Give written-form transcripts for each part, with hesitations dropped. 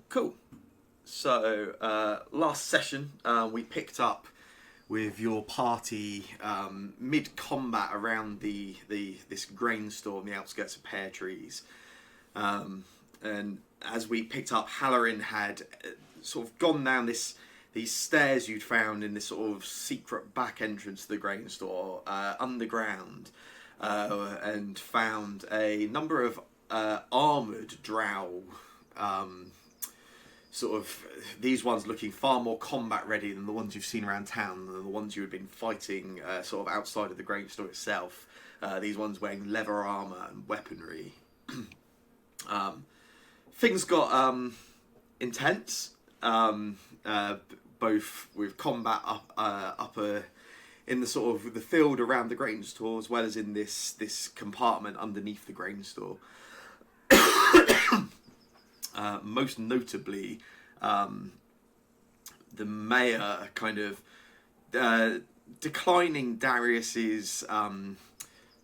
Cool. So, last session, we picked up with your party mid-combat around this grain store on the outskirts of Pear Trees. And as we picked up, Halloran had sort of gone down these stairs you'd found in this sort of secret back entrance to the grain store underground, and found a number of armoured drow. Sort of these ones looking far more combat ready than the ones you've seen around town, than the ones you had been fighting sort of outside of the grain store itself. These ones wearing leather armour and weaponry. Things got intense, both with combat up in the sort of the field around the grain store, as well as in this compartment underneath the grain store. Most notably, the mayor kind of declining Darius's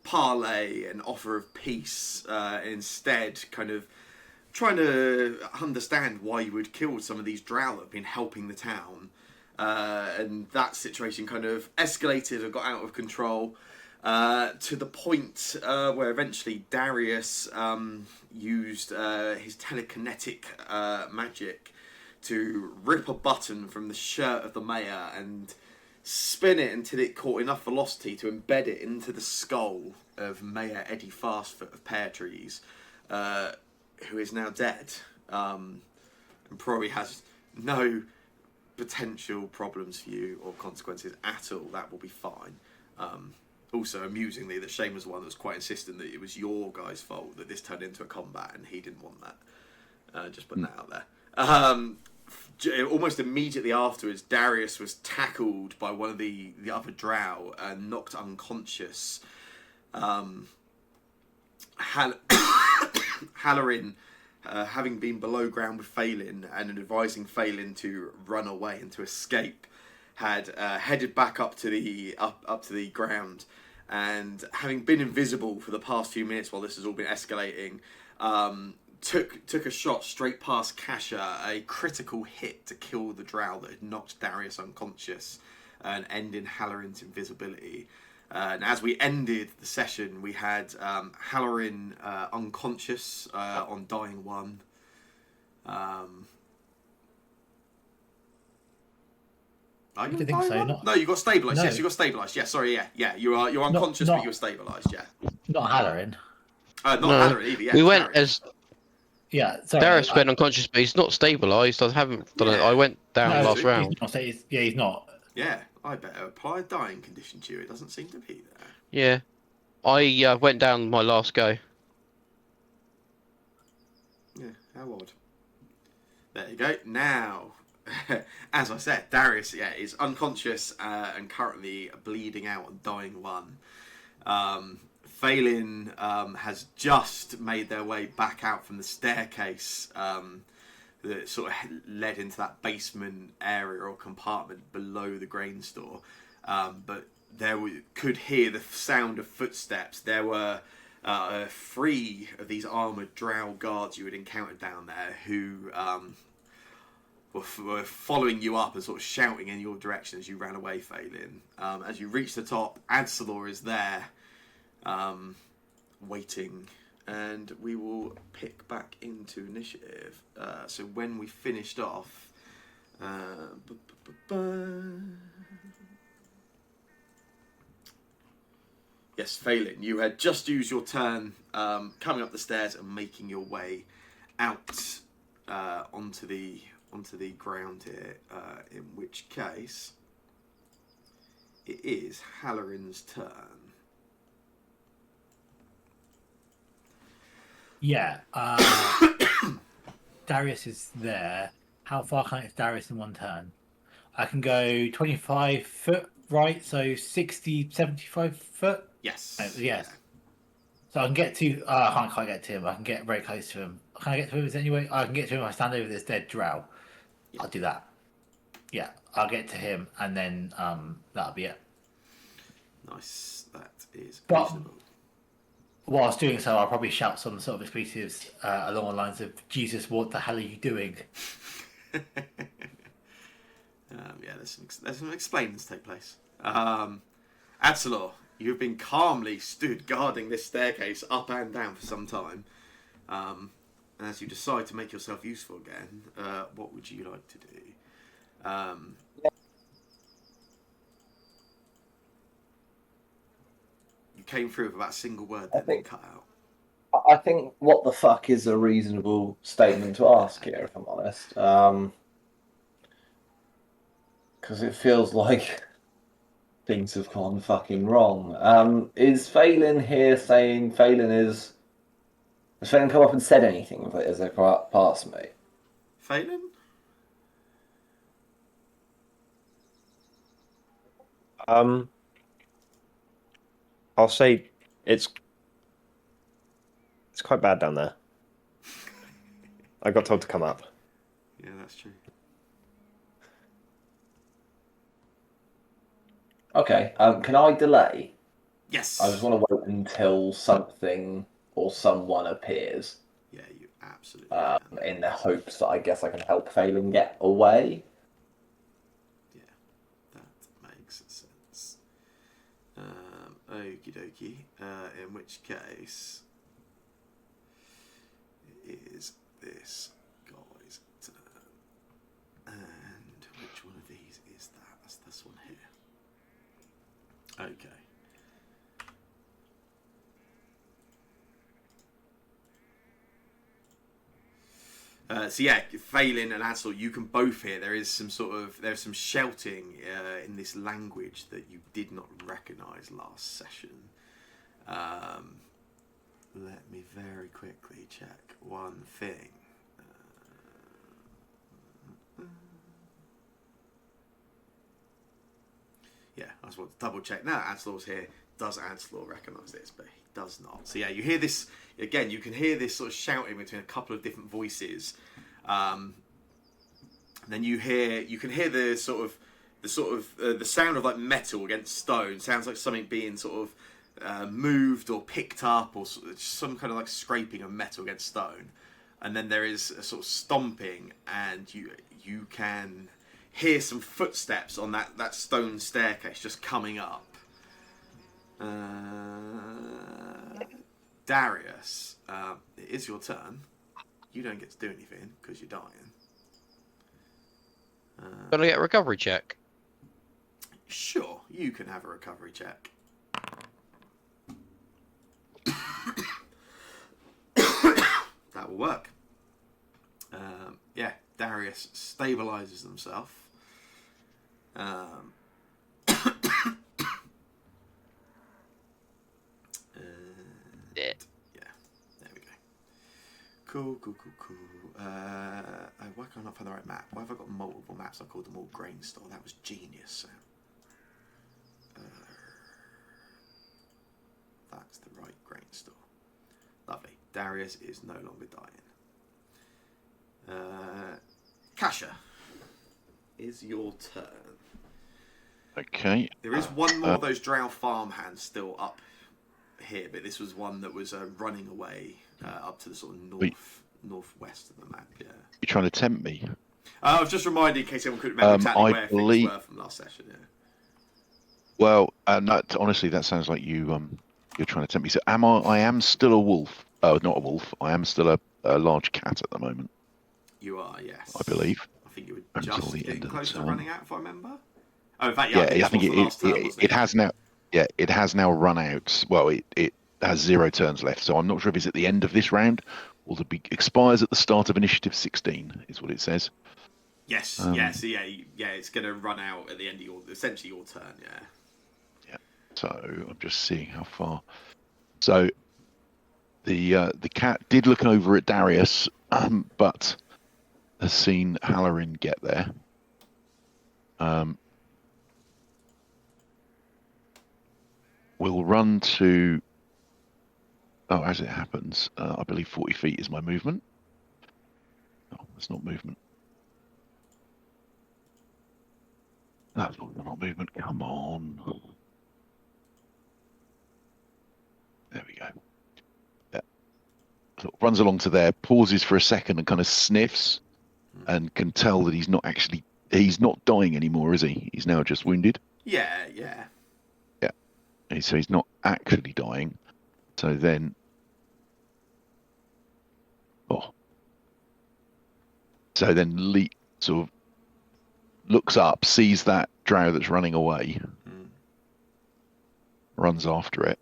parley and offer of peace, instead kind of trying to understand why you would kill some of these drow that have been helping the town. And that situation kind of escalated and got out of control, to the point where eventually Darius used his telekinetic magic to rip a button from the shirt of the mayor and spin it until it caught enough velocity to embed it into the skull of Mayor Eddie Fastfoot of Pear Trees, who is now dead, and probably has no potential problems for you or consequences at all. That will be fine. Also, amusingly, that Shane was the one that was quite insistent that it was your guy's fault that this turned into a combat, and he didn't want that. Just putting that out there. Almost immediately afterwards, Darius was tackled by one of the other drow and knocked unconscious. Halloran, having been below ground with Phelan and advising Phelan to run away and to escape, had headed back up to the ground, and having been invisible for the past few minutes while this has all been escalating, took a shot straight past Kasha, a critical hit to kill the drow that had knocked Darius unconscious and ending Halloran's invisibility. And as we ended the session, we had Halloran unconscious on dying one. I didn't think so. No, you got stabilised. No. Yes, you got stabilised. Yeah, sorry. Yeah. You're unconscious, but you were stabilised. Yeah. Not Halloran. Not Halloran either. Yeah. We went Darius. Sorry. Darius went unconscious, but he's not stabilised. I haven't done it. I went down last round. He's not. Yeah, I better apply a dying condition to you. It doesn't seem to be there. Yeah, I went down my last go. Yeah, how odd. There you go. Now, as I said, Darius, is unconscious and currently bleeding out and dying one. Phelan has just made their way back out from the staircase that sort of led into that basement area or compartment below the grain store. But could hear the sound of footsteps. There were 3 of these armoured drow guards you had encountered down there who were following you up and sort of shouting in your direction as you ran away, Phelan. As you reach the top, Adsalor is there, waiting, and we will pick back into initiative. So when we finished off, yes, Phelan, you had just used your turn coming up the stairs and making your way out onto the ground here, in which case it is Halloran's turn. Yeah. Darius is there. How far can I get to Darius in one turn? I can go 25 foot right, so 60, 75 foot? Yes. Yes. Yeah. So I can get to... I can't get to him. I can get very close to him. Can I get to him anyway? I can get to him if I stand over this dead drow. Yeah. I'll do that. Yeah, I'll get to him, and then that'll be it. Nice. That is But reasonable. whilst doing so, I'll probably shout some sort of expletives along the lines of "Jesus, what the hell are you doing?" Yeah, there's some explainings take place. Adsalor, you have been calmly stood guarding this staircase up and down for some time. As you decide to make yourself useful again, what would you like to do? You came through with about a single word that then cut out. I think what the fuck is a reasonable statement to ask here, if I'm honest. Because it feels like things have gone fucking wrong. Is Phelan here saying Phelan is... Has Phelan come up and said anything as they pass me? Phelan? I'll say it's quite bad down there. I got told to come up. Yeah, that's true. Okay, can I delay? Yes. I just want to wait until something or someone appears. Yeah, you absolutely can. In the hopes that I guess I can help Phelan get away. Yeah, that makes sense. Okie dokie. In which case, it is this guy's turn. And which one of these is that? That's this one here. Okay. So yeah, Phelan and Ansel, you can both hear there's some shouting in this language that you did not recognise last session. Let me very quickly check one thing. Yeah, I just want to double check. Now Anselor's here. Does Anselor recognise this? But he does not. So yeah, you hear this again. You can hear this sort of shouting between a couple of different voices. Then you can hear the sound of like metal against stone. Sounds like something being sort of moved or picked up, or some kind of like scraping of metal against stone. And then there is a sort of stomping, and you can hear some footsteps on that stone staircase just coming up. Darius, it is your turn. You don't get to do anything because you're dying. Gotta get a recovery check. Sure, you can have a recovery check. That will work. Yeah, Darius stabilizes himself. Yeah. There we go. Cool. Why can't I not find the right map? Why have I got multiple maps? I called them all Grain Store. That was genius. That's the right Grain Store. Lovely. Darius is no longer dying. Kasha, is your turn. Okay. There is one more of those drow farmhands still up here, but this was one that was running away up to the sort of northwest of the map. Yeah. You're trying to tempt me. I was just reminding in case anyone couldn't remember exactly where things were from last session. Yeah. Well, honestly, that sounds like you're trying to tempt me. So I am still a wolf. Oh, not a wolf. I am still a large cat at the moment. You are, yes. I believe. I think you were Until just the getting end of the close to turn. running out, if I remember. Oh, in fact, Yeah, I think it has now. Yeah, it has now run out. Well, it has 0 turns left, so I'm not sure if it's at the end of this round or expires at the start of Initiative 16, is what it says. Yes, so it's going to run out at the end of essentially your turn, yeah. Yeah. So I'm just seeing how far. So the cat did look over at Darius, but has seen Halloran get there. We'll run to. Oh, as it happens, I believe 40 feet is my movement. Oh, that's not movement. That's not movement. Come on. There we go. sort of runs along to there, pauses for a second, and kind of sniffs, and can tell that he's not dying anymore, is he? He's now just wounded. Yeah, yeah. So he's not actually dying. So then, sort of looks up, sees that drow that's running away, runs after it,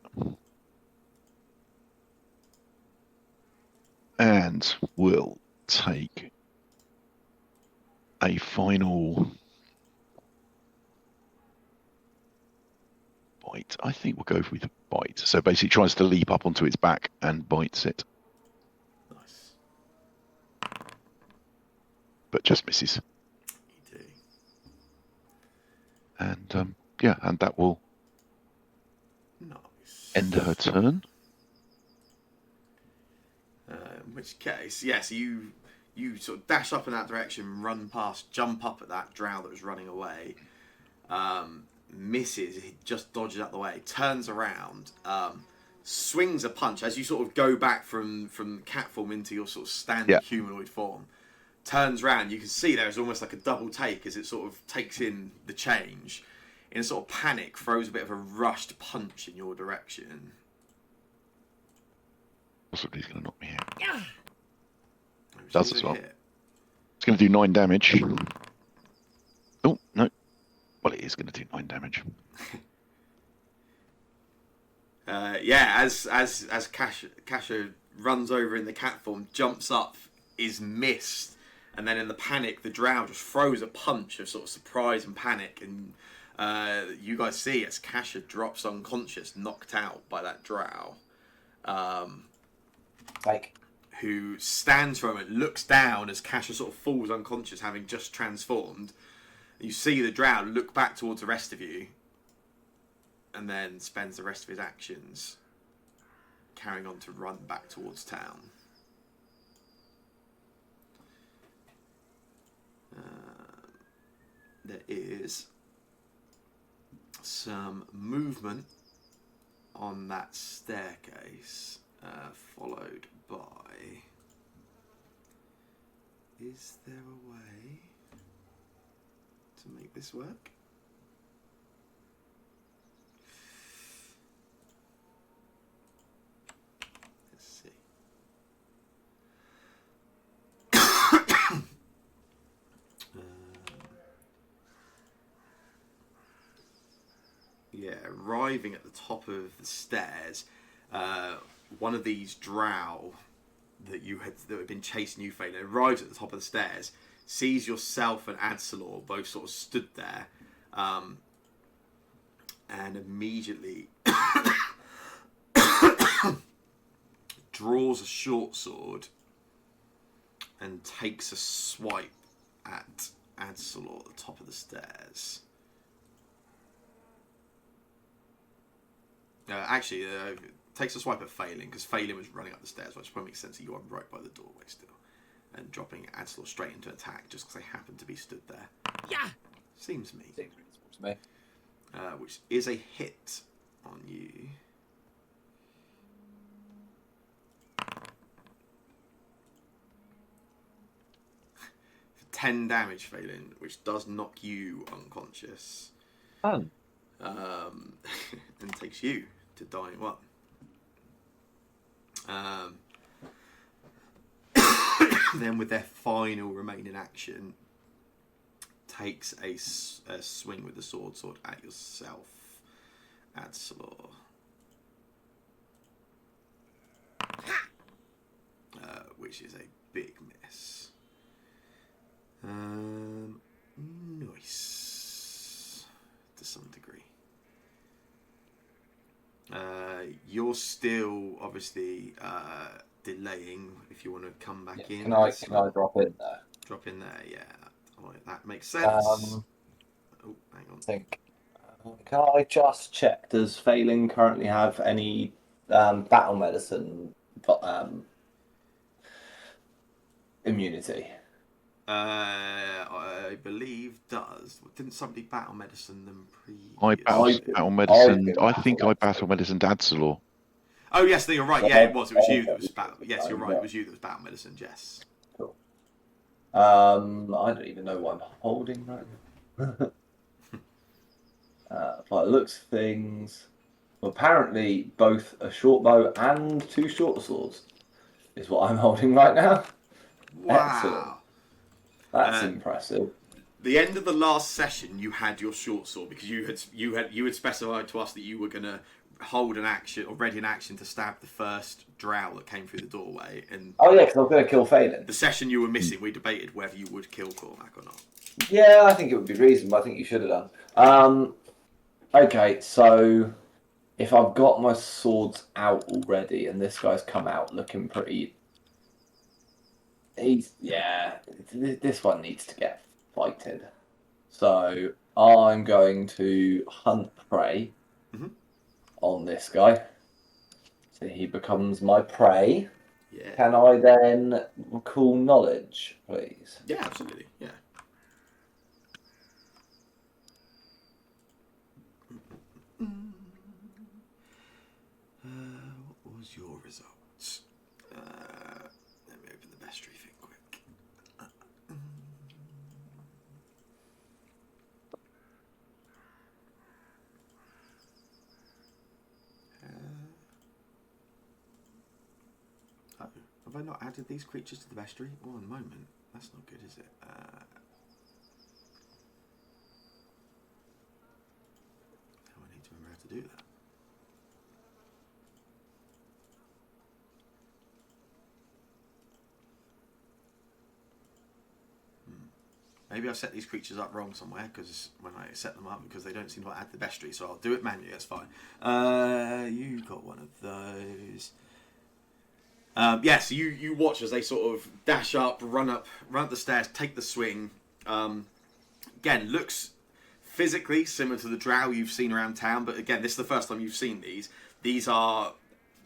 and will take a final bite. I think we'll go with a bite. So basically tries to leap up onto its back and bites it, Nice. but just misses. You do. And and that will Nice. end her turn. In which case, yes, you sort of dash up in that direction, run past, jump up at that drow that was running away. Misses, he just dodges out the way, turns around, swings a punch as you sort of go back from cat form into your sort of standard humanoid form. Turns around, you can see there's almost like a double take as it sort of takes in the change. In a sort of panic, throws a bit of a rushed punch in your direction. Possibly he's going to knock me out. Yeah. Does as well. It's going to do 9 damage. Oh, no. Well, it is going to do 9 damage. As Kasha runs over in the cat form, jumps up, is missed, and then in the panic, the drow just throws a punch of sort of surprise and panic, and you guys see as Kasha drops unconscious, knocked out by that drow. Who stands for a moment, looks down as Kasha sort of falls unconscious, having just transformed. You see the drow look back towards the rest of you, and then spends the rest of his actions carrying on to run back towards town. There is some movement on that staircase, followed by... Is there a way to make this work? Let's see. Arriving at the top of the stairs, one of these drow that had been chasing you, Phelan, arrives at the top of the stairs, sees yourself and Adsalor both sort of stood there, and immediately draws a short sword and takes a swipe at Adsalor at the top of the stairs. Takes a swipe at Phelan, because Phelan was running up the stairs, which probably makes sense that you are right by the doorway still. And dropping Adsalor straight into attack just because they happen to be stood there. Yeah! Seems me. Seems reasonable to me. Which is a hit on you. For 10 damage, Phelan, which does knock you unconscious. Fun. And takes you to dying one. Then with their final remaining action, takes a swing with the sword at yourself, Adsalor. Which is a big miss. Nice. To some degree. You're still obviously delaying if you want to come back in. Can I drop in there? Drop in there, yeah. That makes sense. Oh, hang on. I think. Can I just check? Does Phelan currently have any battle medicine immunity? I believe does. Didn't somebody battle medicine them I previously? battle medicine. I think I battle medicine Adsalor. Oh yes, no, you're right. Yeah, it was. It was you that was battle. Yes, you're right. It was you that was battle medicine. Yes. Cool. I don't even know what I'm holding right now. By the looks of things, well, apparently both a short bow and 2 short swords is what I'm holding right now. Excellent. Wow. That's impressive. The end of the last session, you had your short sword because you had specified to us that you were gonna hold an action or ready an action to stab the first drow that came through the doorway. And Oh yeah, because I was going to kill Phelan. the session you were missing, we debated whether you would kill Cormac or not. Yeah, I think it would be reasonable. I think you should have done. Okay, so if I've got my swords out already and this guy's come out looking pretty... This one needs to get fighted. So I'm going to hunt prey on this guy. So he becomes my prey. Yeah. Can I then recall knowledge, please? Yeah, absolutely. Yeah. What was your results? Let me open the bestiary thing quick. Have I not added these creatures to the bestiary? One moment. That's not good, is it? I need to remember how to do that. Maybe I've set these creatures up wrong somewhere because when I set them up, because they don't seem to add the bestiary, so I'll do it manually. That's fine. You got one of those. So you watch as they sort of dash up, run up the stairs, take the swing. Again, looks physically similar to the drow you've seen around town, but again, this is the first time you've seen these. These are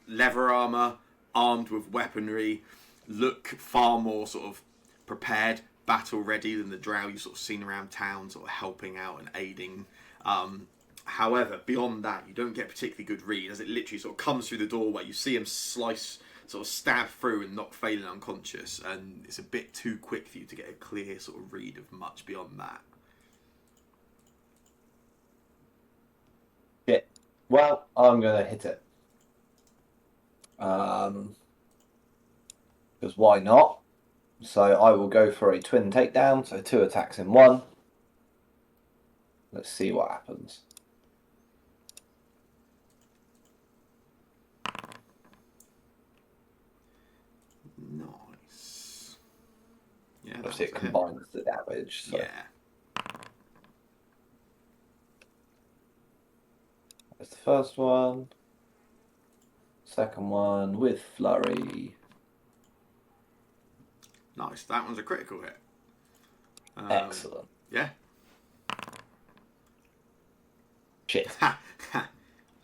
leather armor, armed with weaponry, look far more sort of prepared, battle ready than the drow you've sort of seen around town, sort of helping out and aiding. However, beyond that, you don't get a particularly good read as it literally sort of comes through the doorway. You see him slice, sort of stab through and knock Phelan unconscious, and it's a bit too quick for you to get a clear sort of read of much beyond that. Yeah. Well, I'm going to hit it. Because why not? So I will go for a twin takedown, so 2 attacks in 1. Let's see what happens. Nice. Yeah, Obviously it combines the damage. So. Yeah. That's the first one. Second one with flurry. Nice. That one's a critical hit. Excellent. Yeah. Shit.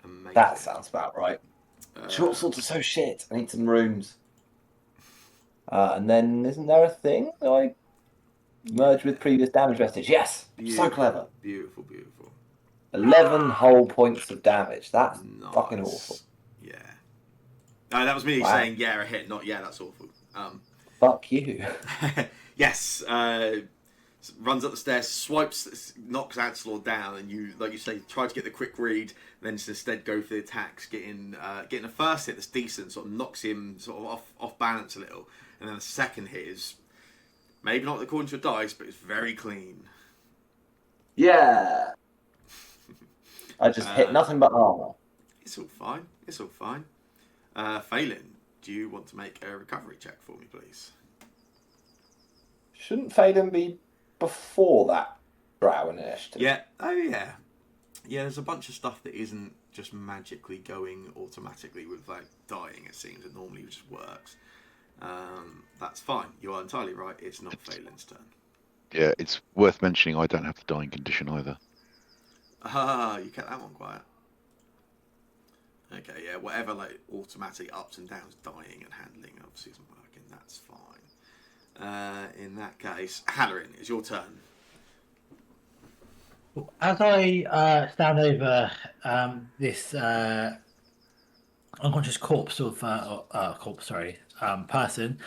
Amazing. That sounds about right. Short swords are so shit. I need some rooms. And then, isn't there a thing that I merge with previous damage vestige? Yes! So clever. Beautiful, beautiful. 11 whole points of damage. That's Nice. fucking awful. Yeah. No, that was me saying yeah, a hit, not yeah, that's awful. Fuck you. Yes. Runs up the stairs, swipes, knocks Adslaw down, and you, like you say, try to get the quick read, then instead go for the attacks, getting a first hit that's decent, sort of knocks him sort of off balance a little, and then the second hit is maybe not according to your dice, but it's very clean. Yeah. I just hit nothing but armor. It's all fine. It's all fine. Phelan, do you want to make a recovery check for me, please? Shouldn't Phelan be before that drow initiative? Yeah. Oh, yeah. Yeah, there's a bunch of stuff that isn't just magically going automatically without dying, it seems. It normally just works. That's fine. You are entirely right. It's not Phelan's turn. Yeah, it's worth mentioning I don't have the dying condition either. Ah, you kept that one quiet. Okay, yeah, whatever like automatic ups and downs, dying and handling obviously isn't working. That's fine. In that case, Halloran, it's your turn. As I stand over this unconscious corpse of person,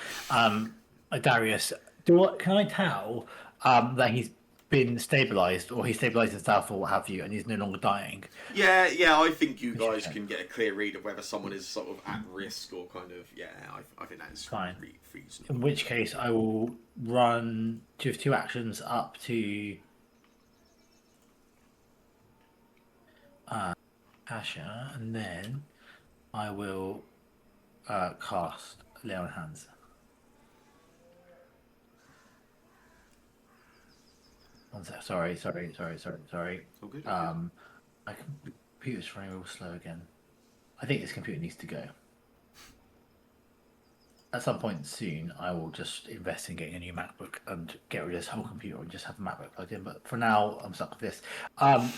Darius. Can I tell that he's been stabilized, or he stabilized himself, or what have you, and he's no longer dying? Yeah, I think you guys Interesting. can get a clear read of whether someone is sort of at risk or kind of, I think that is Fine. reasonable. In which case, I will run two actions up to Asher, and then I will cast Lay on Hands. One sec. Sorry. It's all good. My computer's running real slow again. I think this computer needs to go. At some point soon, I will just invest in getting a new MacBook and get rid of this whole computer and just have a MacBook plugged in. But for now, I'm stuck with this.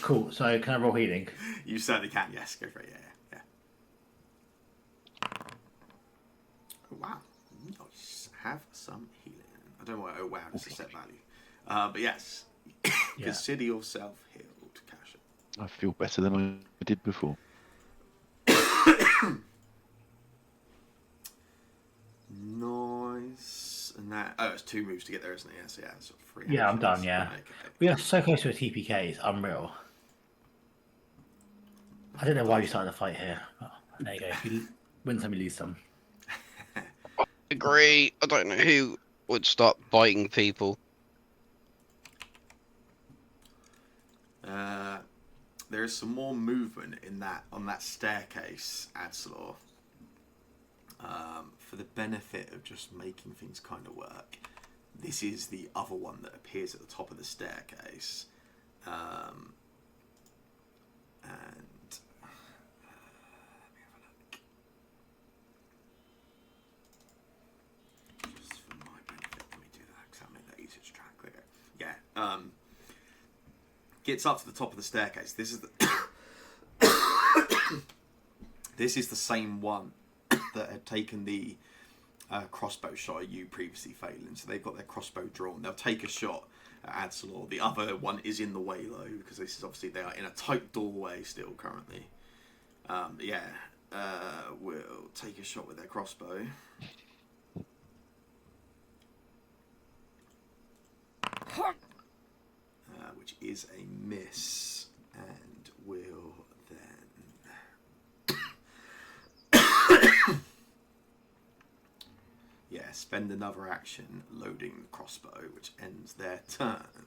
Cool. So can I roll healing? You certainly can, yes. Go for it, yeah. Oh, wow. Nice. Have some healing. I don't know why, oh wow, it's a set value. But yes, consider yourself healed, Kasha. I feel better than I did before. Nice. And that, it's 2 moves to get there, isn't it? Yes, yeah, sort of 3 Yeah, I'm actions. done, yeah. Okay. We are so close to a TPK, it's unreal. I don't know why we started the fight here. Oh, there you go. If you win some, you lose some. Agree. I don't know who would start biting people. There is some more movement on that staircase, Adsalor. For the benefit of just making things kind of work, this is the other one that appears at the top of the staircase. And let me have a look. Just for my benefit, let me do that because that'll make that easier to track later. Yeah. Gets up to the top of the staircase. This is the this is the same one that had taken the crossbow shot at you previously, Phelan. So they've got their crossbow drawn. They'll take a shot at Adsalor. The other one is in the way though, because this is obviously they are in a tight doorway still currently. Will take a shot with their crossbow. Which is a miss, and will then spend another action loading the crossbow, which ends their turn.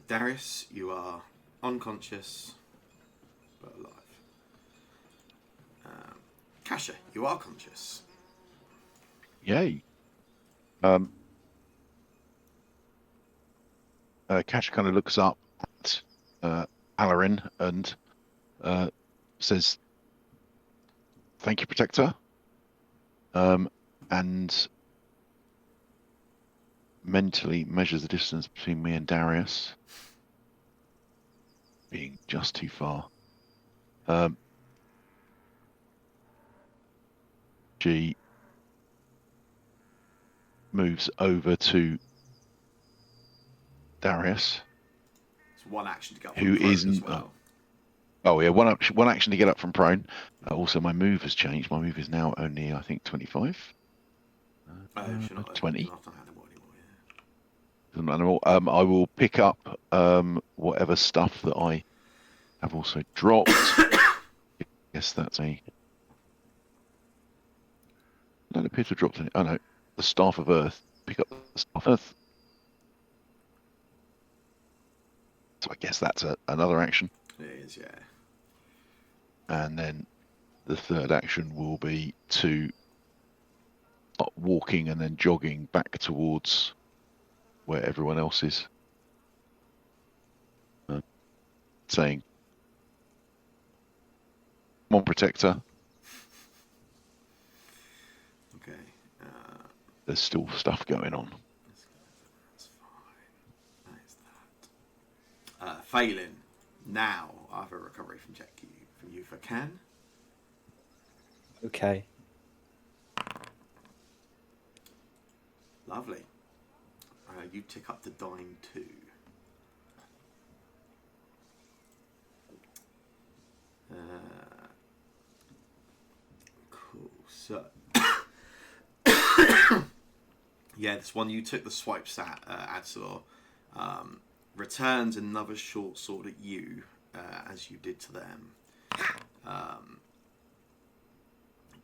Darius, you are unconscious but alive. Kasha, you are conscious. Yay. Cash kind of looks up at Alarin and says, "Thank you, Protector," and mentally measures the distance between me and Darius, being just too far. She moves over to Darius. It's one action to go up Who from prone isn't- as well. Oh yeah, one action to get up from prone. Also, my move has changed. My move is now only, I think, 25. If you're not 20. Not an animal anymore, yeah. Doesn't matter. I will pick up whatever stuff that I have also dropped. I guess that's a. I don't appear to have dropped any. Oh no, the Staff of Earth. Pick up the Staff of Earth. So I guess that's another action. It is, yeah. And then the third action will be to start walking and then jogging back towards where everyone else is. Saying, "Come on, Protector." Okay. There's still stuff going on. That's fine. That is that. Phelan, now I have a recovery from you for Can. Okay. Lovely. You tick up to dying 2. Cool. So, yeah, this one you took the swipes at, Adsalor, returns another short sword at you, as you did to them.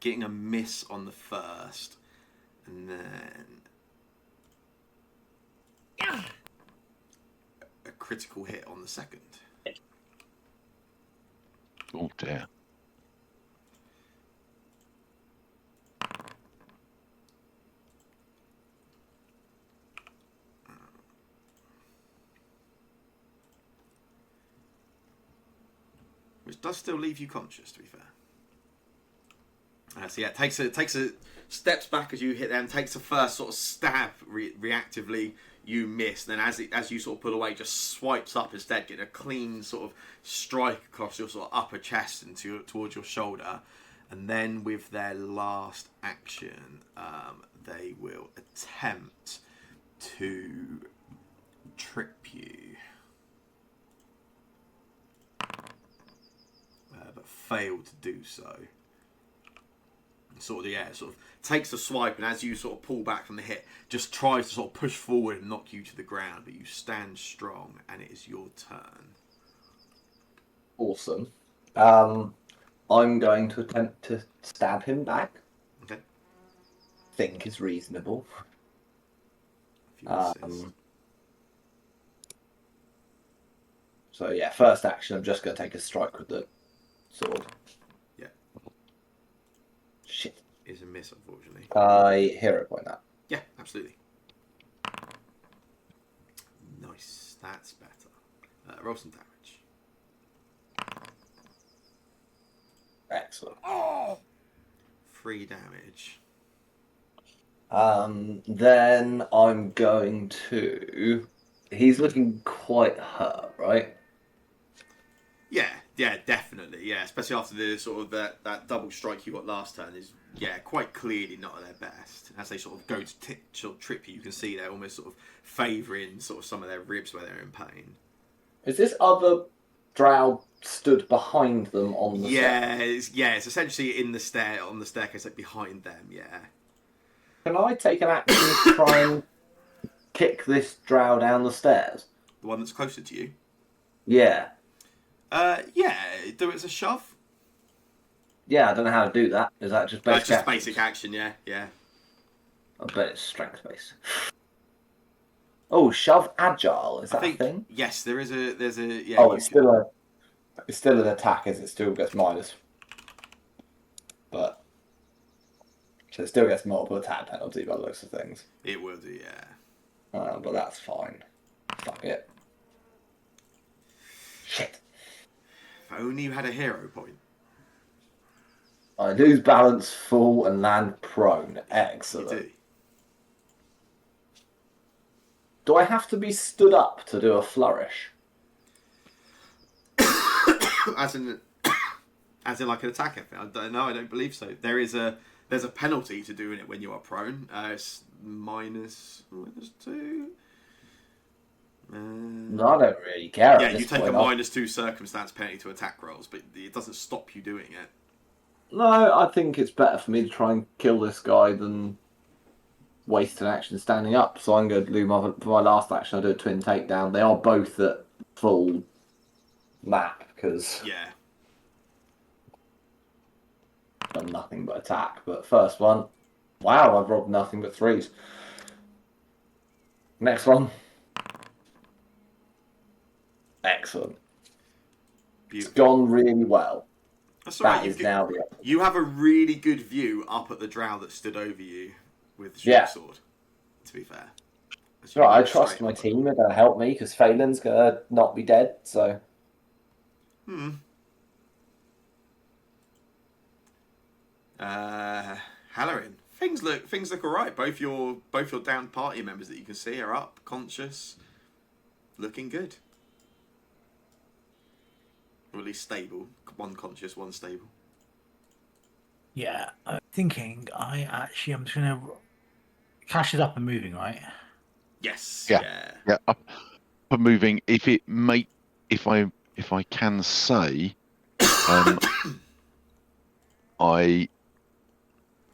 Getting a miss on the first, and then a critical hit on the second. Oh dear. Which does still leave you conscious, to be fair. So yeah, takes a steps back as you hit them, takes a first sort of stab reactively. You miss, then as you sort of pull away, just swipes up instead, getting a clean sort of strike across your sort of upper chest and towards your shoulder. And then with their last action, they will attempt to trip you. But fail to do so. Sort of takes a swipe, and as you sort of pull back from the hit, just tries to sort of push forward and knock you to the ground, but you stand strong, and it is your turn. Awesome. I'm going to attempt to stab him back. Okay. Think is reasonable. If you insist. So yeah, first action, I'm just going to take a strike with the sword. Yeah. Shit. Is a miss, unfortunately. I hero point that. Yeah, absolutely. Nice. That's better. Roll some damage. Excellent. 3 damage. Then I'm going to... He's looking quite hurt, right? Yeah, definitely. Yeah, especially after the sort of that double strike you got last turn is quite clearly not at their best. As they sort of go to trip you, you can see they're almost sort of favouring sort of some of their ribs where they're in pain. Is this other drow stood behind them on the It's essentially on the staircase, like behind them. Yeah. Can I take an action to try and kick this drow down the stairs? The one that's closer to you. Yeah. Do it as a shove. Yeah, I don't know how to do that. Is that just basic Just action? basic action, yeah. I bet it's strength based. Oh, shove agile, is that a thing? Yes, there's a yeah. Oh, it's still an attack as it still gets minus. But so it still gets multiple attack penalty by the looks of things. It will do, yeah. But that's fine. Fuck it. Shit. If only you had a hero point. I lose balance, fall, and land prone. Excellent. You do. Do I have to be stood up to do a flourish? as in like an attack effect? I don't believe so. There's a penalty to doing it when you are prone. It's minus 2. No, I don't really care. Yeah, you take a -2 circumstance penalty to attack rolls, but it doesn't stop you doing it. No, I think it's better for me to try and kill this guy than waste an action standing up. So I'm going to do for my last action. I do a twin takedown. They are both at full map because done nothing but attack. But first one, wow, I've robbed nothing but 3s. Next one, excellent. Beautiful. It's gone really well. That's all right. That is now the You have a really good view up at the drow that stood over you with the short sword. To be fair, right. I trust my team. They're going to help me because Phelan's going to not be dead. So. Halloran, things look alright. Both your downed party members that you can see are up, conscious, looking good. Or at least stable. One conscious, one stable. Yeah, I'm thinking I'm just gonna cash it up and moving, right? Yes. Yeah. Up and moving. If I can say, I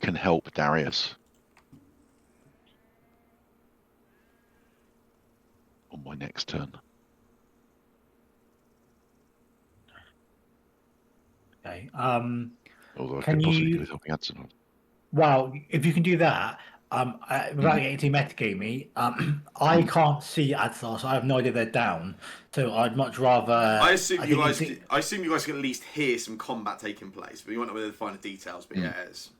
can help Darius on my next turn. Okay. Although I Can could possibly you- do with helping Adson. Well, if you can do that, without getting too metagamey, I can't see Adsar, so I have no idea they're down. So I'd much rather. I assume you think guys. it's- I assume you guys can at least hear some combat taking place, but you won't know the finer details. But yeah, it's...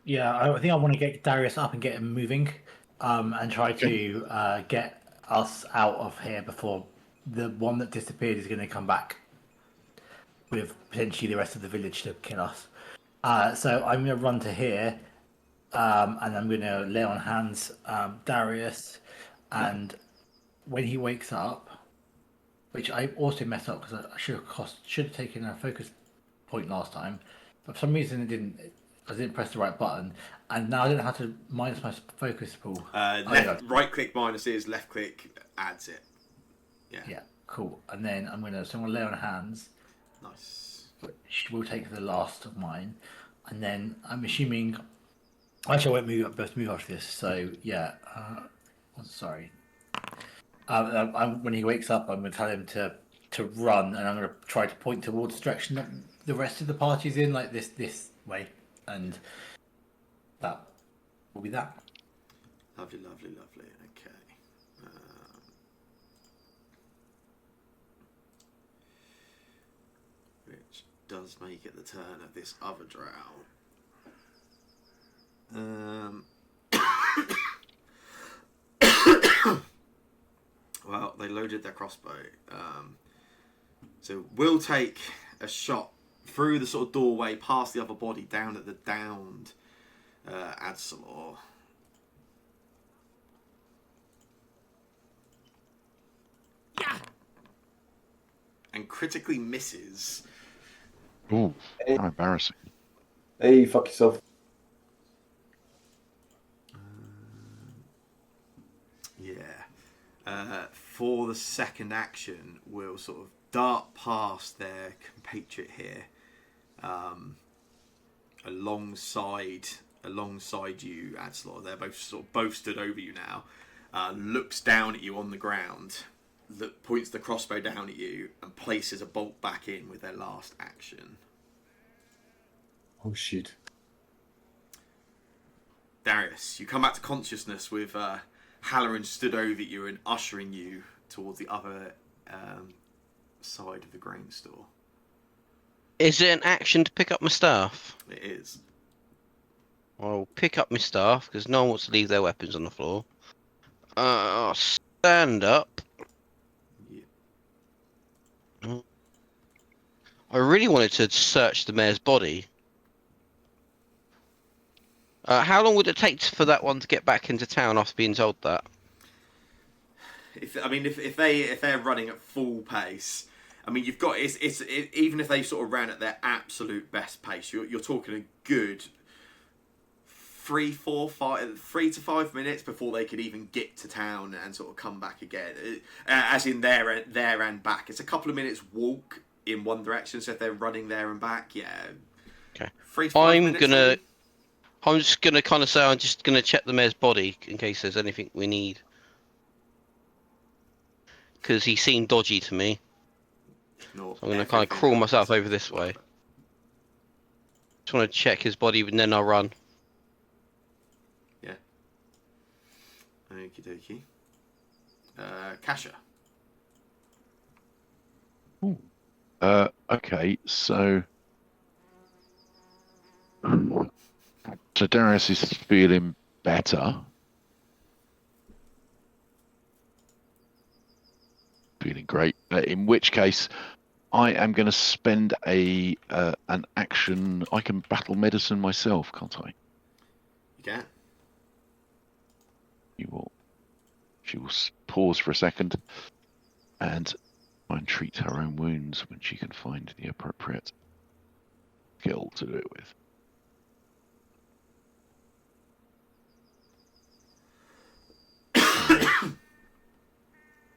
Yeah, I think I want to get Darius up and get him moving, and try to get us out of here before the one that disappeared is going to come back with potentially the rest of the village to kill us. So I'm going to run to here, and I'm going to lay on hands Darius, and when he wakes up, which I also messed up because I should have taken a focus point last time, but for some reason it didn't. I didn't press the right button, and now I don't know how to minus my focus pool. right click minuses, left click adds it. Yeah, cool. And then I'm gonna lay on hands, Nice. which will take the last of mine, and then I'm assuming. Actually, I won't move. Best move after this. So yeah. Sorry. When he wakes up, I'm going to tell him to run, and I'm going to try to point towards the direction that the rest of the party's in, like this way, and that will be that. Lovely, lovely, lovely. Okay. Which does make it the turn of this other drow. Well, they loaded their crossbow. So we'll take a shot through the sort of doorway, past the other body, down at the downed Adsalor. Yeah. And critically misses. Ooh, how embarrassing. Hey, fuck yourself. Yeah. For the second action, we'll sort of dart past their compatriot here, alongside you, Adslor. They're both stood over you now. Looks down at you on the ground, points the crossbow down at you, and places a bolt back in with their last action. Oh shit. Darius, you come back to consciousness with Halloran stood over you and ushering you towards the other side of the grain store. Is it an action to pick up my staff? It is. I'll pick up my staff because no one wants to leave their weapons on the floor. I'll stand up. Yeah. I really wanted to search the mayor's body. How long would it take for that one to get back into town after being told that? If they're running at full pace, I mean you've got even if they sort of ran at their absolute best pace, you're talking a good 3 to 5 minutes before they could even get to town and sort of come back again. As in there and back, it's a couple of minutes walk in one direction. So if they're running there and back, yeah. Okay. 3 to 5 minutes. I'm just gonna kind of say I'm just gonna check the mayor's body in case there's anything we need. Because he seemed dodgy to me. So I'm going to kind of crawl myself over this way. Just want to check his body and then I'll run. Yeah. Okie dokie. Kasha. Okay, so Darius is feeling better. Feeling great. In which case, I am going to spend an action. I can battle medicine myself, can't I? You can. She will pause for a second and try and treat her own wounds when she can find the appropriate skill to do it with.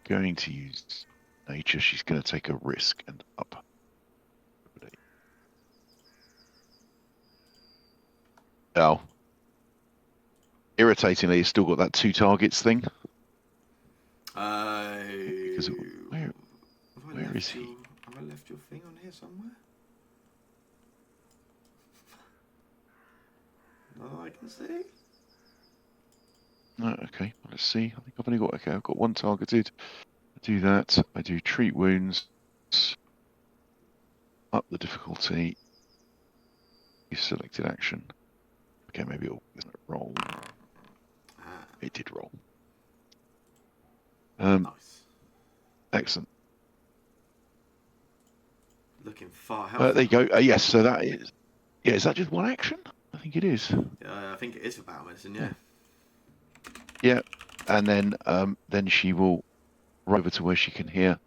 Going to use nature. She's going to take a risk and up. Oh, irritatingly, it's still got that 2 targets thing. Because where is he? Have I left your thing on here somewhere? No, I can see. No, okay. Let's see. I think I've only got I've got 1 targeted. I do that. I do treat wounds. Up the difficulty. Use selected action. Okay, maybe it'll roll. It did roll. Nice. Excellent. Looking far healthy. There you go. Yes, so that is. Yeah, is that just 1 action? I think it is. I think it is for battle medicine. Yeah. Yeah, and then she will run over to where she can hear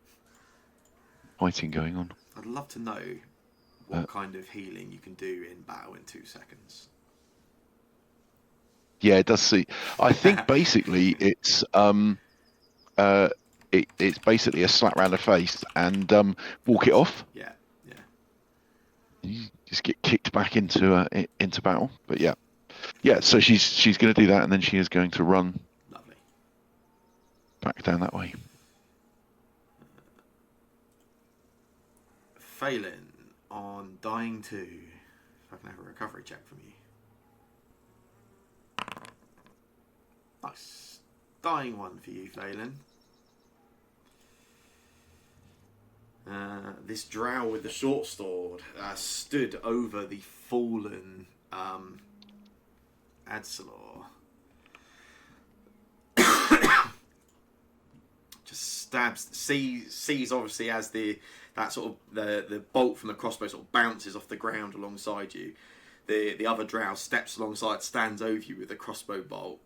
fighting going on. I'd love to know what kind of healing you can do in battle in 2 seconds. Yeah, it does see. I think basically it's it's basically a slap round the face and walk it off. Yeah. You just get kicked back into battle. But yeah. So she's going to do that, and then she is going to run. Lovely. Back down that way. Phelan on dying 2. If I can have a recovery check from you. Nice. Dying 1 for you, Phelan. This drow with the short sword stood over the fallen Adsalor. Just stabs, sees obviously as the bolt from the crossbow sort of bounces off the ground alongside you. The other drow steps alongside, stands over you with the crossbow bolt,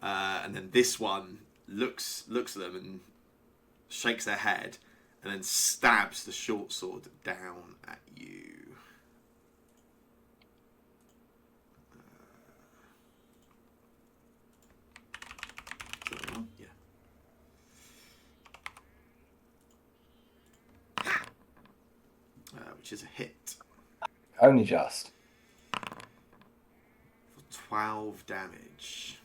and then this one looks at them and shakes their head, and then stabs the short sword down at you. Yeah. Which is a hit. Only just. For 12 damage.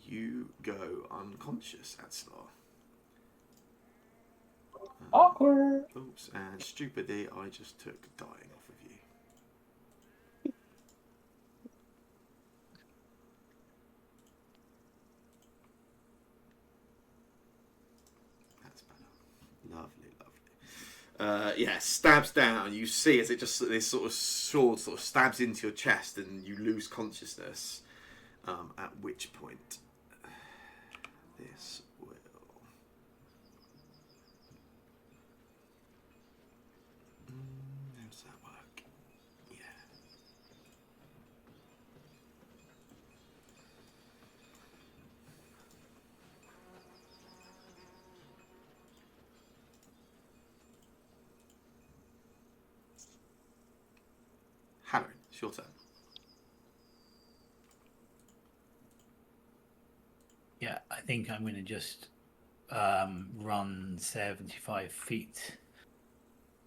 You go unconscious, Adslor. Awkward. Oops, and stupidly, I just took dying off of you. That's better. Lovely. Yeah, stabs down. You see as it just this sort of sword sort of stabs into your chest, and you lose consciousness. At which point, this will. How does that work? Yeah. Halloran, it's your turn. Yeah, I think I'm going to just run 75 feet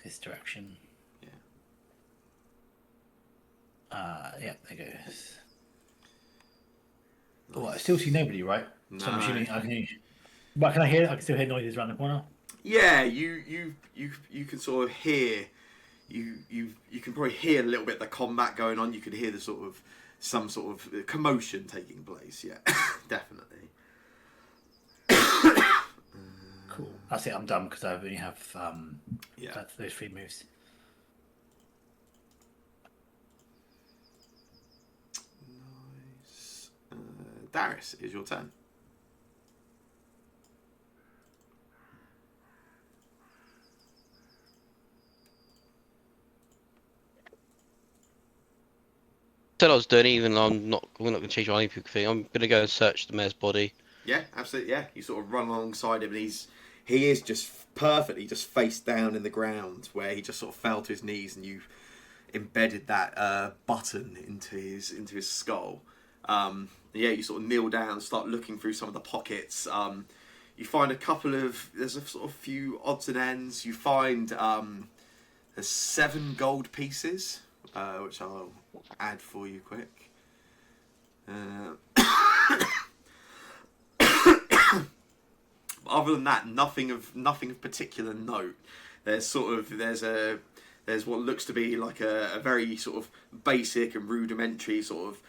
this direction. Yeah. Yeah, there goes. Nice. Oh, I still see nobody, right? No. So I'm assuming I can. But can I hear? I can still hear noises around the corner. Yeah, you can sort of hear. You can probably hear a little bit of the combat going on. You could hear the some sort of commotion taking place. Yeah, definitely. Cool. That's it. I'm done because I only have Yeah. those 3 moves. Nice. Darius, is your turn. Said I was doing it, even though we're not going to change my thing. I'm going to go and search the mayor's body. Yeah, absolutely. Yeah, you sort of run alongside him, and he is just perfectly just face down in the ground, where he just sort of fell to his knees, and you've embedded that button into his skull. Yeah, you sort of kneel down, start looking through some of the pockets. You find there's a sort of few odds and ends. You find there's 7 gold pieces which I'll add for you quick. Other than that, nothing of particular note. There's what looks to be like a very sort of basic and rudimentary sort of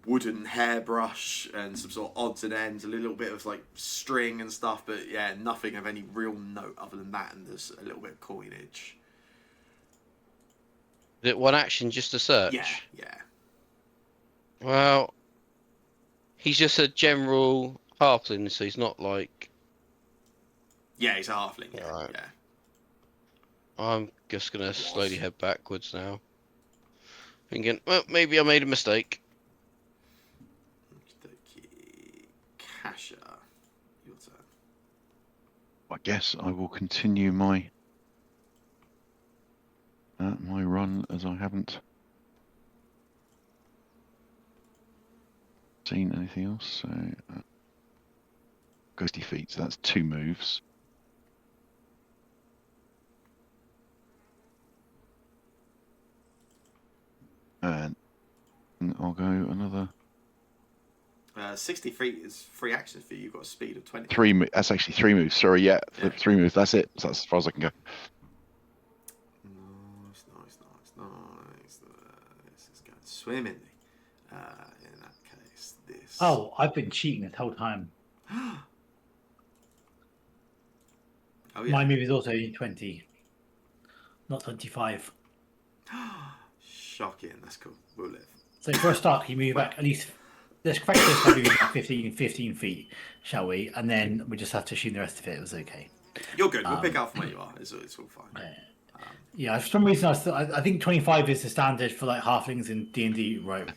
wooden hairbrush and some sort of odds and ends, a little bit of like string and stuff, but yeah, nothing of any real note other than that, and there's a little bit of coinage. Is it one action just to search? Yeah. Well, he's just a general halfling, so he's not like... Yeah, he's a halfling, yeah. Right. Yeah. I'm just going to slowly head backwards now. Thinking, well, maybe I made a mistake. Kasha, your turn. I guess I will continue my run, as I haven't seen anything else. So ghosty feet. So that's 2 moves. And I'll go another 60 feet is 3 actions for you. You've got a speed of 20. 3. That's actually 3 moves. Sorry, yeah, 3 moves. That's it. So that's as far as I can go. Nice. This is going swimmingly. In that case, this. Oh, I've been cheating this whole time. Oh yeah. My move is also 20, not 25. Shocking. That's cool. We'll live. So for a start, you move back at least. Let's practice by moving back 15 feet, shall we? And then we just have to assume the rest of it was okay. You're good. We'll pick up from where you are. It's all fine. Yeah, for some reason I think 25 is the standard for like halflings in D&D, right?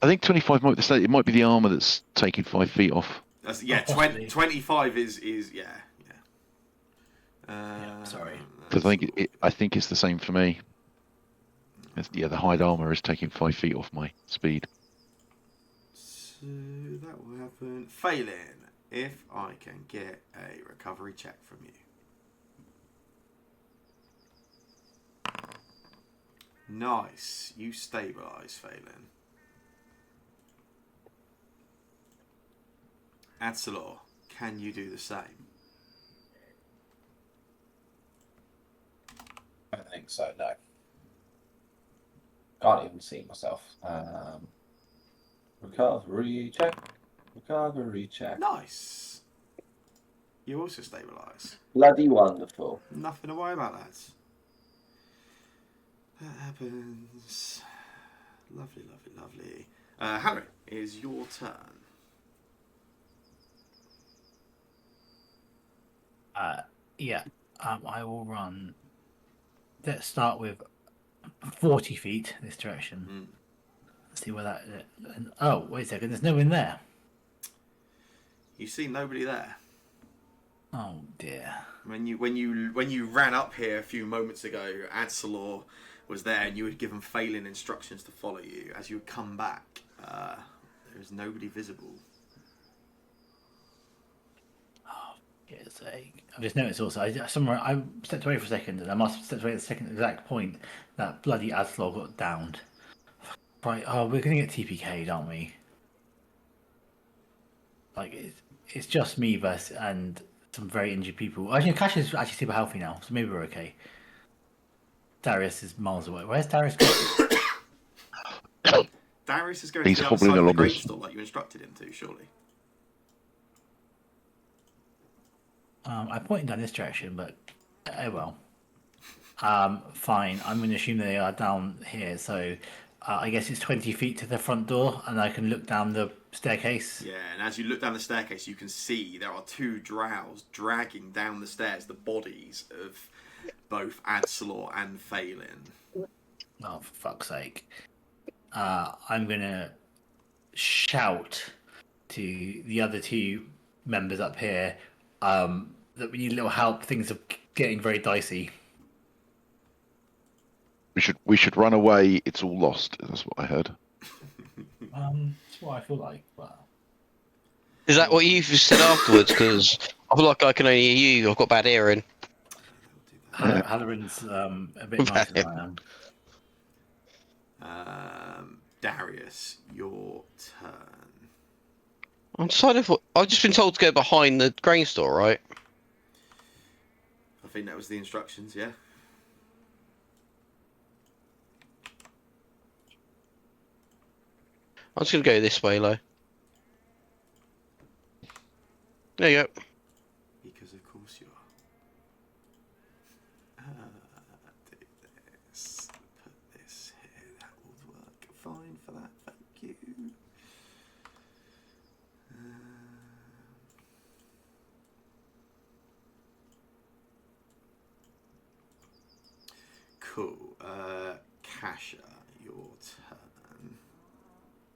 I think 25 might be the state. It might be the armor that's taking 5 feet off. That's, 25 is yeah. Sorry. Because I think it's the same for me. The hide armor is taking 5 feet off my speed. So that will happen. Failing, if I can get a recovery check from you. Nice. You stabilise, Phelan. Atsalor, can you do the same? I don't think so, no. Can't even see myself. Recovery check. Nice. You also stabilise. Bloody wonderful. Nothing to worry about, lads. That happens. Lovely. Harry, it is your turn. I will run. Let's start with 40 feet this direction. Let's see where that. Oh, wait a second. There's no one there. You see nobody there. Oh dear. When you ran up here a few moments ago, Adsalor was there, and you had given Phelan instructions to follow you. As you would come back, there is nobody visible. I've just noticed also, I stepped away for a second, and I must have stepped away at the second exact point that bloody Adslor got downed. Right, we're going to get TPK'd, aren't we? Like, it's just me and some very injured people. Actually, Cash is actually super healthy now, so maybe we're okay. Darius is miles away. Where's Darius going? Darius is going He's to the other hobbling side of the along grain this- store like you instructed him to, surely. I pointed down this direction, but oh well. Fine. I'm going to assume they are down here, so I guess it's 20 feet to the front door, and I can look down the staircase. Yeah, and as you look down the staircase, you can see there are 2 drows dragging down the stairs the bodies of both Adsalor and Phelan. Oh, for fuck's sake. I'm going to shout to the other 2 members up here that we need a little help. Things are getting very dicey. We should run away. It's all lost. That's what I heard. That's what I feel like. But... Is that what you've said afterwards? Because I feel like I can only hear you. I've got bad hearing. Halloran's a bit nicer than I am. Darius, your turn. I'm deciding for. I've just been told to go behind the grain store, right? I think that was the instructions, yeah. I'm just gonna go this way, Lo. There you go. Because of course you are. Do this. Put this here. That will work fine for that. Thank you. Cool. Kasha, your turn.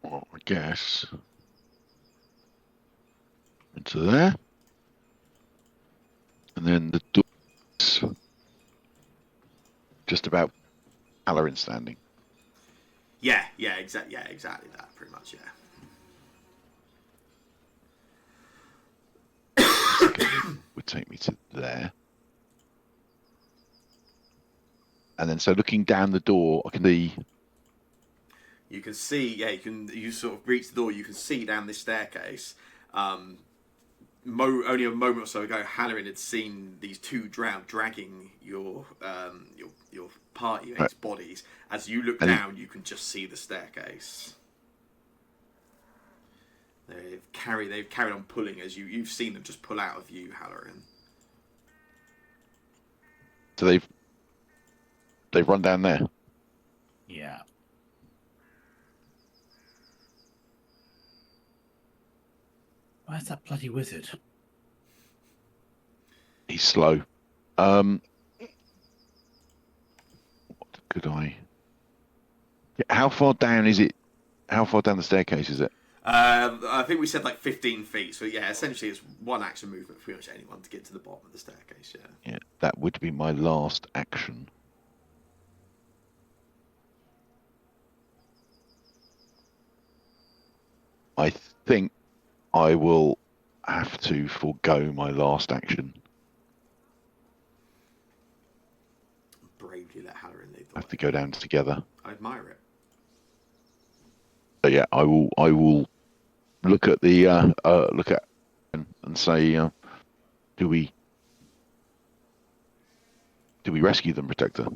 Well, I guess into there, and then the doors just about Halloran standing. Yeah, exactly that, pretty much, yeah. Would take me to there. And then, so looking down the door, I can see. You can see, yeah, you sort of reach the door, you can see down this staircase. Only a moment or so ago, Halloran had seen these two drow dragging your party mates' bodies. As you look down, you can just see the staircase. They've carried on pulling as you've seen them just pull out of you, Halloran. So they've run down there. Yeah. Where's that bloody wizard? He's slow. What could I? Yeah, how far down is it? How far down the staircase is it? I think we said like 15 feet. So yeah, essentially it's one action movement for pretty much anyone to get to the bottom of the staircase. Yeah. Yeah, that would be my last action. I think I will have to forego my last action. Bravely let Halloran lead the I have way. to go down together. I admire it. So yeah, I will look at the and say, do we rescue them, Protector?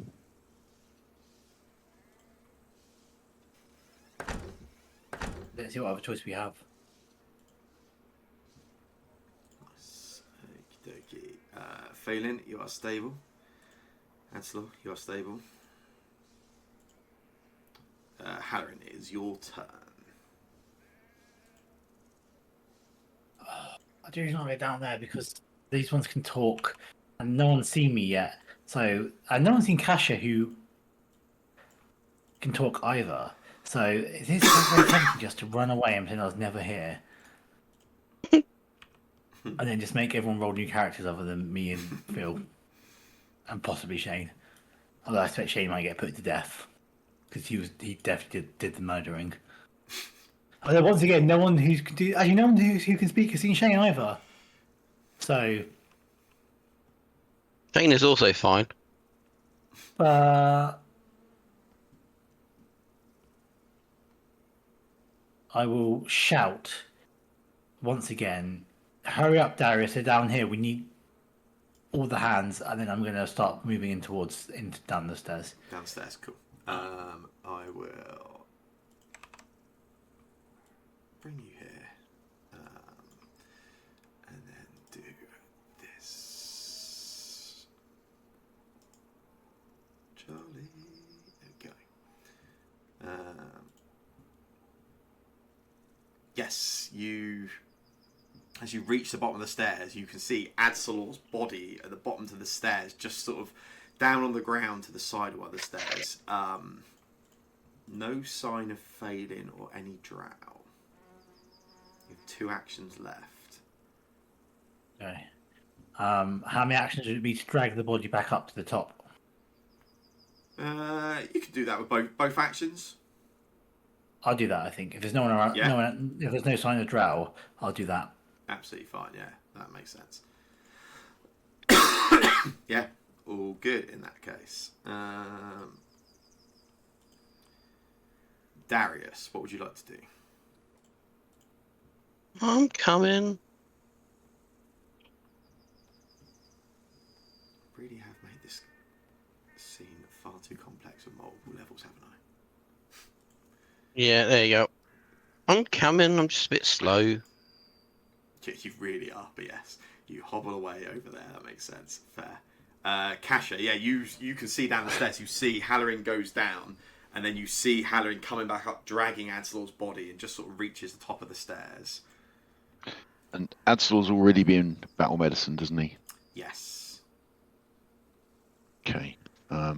Let's see what other choice we have. Nice. Okie dokie. Phelan, you are stable. Ansel, you are stable. Halloran, it is your turn. I do not go down there because these ones can talk, and no one's seen me yet. So, and no one's seen Kasha who can talk either. So it is very tempting just to run away and pretend I was never here, and then just make everyone roll new characters other than me and Phil, and possibly Shane. Although I expect Shane might get put to death because he definitely did the murdering. Although once again, no one who can do actually no one who can speak has seen Shane either. So Shane is also fine. I will shout once again, hurry up, Darius, they're down here. We need all the hands, and then I'm going to start moving in down the stairs. Downstairs, cool. I will bring you here. And then do this. Charlie. There we go. Yes, as you reach the bottom of the stairs, you can see Adsalor's body at the bottom of the stairs, just sort of down on the ground to the side of one of the stairs. No sign of Phelan or any drow. You have 2 actions left. Okay. How many actions would it be to drag the body back up to the top? You could do that with both actions. I'll do that. I think if there's no one around, Yeah. if there's no sign of drow, I'll do that. Absolutely fine. Yeah, that makes sense. Yeah. All good in that case. Darius, what would you like to do? I'm coming. Really have made this scene far too complex with multiple levels, haven't I? Yeah, there you go. I'm coming. I'm just a bit slow. You really are, but yes, you hobble away over there. That makes sense. Fair. Kasha, yeah, you can see down the stairs. You see Halloran goes down, and then you see Halloran coming back up, dragging Adslor's body, and just sort of reaches the top of the stairs. And Adslor's already been battle medicine, doesn't he? Yes. Okay. I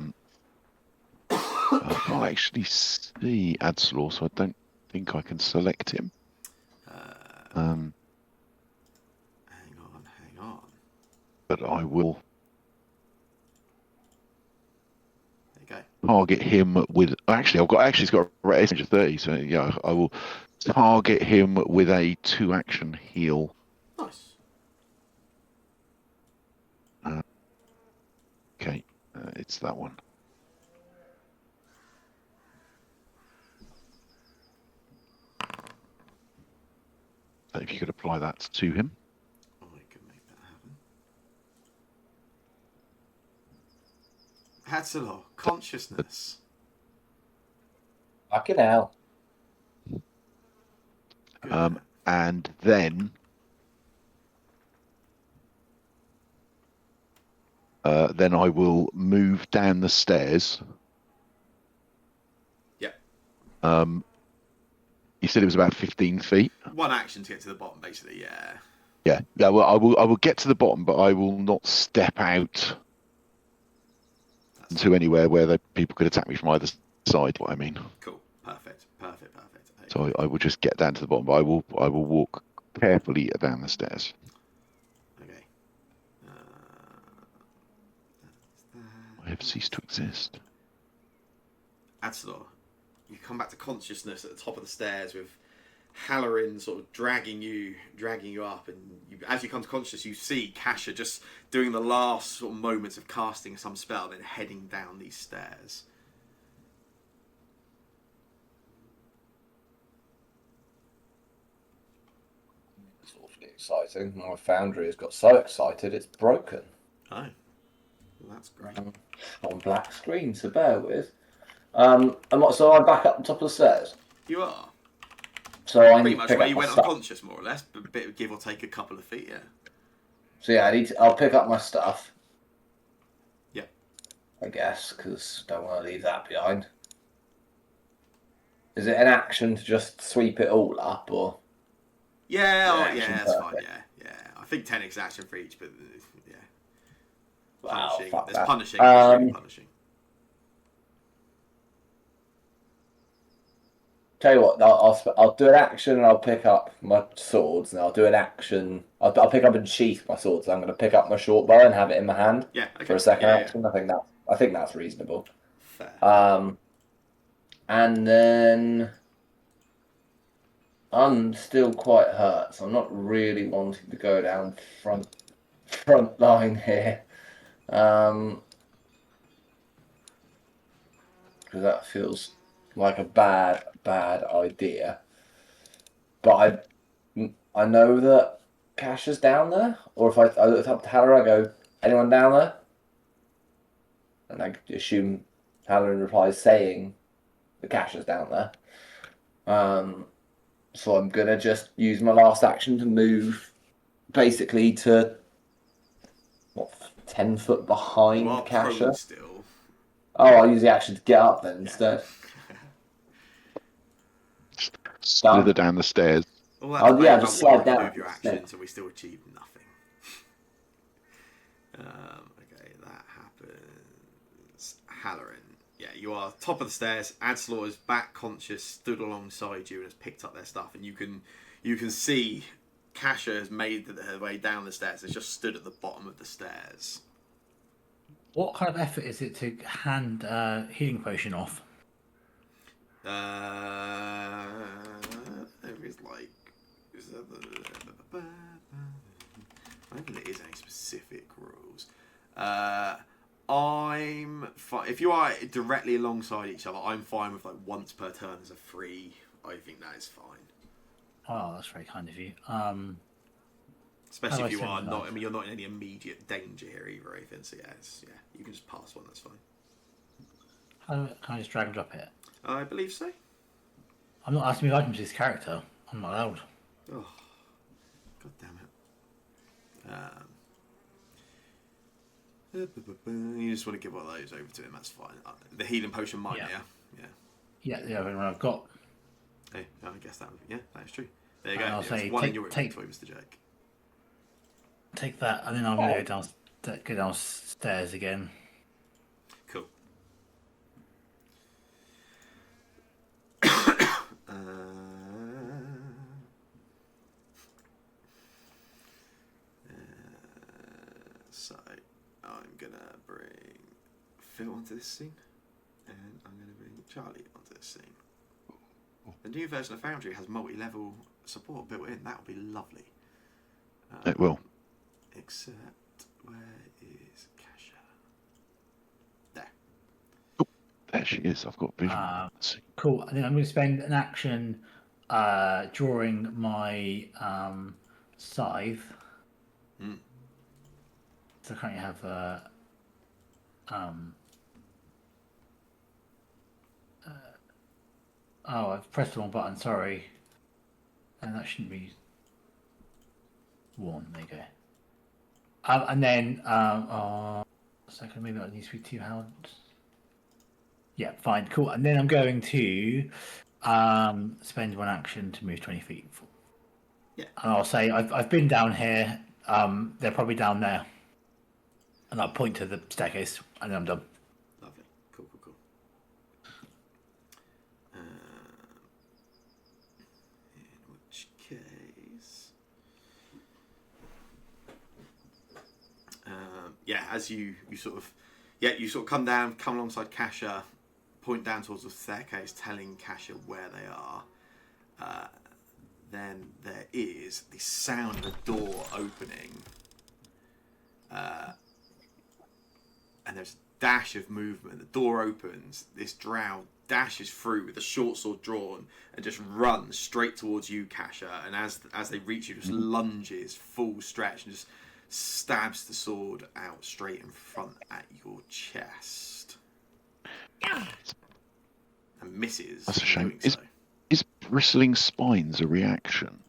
can't actually see Adslor, so I don't think I can select him. Hang on. But I will There you go. target him with. Actually, he's got a range of 30, so yeah, I will target him with a 2-action heal. Nice. Okay, it's that one. So if you could apply that to him. I can make that happen. Hadsalor, consciousness. Fucking hell. Good. And then I will move down the stairs. Yeah. You said it was about 15 feet. One action to get to the bottom, basically. Yeah. Yeah. Well, I will get to the bottom, but I will not step out into anywhere where the people could attack me from either side. What I mean. Cool. Perfect. So I will just get down to the bottom, but I will walk carefully down the stairs. Okay. I have ceased to exist. Adsalor, you come back to consciousness at the top of the stairs with Halloran sort of dragging you up, and as you come to consciousness, you see Kasha just doing the last sort of moments of casting some spell, then heading down these stairs. It's awfully exciting. My foundry has got so excited it's broken. Oh, well, that's great. On black screen, so bear with. So I'm back up the top of the stairs. You are So I need pretty to much pick where up you my went stuff. unconscious, more or less, but a bit, give or take a couple of feet. Yeah. So yeah, I'll pick up my stuff. Yeah. I guess, because don't want to leave that behind. Is it an action to just sweep it all up, or? Yeah, Yeah, that's fine. perfect. Yeah. I think 10x action for each, but yeah. Wow, Punishing. fuck There's that. punishing. There's really punishing. Tell you what, I'll do an action and I'll pick up my swords, and I'll do an action. I'll pick up and sheath my swords. I'm going to pick up my short bow and have it in my hand. Yeah. Okay. For a second Yeah. action. I think that's reasonable. Fair. And then I'm still quite hurt, so I'm not really wanting to go down front line here. Because that feels like a bad idea. But I know that Cash is down there, or if I look up to Halloran, I go, anyone down there? And I assume Halloran replies saying the Cash is down there. So I'm gonna just use my last action to move, basically to 10 foot behind You are Kasha. prone still. Oh, I'll use the action to get up then instead. Slither down the stairs. Well, that's yeah, about just what slide you can do down with your instead. actions, and we still achieve nothing. Okay, that happens. Halloran. Yeah, you are top of the stairs. Adslor is back conscious, stood alongside you, and has picked up their stuff. And you can see Kasha has made her way down the stairs. It's just stood at the bottom of the stairs. What kind of effort is it to hand healing potion off? There is like. I don't think there is any specific rules. I'm fine. If you are directly alongside each other, I'm fine with like once per turn as a free. I think that is fine. Oh, that's very kind of you. Especially How if do I you are send not. that? I mean, you're not in any immediate danger here either, Ethan. So yeah, you can just pass one. That's fine. Can I just drag and drop it? I believe so. I'm not asking me items to this character. I'm not allowed. Oh, god damn it. You just want to give all those over to him. That's fine. The healing potion, mine. Yeah. Yeah, everyone I've got. Hey, I guess that. That is true. There you And go. I'll say, one in take- your take- inventory, Mr. Jake. Take that, and then I'm gonna go downstairs again. Cool. So I'm gonna bring Phil onto this scene, and I'm gonna bring Charlie onto this scene. The new version of Foundry has multi-level support built in. That would be lovely. It will. Except, where is Kasha? There. There she is. I've got vision. Cool. And then I'm going to spend an action drawing my scythe. Mm. So I currently have oh, I've pressed the wrong button. Sorry. And that shouldn't be one. There you go. And then second, maybe that needs to be 2 hounds. Yeah, fine, cool. And then I'm going to spend one action to move 20 feet. Yeah. And I'll say I've been down here. They're probably down there. And I'll point to the staircase, and then I'm done. Lovely. Cool. In which case, as you sort of come down, come alongside Kasha, point down towards the staircase, telling Kasha where they are. Then there is the sound of a door opening, and there's a dash of movement. The door opens. This drow dashes through with a short sword drawn and just runs straight towards you, Kasha. And as they reach you, just lunges full stretch and just stabs the sword out straight in front at your chest. And misses. That's a shame. Doing so. Is bristling spines a reaction?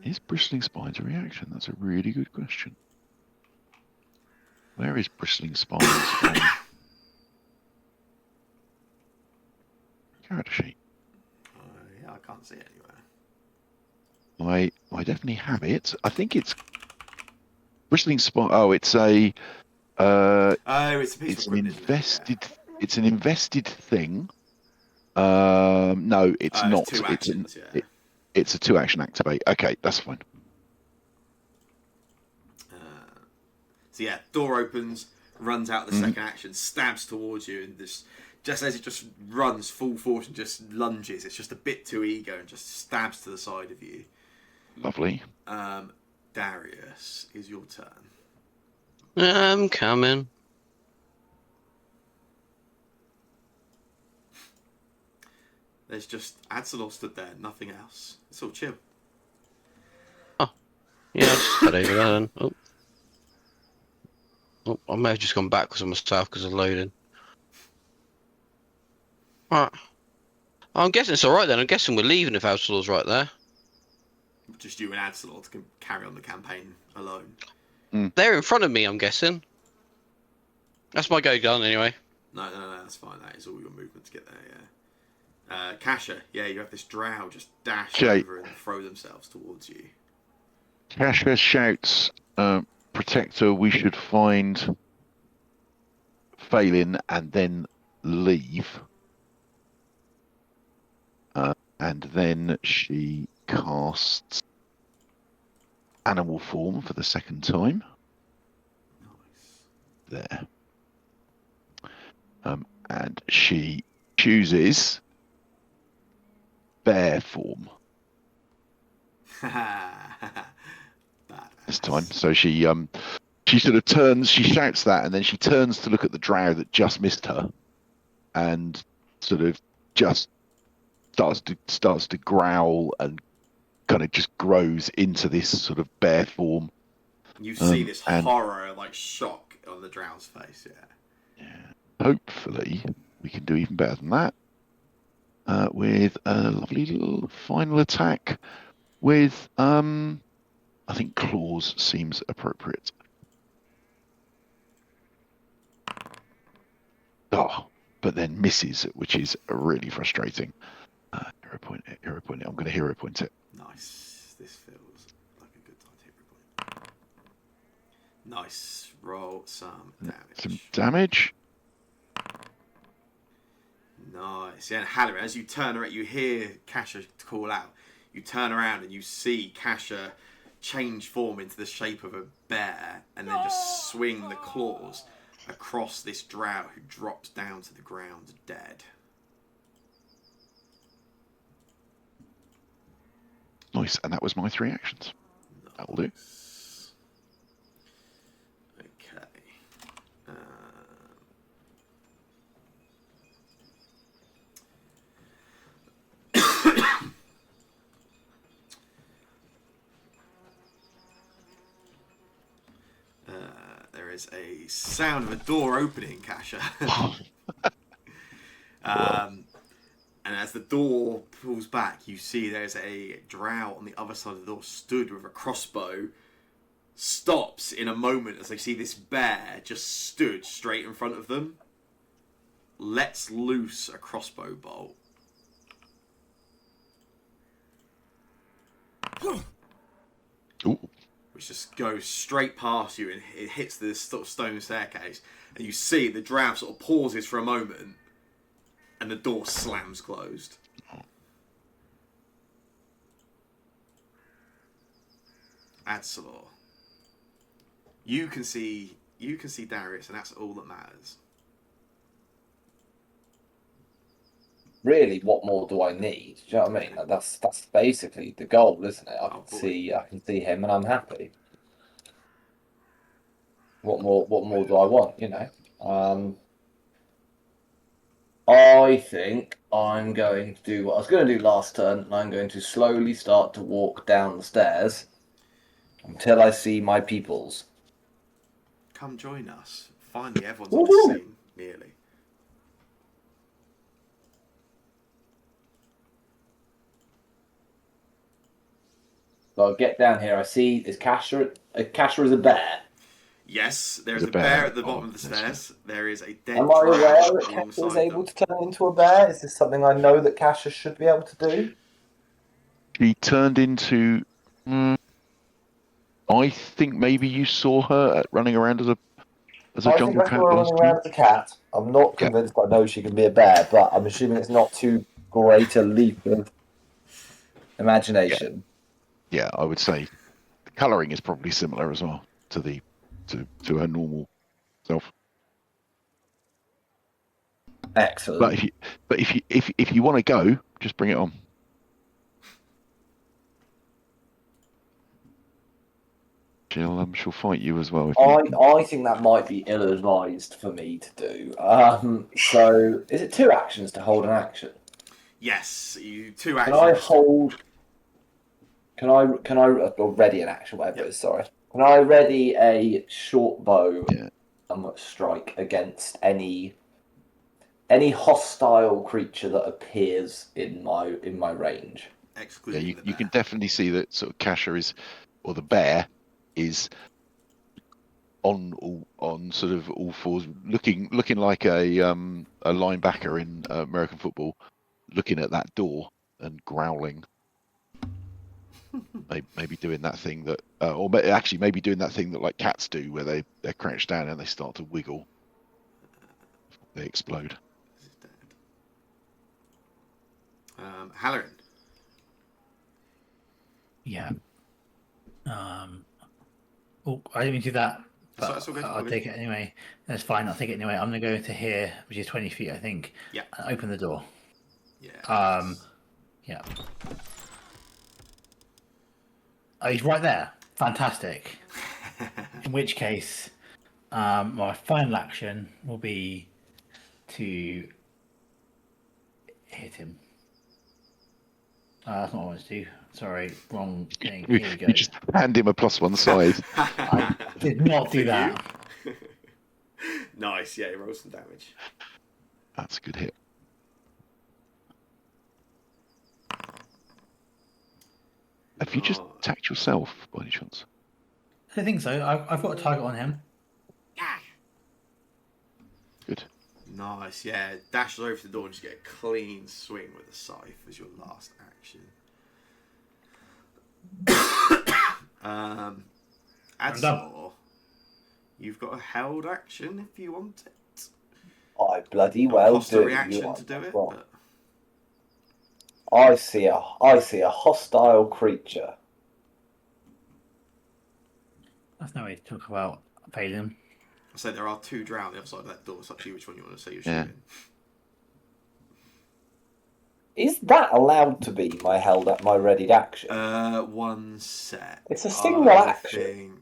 Is bristling spines a reaction? That's a really good question. Where is bristling spines on character sheet? I can't see it anywhere. I definitely have it. I think it's bristling spine. Oh, it's a. It's a piece It's of an wood, isn't it? invested. It's an invested thing. No, it's not. Two actions, It's a 2-action activate. Okay, that's fine. So door opens, runs out the second action, stabs towards you, and just as it just runs full force and just lunges, it's just a bit too eager and just stabs to the side of you. Lovely. Darius, is your turn. I'm coming. There's just Adsalor stood there, nothing else. It's all chill. Yeah, I'll just head over there then. Oh, I may have just gone backwards on myself because of loading. Alright. I'm guessing it's alright then. I'm guessing we're leaving if Outlaws right there. Just you and Adsalor to carry on the campaign alone. They're in front of me, I'm guessing. That's my go done anyway. No, that's fine. That is all your movement to get there, yeah. Kasha, you have this drow just dash over and throw themselves towards you. Kasha shouts, Protector, we should find Phelan and then leave. And then she casts Animal Form for the second time. Nice. There. And she chooses Bear Form. Bad. this time. So she sort of turns, she shouts that, and then she turns to look at the drow that just missed her, and sort of just starts to growl and kind of just grows into this sort of bear form. You see this horror, like shock on the drow's face. Yeah. Hopefully, we can do even better than that. With a lovely little final attack with I think claws seems appropriate. Oh, but then misses, which is really frustrating. Hero point it. I'm going to hero point it. Nice. This feels like a good time to hero point. Nice. Roll some damage. Nice. Yeah, and Halloran, as you turn around, you hear Kasha call out. You turn around and you see Kasha change form into the shape of a bear and then just swing the claws across this drow who drops down to the ground dead. Nice, and that was my 3 actions. Nice. That'll do. Okay. There is a sound of a door opening, Kasha. And as the door pulls back, you see there's a drow on the other side of the door stood with a crossbow. Stops in a moment as they see this bear just stood straight in front of them. Lets loose a crossbow bolt. Ooh. Which just goes straight past you and it hits this sort of stone staircase. And you see the drow sort of pauses for a moment and the door slams closed. Adsalor. You can see Darius, and that's all that matters. Really, what more do I need? Do you know what I mean? Like, that's basically the goal, isn't it? I can see him, and I'm happy. What more do I want? You know. I think I'm going to do what I was going to do last turn, and I'm going to slowly start to walk down the stairs until I see my peoples. Come join us. Finally, everyone's on the scene, nearly. So I get down here. I see is Kasha is a bear. Yes, there's a bear at the bottom of the stairs. There is a dead Am I aware drow that Kasha alongside is able them. to turn into a bear? Is this something I know that Kasha should be able to do? She turned into. I think maybe you saw her running around as a jungle cat last running time. around as a cat. I'm not convinced I know she can be a bear, but I'm assuming it's not too great a leap of imagination. Yeah, I would say the colouring is probably similar as well to to her normal self. Excellent. But if you want to go, just bring it on. She'll fight you as well. I think that might be ill-advised for me to do. So is it 2 actions to hold an action? Yes, you 2 Can actions. I hold? Can I or ready an action? Whatever it is. Sorry. Can I ready a short bow and strike against any hostile creature that appears in my range? Excluding you can definitely see that sort of Kasha is, or the bear is on sort of all fours, looking like a linebacker in American football, looking at that door and growling. maybe doing that thing that, or actually maybe doing that thing that like cats do, where they're crouched down and they start to wiggle. They explode. Halloran. Yeah. Oh, I didn't mean to do that. But That's all good. I'll take it anyway. That's fine. I'll take it anyway. I'm going to go into here, which is 20 feet, I think. Yeah. And open the door. Yeah. Yeah. Oh, he's right there. Fantastic. In which case, my final action will be to hit him. That's not what I wanted to do. Sorry, wrong thing. Here we go. You just hand him a +1 side. I did not do For that. you. Nice, yeah, roll some damage. That's a good hit. Have you just attacked yourself by any chance? I don't think so. I've got a target on him. Good. Nice, yeah. Dashes over to the door and just get a clean swing with the scythe as your last action. Adslaw, you've got a held action if you want it. I bloody well cost do. a reaction to do it, but... I see a hostile creature. That's no way to talk about failing. I said there are 2 drow on the other side of that door. It's up to you which one you want to say you're Yeah. shooting. Is that allowed to be my readied action? 1 set. It's a single action.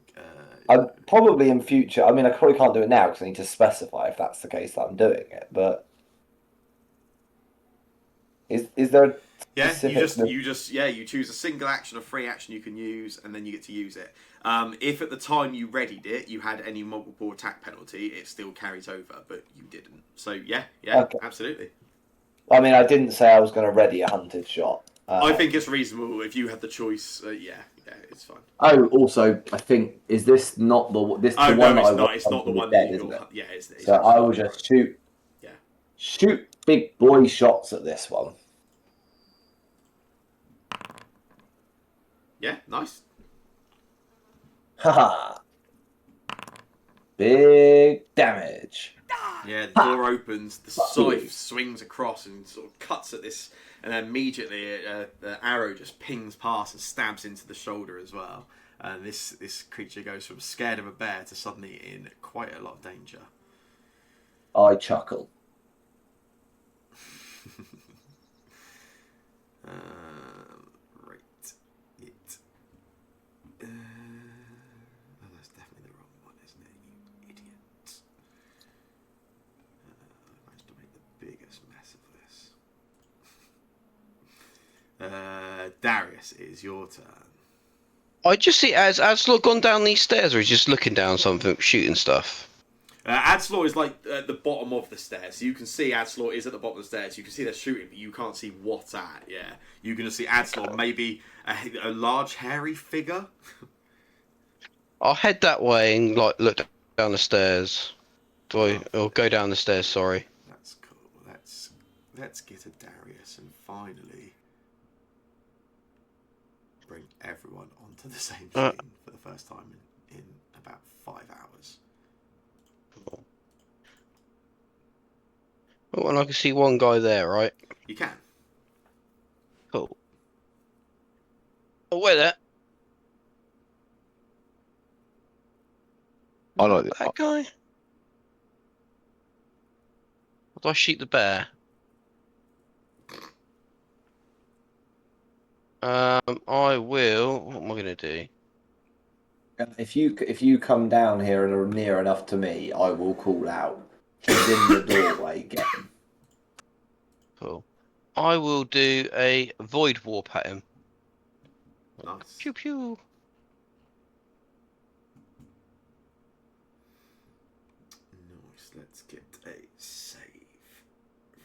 Think, Probably in future. I mean, I probably can't do it now because I need to specify if that's the case that I'm doing it. But is there a specific... you choose a single action or free action you can use, and then you get to use it. If at the time you readied it, you had any multiple attack penalty, it still carries over, but you didn't. So yeah, okay. Absolutely. I mean, I didn't say I was going to ready a hunted shot. I think it's reasonable if you had the choice. Yeah, it's fine. Oh, also, I think is this not the one? It's not the one that you're. Yeah, it's so I will just shoot. Yeah. Shoot big boy shots at this one. Yeah, nice. Haha. Big damage. Yeah, the door opens, the scythe swings across and sort of cuts at this, and then immediately the arrow just pings past and stabs into the shoulder as well. And this creature goes from scared of a bear to suddenly in quite a lot of danger. I chuckle. Right. Oh, that's definitely the wrong one, isn't it? You idiot. I managed to make the biggest mess of this. Darius, it is your turn. I just see Adslaw gone down these stairs, or he's just looking down something, shooting stuff. Adslaw is like at the bottom of the stairs. So you can see Adslaw is at the bottom of the stairs. You can see they're shooting, but you can't see what's at. Yeah, you can just see Adslaw, maybe a large hairy figure. I'll head that way and like look down the stairs. Or go down the stairs? Sorry. That's cool. Let's get a Darius and finally bring everyone onto the same screen for the first time in about 5 hours. Oh, and I can see one guy there, right? You can. Cool. Oh, wait there. I like it. That guy. Do I shoot the bear? I will. What am I gonna do? If you come down here and are near enough to me, I will call out. He's in the doorway. Get him. Cool. I will do a void warp at him. Nice. Pew pew. Nice. Let's get a save from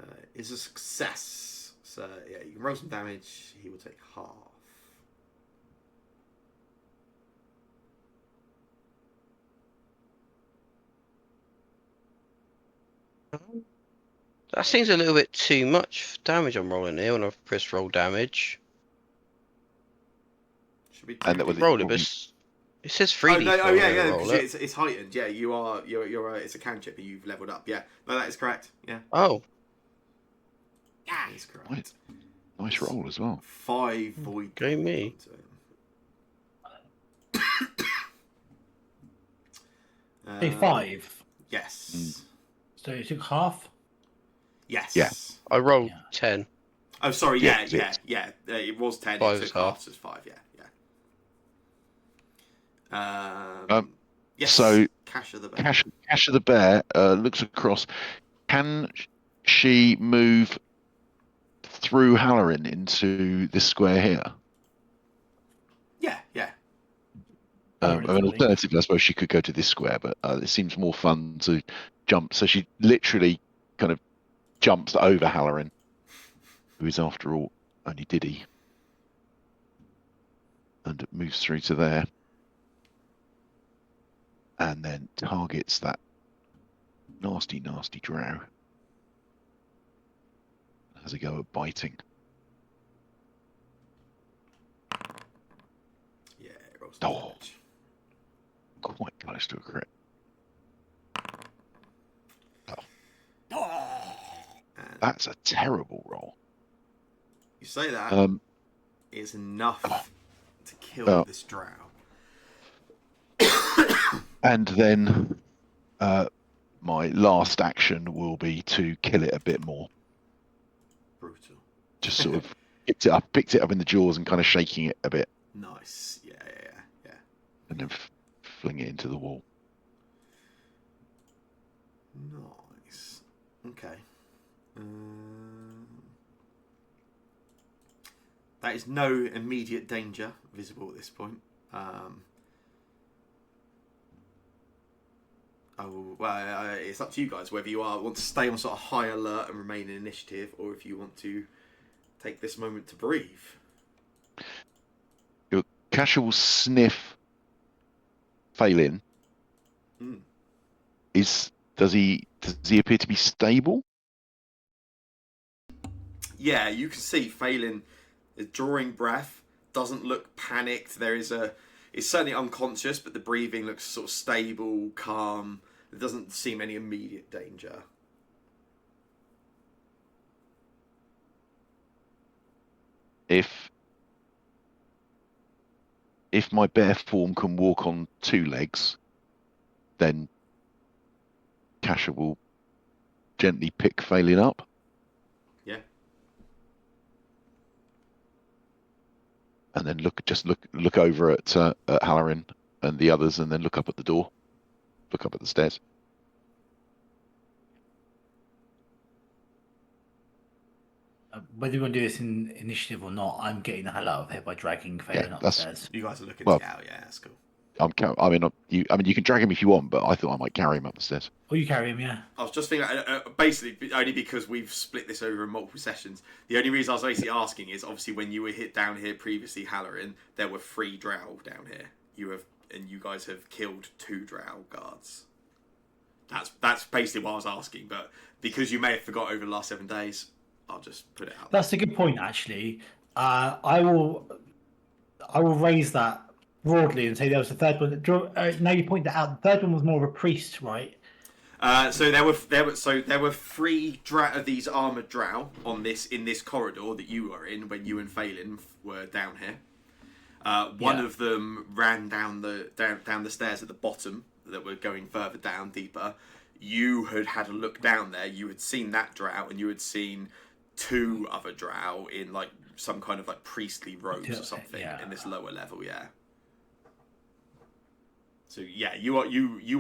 him. Is a success. So yeah, you can roll some damage. He will take half. That seems a little bit too much damage I'm rolling here when I've pressed roll damage. Should be And that was Roll it, but it says 3D. Oh yeah, because it's heightened. Yeah, you're it's a cantrip that you've leveled up. Yeah, no, that is correct. Yeah. Oh. That is correct. Nice roll as well. 5 void. Go me. Say 5. Yes. So you took half? Yes. Yeah. I rolled Yeah. 10. Oh, sorry. Yeah, Yeah. It was 10. Five It is took half. half as 5. Yeah. Yes. So Cash of the Bear. Cash of the Bear looks across. Can she move through Halloran into this square here? Yeah. Alternatively, I suppose she could go to this square, but it seems more fun to jump. So she literally kind of jumps over Halloran, who is after all only Diddy, and it moves through to there, and then targets that nasty drow. Has a go at biting. Yeah. It rolls Oh. damage. Quite close to a crit. And That's a terrible roll. you say that is enough to kill this drow. And then my last action will be to kill it a bit more. Brutal. Just sort of picked it up in the jaws and kind of shaking it a bit, Nice. Yeah. and then fling it into the wall. Nice. Okay. That is no immediate danger visible at this point. It's up to you guys whether you want to stay on sort of high alert and remain in initiative, or if you want to take this moment to breathe. Kasha will sniff Phelan. Mm. Does he appear to be stable? Yeah, you can see Phelan is drawing breath, doesn't look panicked. It's certainly unconscious, but the breathing looks sort of stable, calm. There doesn't seem any immediate danger. If my bear form can walk on 2 legs, then Kasha will gently pick Phelan up. Yeah. And then look over at Halloran and the others, and then look up at the door, look up at the stairs. Whether you want to do this in initiative or not, I'm getting the hell out of here by dragging Phelan up the stairs. You guys are looking Well, to get out. Yeah, that's cool. You can drag him if you want, but I thought I might carry him up the stairs. Or you carry him, yeah. I was just thinking, basically, only because we've split this over in multiple sessions. The only reason I was basically asking is obviously when you were hit down here previously, Halloran, there were 3 drow down here. You guys have killed 2 drow guards. That's basically what I was asking. But because you may have forgot over the last 7 days, I'll just put it out. That's a good point, actually. I will raise that broadly and say there was a third one. Now you point that out. The third one was more of a priest, right? So there were 3 of these armored drow in this corridor that you were in when you and Phelan were down here. One of them ran down the stairs at the bottom that were going further down, deeper. You had a look down there. You had seen that drow, and you had seen 2 other drow in like some kind of like priestly robes or something in this lower level. Yeah. So yeah, you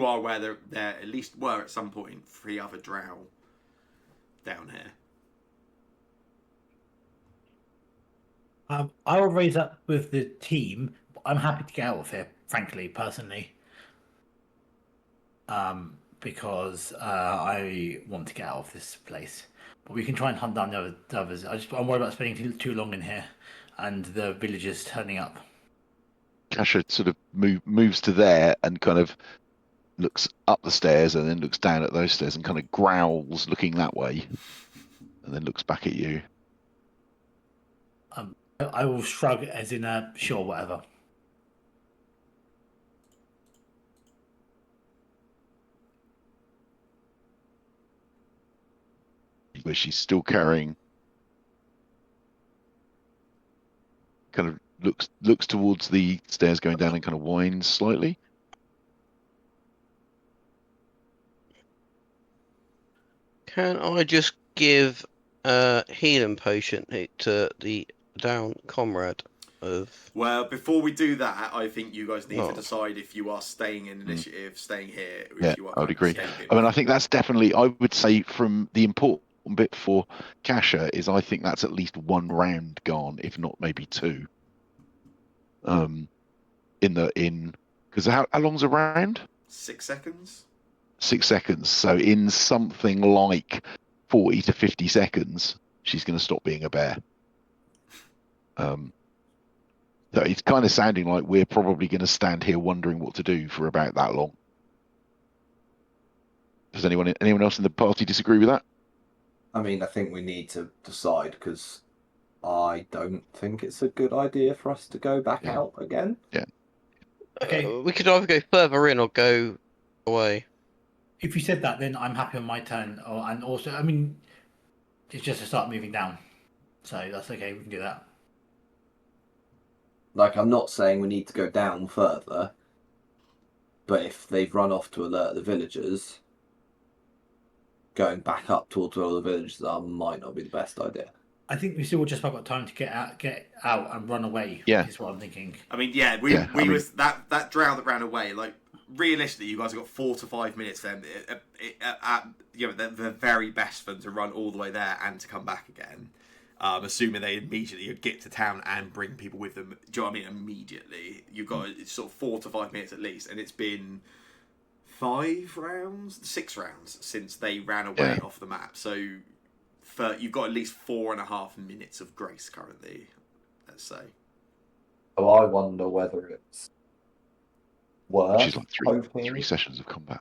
are aware there at least were at some point 3 other drow down here. I will raise that with the team. I'm happy to get out of here, frankly, personally. Because I want to get out of this place. But we can try and hunt down the others. I'm worried about spending too long in here, and the villagers turning up. Kasha sort of moves to there and kind of looks up the stairs and then looks down at those stairs and kind of growls, looking that way, and then looks back at you. I will shrug, as in sure, whatever. Where she's still carrying, kind of looks towards the stairs going down and kind of whines slightly. Can I just give healing potion to the down comrade of. Well, before we do that, I think you guys need to Oh. decide if you are staying in initiative, staying here, or Yeah, if you are I would kind of agree. escaping. I mean, I think that's definitely. I would say from the important bit for Kasha is I think that's at least one round gone, if not maybe two. Because how long's a round? 6 seconds. 6 seconds. So in something like 40 to 50 seconds, she's going to stop being a bear. So it's kind of sounding like we're probably going to stand here wondering what to do for about that long. Does anyone else in the party disagree with that? I mean, I think we need to decide because I don't think it's a good idea for us to go back out again. Yeah. Okay. We could either go further in or go away. If you said that, then I'm happy on my turn. And also, I mean, it's just to start moving down. So that's okay. We can do that. Like, I'm not saying we need to go down further, but if they've run off to alert the villagers, going back up towards where all the villagers are might not be the best idea. I think we still just about got time to get out and run away. Yeah. Is what I'm thinking. I mean, yeah, was that drow that ran away. Like, realistically, you guys have got 4 to 5 minutes then at the very best for them to run all the way there and to come back again. Assuming they immediately get to town and bring people with them. Do you know what I mean? Immediately, you've got sort of 4 to 5 minutes at least, and it's been 6 rounds since they ran away off the map. So you've got at least 4.5 minutes of grace currently, let's say. So I wonder whether it's worth Which is like three sessions of combat.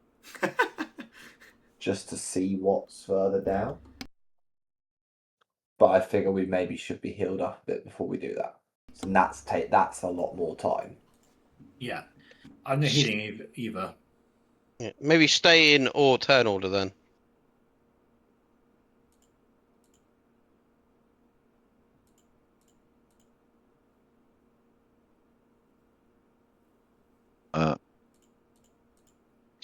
just to see what's further down. But I figure we maybe should be healed up a bit before we do that. So that's a lot more time. Yeah. I'm not healing either. Yeah, maybe stay in or turn order then.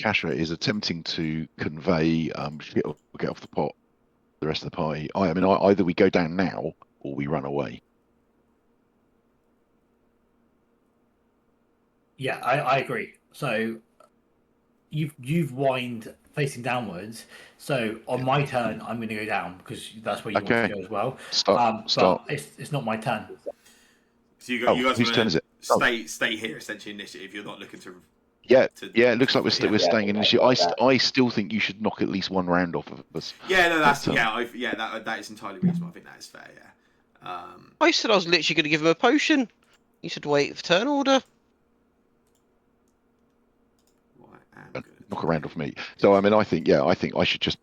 Kasha is attempting to convey get off the pot. The rest of the party. I mean, either we go down now or we run away. Yeah, I agree. So you've whined facing downwards. So on my turn, I'm going to go down because that's where you want to go as well. Start. But it's not my turn. So you guys whose turn is it? Stay here essentially initiative. You're not looking to. Yeah. It looks like we're staying in initiative. I still think you should knock at least one round off of us. Yeah, no, that's that is entirely reasonable. I think that is fair. Yeah. I said I was literally going to give him a potion. You should wait for turn order. Knock a round off me. So I mean, I think I should just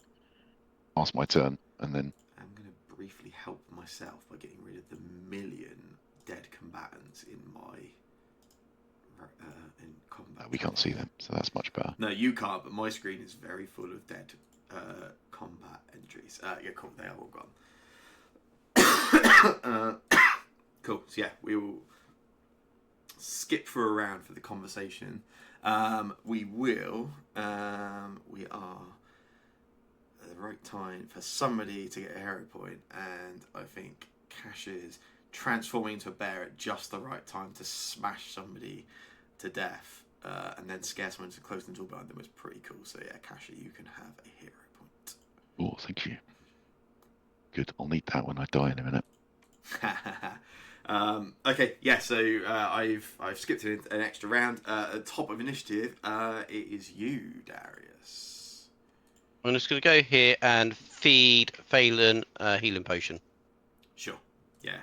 pass my turn and then. I'm going to briefly help myself by getting rid of the 1,000,000 dead combatants in my in combat. We can't see them, so that's much better. No, you can't. But my screen is very full of dead combat entries. Yeah, cool. They are all gone. Cool. So yeah, we will skip for a round for the conversation. We will. We are at the right time for somebody to get a hero point, and I think Kasha's transforming into a bear at just the right time to smash somebody to death, and then scare someone to close the door behind them was pretty cool. So yeah, Kasha, you can have a hero point. Oh, thank you. Good. I'll need that when I die in a minute. Okay, yeah. So I've skipped an extra round. At the top of initiative, it is you, Darius. I'm just going to go here and feed Phelan healing potion. Sure. Yeah.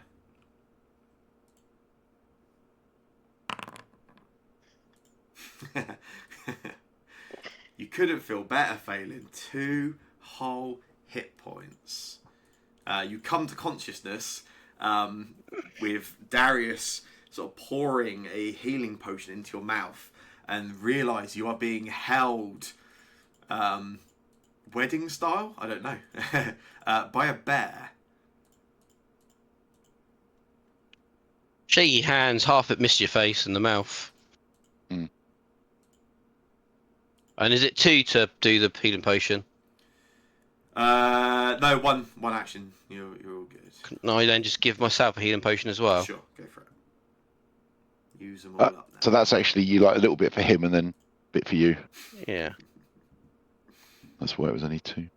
You couldn't feel better, Phelan. 2 whole hit points. You come to consciousness with Darius sort of pouring a healing potion into your mouth and realise you are being held wedding style? I don't know. By a bear. Shaky hands, half at missed your face and the mouth. Mm. And is it 2 to do the healing potion? No, one action. You're all good. Can I then just give myself a healing potion as well? Sure, go for it. Use them all up now. So that's actually you like a little bit for him and then a bit for you. Yeah. That's why it was only 2.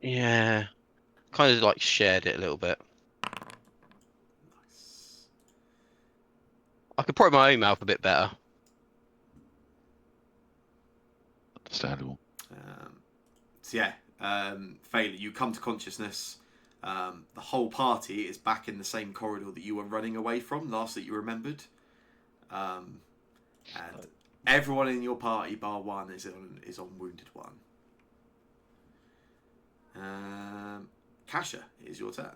Yeah. Kind of like shared it a little bit. Nice. I could probably my own mouth a bit better. Understandable. So yeah, Phelan, you come to consciousness. The whole party is back in the same corridor that you were running away from last that you remembered. And everyone in your party, bar one, is on wounded one. Kasha, it is your turn.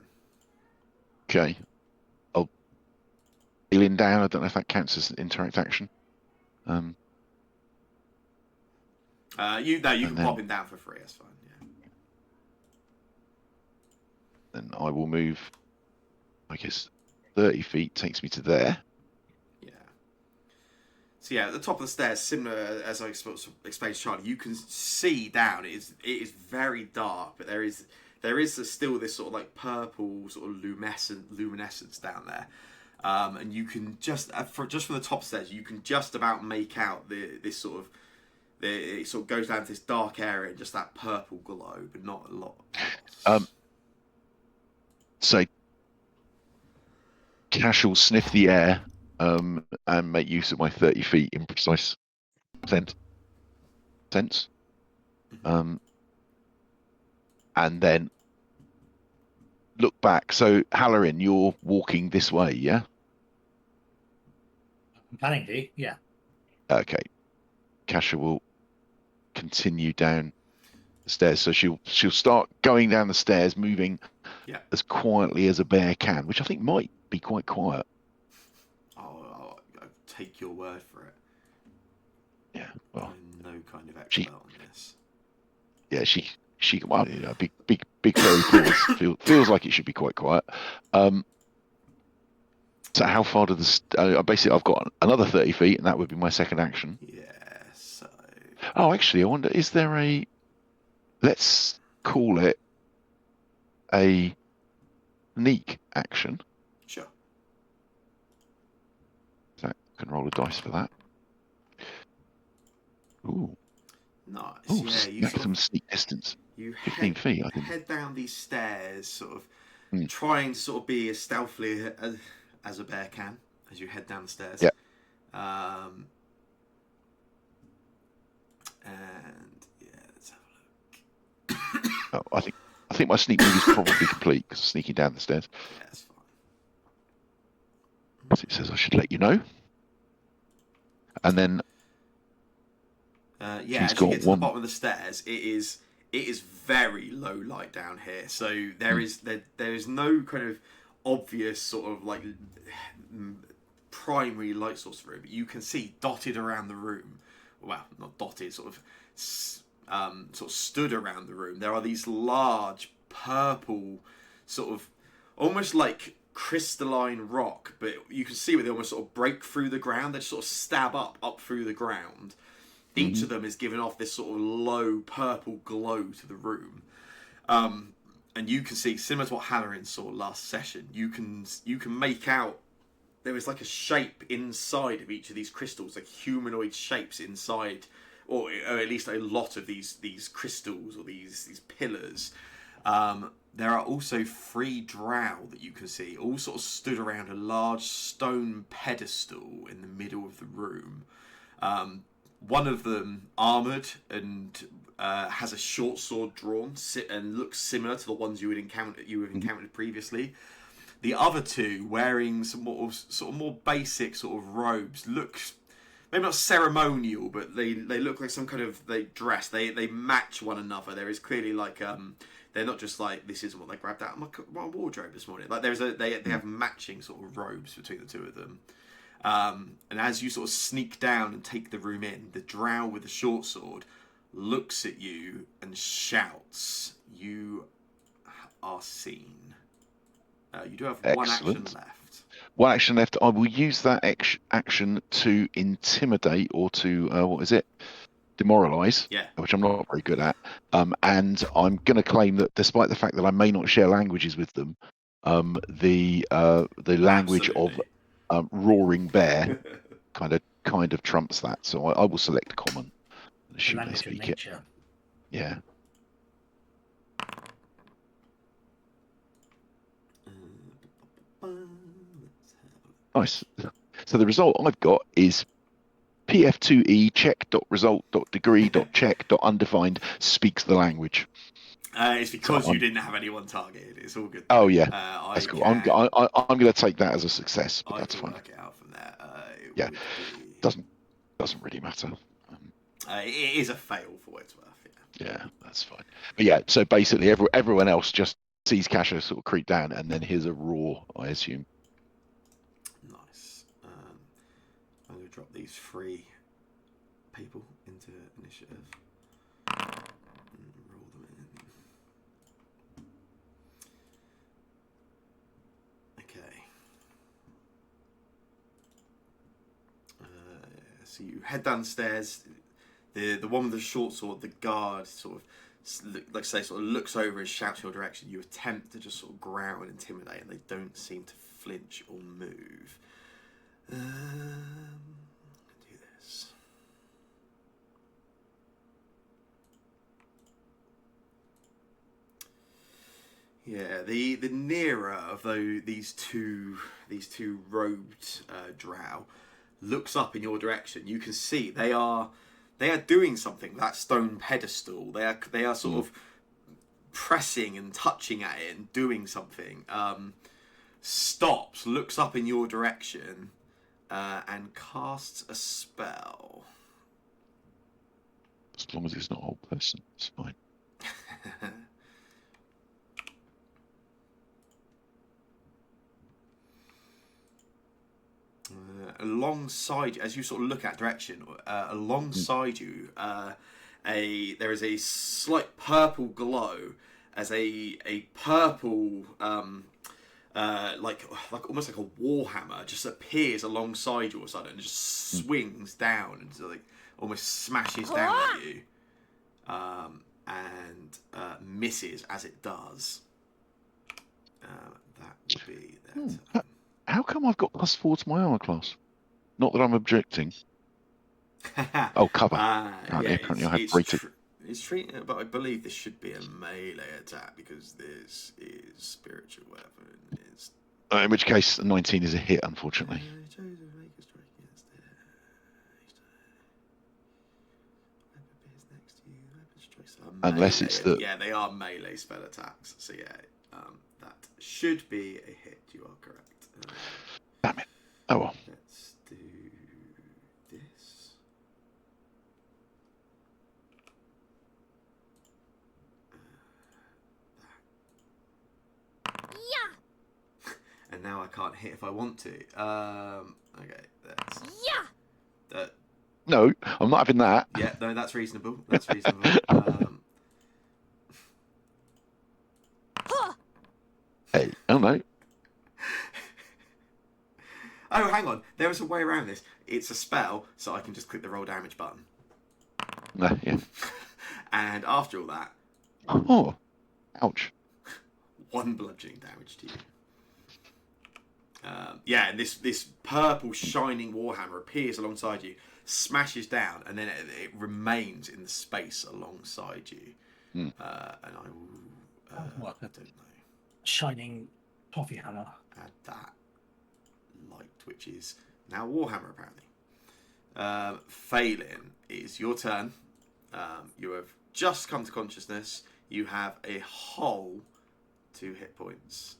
Okay. I'll healing down. I don't know if that counts as an interact action. You can then- pop him down for free. That's fine. Yeah. Then I will move. I guess 30 feet takes me to there. Yeah. So yeah, at the top of the stairs, similar as I explained to Charlie, you can see down. It is very dark, but there is still this sort of like purple sort of luminescence down there, and you can just from the top stairs, you can just about make out it sort of goes down to this dark area, just that purple glow, but not a lot else. So Cash will sniff the air and make use of my 30 feet in precise sense. And then look back. So Halloran, you're walking this way, yeah? I'm planning to, yeah. Okay. Kasha will continue down the stairs. So she'll start going down the stairs, moving as quietly as a bear can, which I think might be quite quiet. I'll take your word for it. Yeah, well, I'm no kind of expert on this. Yeah, she well, you know, big fairy paws. feels like it should be quite quiet. So how far do basically I've got another 30 feet, and that would be my second action. Yeah. So. Oh, actually, I wonder, is there a? Let's call it a sneak action. Sure. So I can roll a dice for that. Ooh. Nice. Ooh, Yeah. some sneak distance. You 15 feet. I think. head down these stairs, sort of trying to sort of be as stealthily as a bear can as you head down the stairs. Yeah. And yeah, let's have a look. Oh, I think my sneak move is probably complete because sneaking down the stairs. Yeah, that's fine. So it says I should let you know. And then As she's you got get to the one. bottom of the stairs, it is very low light down here. So there is no kind of obvious sort of like primary light source room. But you can see dotted around the room. Well, not dotted, sort of stood around the room. There are these large purple, sort of almost like crystalline rock, but you can see where they almost sort of break through the ground. They sort of stab up through the ground. Each of them is giving off this sort of low purple glow to the room. And you can see, similar to what Halloran saw last session, you can make out there is like a shape inside of each of these crystals, like humanoid shapes inside, or at least a lot of these crystals or these pillars. There are also 3 drow that you can see, all sort of stood around a large stone pedestal in the middle of the room. One of them armoured and has a short sword drawn and looks similar to the ones you have encountered previously. The other 2 wearing some sort of more basic sort of robes, look maybe not ceremonial, but they look like some kind of dress. They match one another. There is clearly like they're not just like this isn't what they grabbed out of my wardrobe this morning. Like they have matching sort of robes between the 2 of them. And as you sort of sneak down and take the room in, the drow with the short sword looks at you and shouts, "You are seen." You do have one action left. One action left. I will use that action to intimidate or to what is it? demoralize, Yeah. which I'm not very good at. And I'm going to claim that despite the fact that I may not share languages with them, the language Absolutely. of roaring bear kind of trumps that. So I will select common and The assume they language of speak it. nature. Yeah. Nice. So the result I've got is PF2E check.result.degree.check.undefined speaks the language. It's because So you didn't have anyone targeted. It's all good. Oh yeah, I that's cool. can, I'm going to take that as a success, but I that's can fine. work it out from there. It Yeah. would be. Doesn't really matter. It is a fail for what it's worth. Yeah, that's fine. But yeah, so basically everyone else just sees Kasha sort of creep down, and then hears a roar, I assume. Nice. I'm going to drop these 3 people into initiative. And roll them in. Okay. So you head downstairs. The one with the short sword, the guard, sort of, like I say, sort of looks over and shouts your direction. You attempt to just sort of growl and intimidate, and they don't seem to flinch or move. Do this. Yeah, the nearer of these two robed drow looks up in your direction. You can see they are doing something with that stone pedestal. They are sort of pressing and touching at it and doing something. Stops, looks up in your direction, and casts a spell. As long as it's not a whole person, it's fine. Alongside, as you sort of look at direction, alongside you, there is a slight purple glow as a purple like almost like a warhammer just appears alongside you all of a sudden and just swings down and like almost smashes down at you, and misses as it does. That would be that. How come I've got +4 to my armor class? Not that I'm objecting. Oh, cover. Apparently I have rated. It's treating, but I believe this should be a melee attack because this is spiritual weapon. In which case, 19 is a hit, unfortunately. Unless it's the... Yeah, they are melee spell attacks. So yeah, that should be a hit. You are correct. Damn it. Oh well. Let's do this. Yeah. And now I can't hit if I want to. Okay. That's... Yeah. No, I'm not having that. Yeah, no, that's reasonable. That's reasonable. Hey, oh no. Oh, hang on. There is a way around this. It's a spell, so I can just click the roll damage button. No, yeah. And after all that... Oh, ouch. 1 bludgeoning damage to you. Yeah, and this purple shining warhammer appears alongside you, smashes down, and then it remains in the space alongside you. And I will... I don't know. Shining toffee hammer. Add that light, which is now Warhammer, apparently. Phelan, it is your turn. You have just come to consciousness. You have a whole 2 hit points.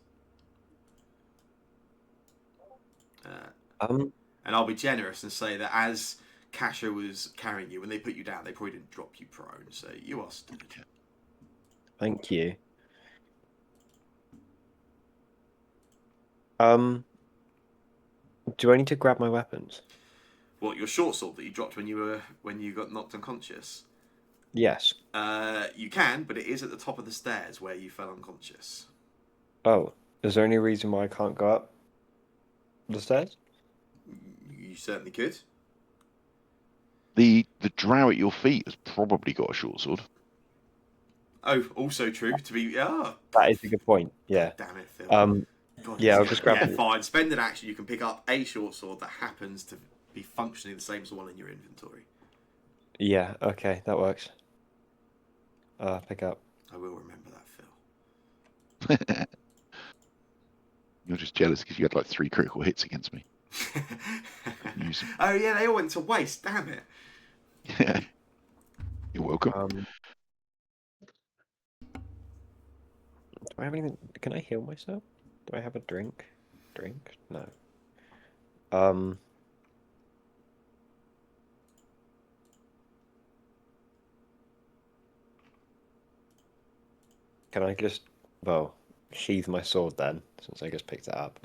And I'll be generous and say that as Kasha was carrying you, when they put you down, they probably didn't drop you prone, so you are stood. Thank you. Do I need to grab my weapons? What, your short sword that you dropped when you got knocked unconscious? Yes. You can, but it is at the top of the stairs where you fell unconscious. Oh, is there any reason why I can't go up the stairs? You certainly could. The the drow at your feet has probably got a short sword. Oh, also true. To be That is a good point. Yeah. damn it, Phil. God, Yeah, he's I'll good. just grab Yeah, it. fine. Spend an action. You can pick up a short sword that happens to be functionally the same as the one in your inventory. Yeah. Okay, that works. Pick up. I will remember that, Phil. You're just jealous because you had like 3 critical hits against me. Use them. Oh yeah, they all went to waste. Damn it. Yeah. You're welcome. Do I have anything? Can I heal myself? Do I have a drink? Drink? No. Can I just, well, sheathe my sword then, since I just picked it up?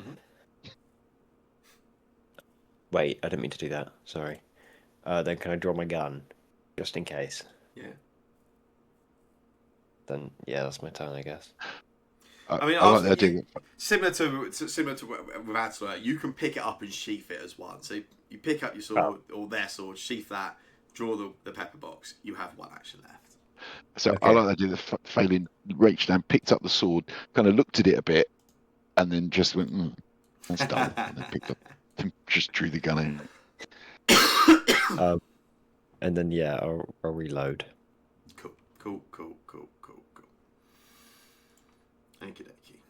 Wait, I didn't mean to do that. Sorry. Then can I draw my gun, just in case? Yeah. Then yeah, that's my turn, I guess. I mean, I like the idea. similar to with Adler, you can pick it up and sheath it as one. So you pick up your sword or their sword, sheath that, draw the pepper box. You have one action left. So Okay. I like the idea that Phelan reached down, picked up the sword, kind of looked at it a bit, and then just went, "That's done," and then picked up, and just drew the gun in. And then yeah, I'll reload. Cool. Okie dokie.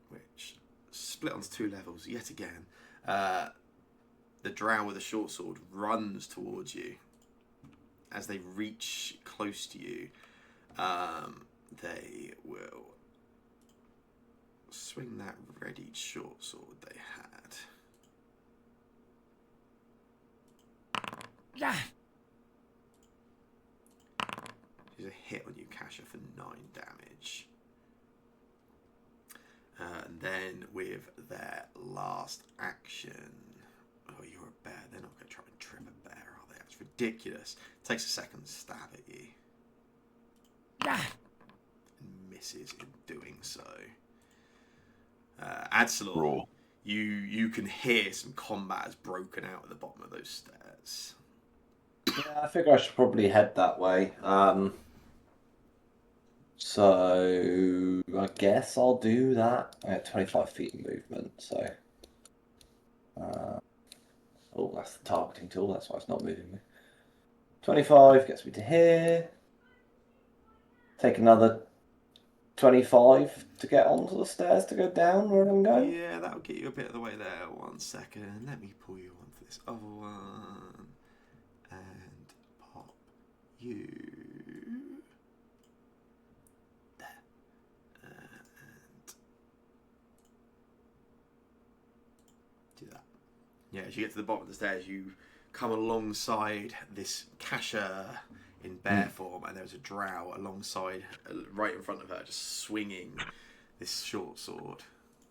Which split onto 2 levels yet again. The drow with the short sword runs towards you. As they reach close to you, they will swing that readied short sword they had. Yeah. There's a hit on you, Kasha, for 9 damage. And then with their last action, oh, you're a bear. They're not going to try and trip a bear, are they? That's ridiculous. Takes a second stab at you. Yeah. And misses in doing so. Adsalor, Raw. you can hear some combat has broken out at the bottom of those stairs. Yeah, I figure I should probably head that way. So I guess I'll do that. I have 25 feet of movement, so. Oh, that's the targeting tool. That's why it's not moving me. 25 gets me to here. Take another 25 to get onto the stairs to go down where I'm going. Yeah, that'll get you a bit of the way there. 1 second. Let me pull you onto this other one. And pop you there. And do that. Yeah, as you get to the bottom of the stairs, you come alongside this Kasha in bear form, and there's a drow alongside, right in front of her, just swinging this short sword.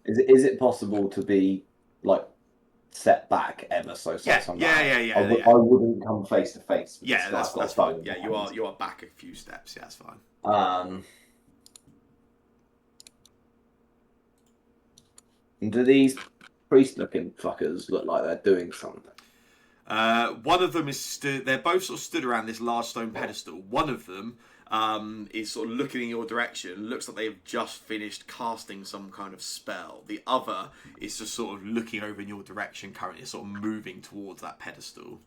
Is it possible to be like set back ever so slightly? Yeah. I wouldn't come face to face. Yeah, that's fine. Yeah, you are back a few steps. Yeah, that's fine. Do these priest-looking fuckers look like they're doing something? One of them is stood. They're both sort of stood around this large stone pedestal. One of them is sort of looking in your direction. Looks like they've just finished casting some kind of spell. The other is just sort of looking over in your direction currently, sort of moving towards that pedestal.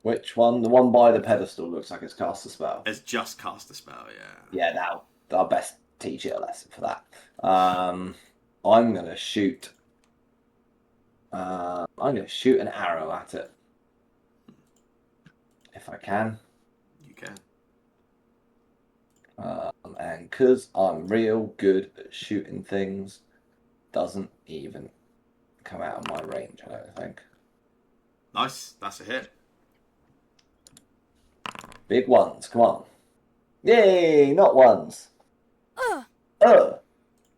Which one? The one by the pedestal looks like it's cast a spell. Has just cast a spell, yeah. Yeah, now I'll best teach it a lesson for that. I'm gonna shoot. I'm gonna shoot an arrow at it. If I can. You can. And because I'm real good at shooting things, doesn't even come out of my range, I don't think. Nice. That's a hit. Big ones, come on. Yay, not ones.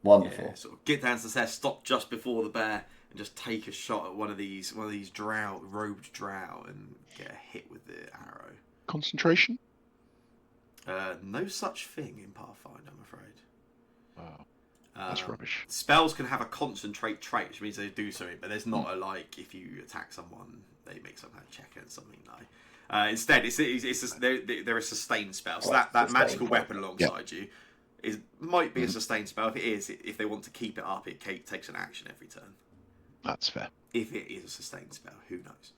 Wonderful. Yeah, sort of get down to the stairs, stop just before the bear, and just take a shot at one of these robed drow, and get a hit with the arrow. Concentration? No such thing in Pathfinder, I'm afraid. Wow. That's rubbish. Spells can have a concentrate trait, which means they do something, but there's not a like if you attack someone, they make some kind of check and something like. Instead, they're a sustained spell. So that magical weapon alongside you might be a sustained spell. If it is, if they want to keep it up, it takes an action every turn. That's fair. If it is a sustained spell, who knows?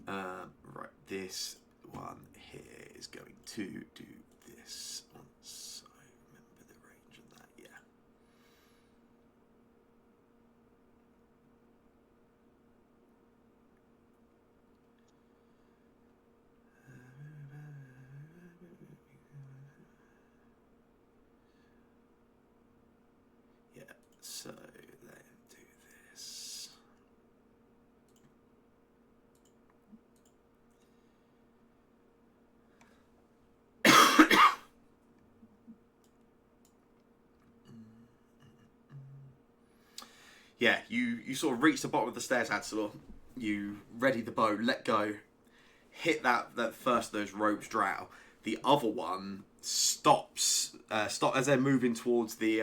Right, this one here is going to do this. Once I remember the range of that, yeah. Yeah, so let him do this. Yeah, you sort of reach the bottom of the stairs, Hadsalor. You ready the bow, let go, hit that first of those ropes drow. The other one stops as they're moving towards the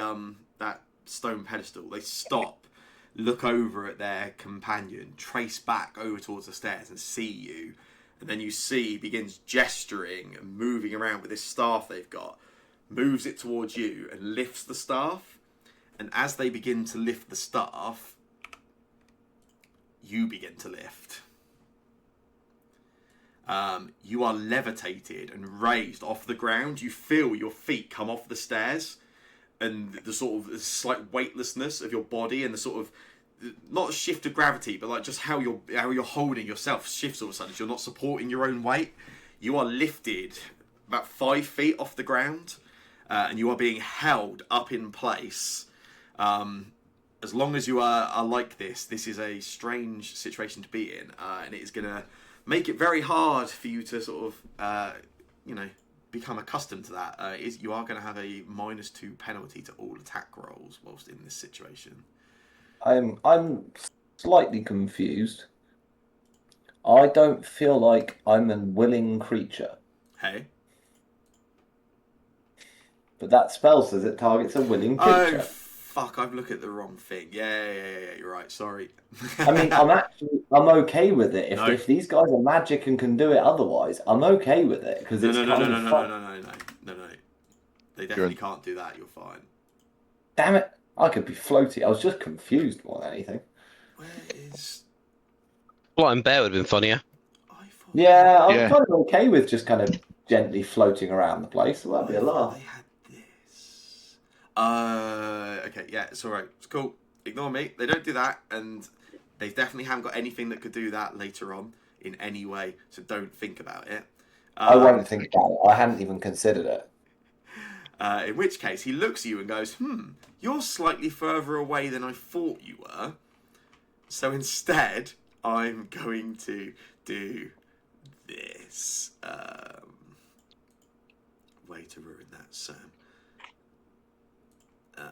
that stone pedestal. They stop, look over at their companion, trace back over towards the stairs and see you. And then you see he begins gesturing and moving around with this staff they've got, moves it towards you and lifts the staff. And as they begin to lift the staff, you begin to lift. You are levitated and raised off the ground. You feel your feet come off the stairs, and the sort of slight weightlessness of your body, and the sort of not a shift of gravity, but like just how you're holding yourself shifts all of a sudden. You're not supporting your own weight. You are lifted about 5 feet off the ground, and you are being held up in place. As long as you are like this is a strange situation to be in, and it is going to make it very hard for you to sort of, become accustomed to that. You are going to have a -2 penalty to all attack rolls whilst in this situation. I'm slightly confused. I don't feel like I'm a willing creature. Hey? But that spell says it targets a willing creature. Oh, fuck, I've looked at the wrong thing. Yeah, you're right, sorry. I mean, I'm okay with it. If these guys are magic and can do it otherwise, I'm okay with it, because it's kind of fun. No. They definitely can't do that, you're fine. Damn it, I could be floaty. I was just confused more than anything. Where is... Flying bear would have been funnier. Yeah, I'm kind of okay with just kind of gently floating around the place. So that'd be a laugh. They had this. Okay, yeah, it's alright. It's cool. Ignore me. They don't do that, and they definitely haven't got anything that could do that later on in any way, so don't think about it. I won't think about it. I hadn't even considered it. In which case, he looks at you and goes, you're slightly further away than I thought you were. So instead, I'm going to do this. Way to ruin that, Sam. Yeah,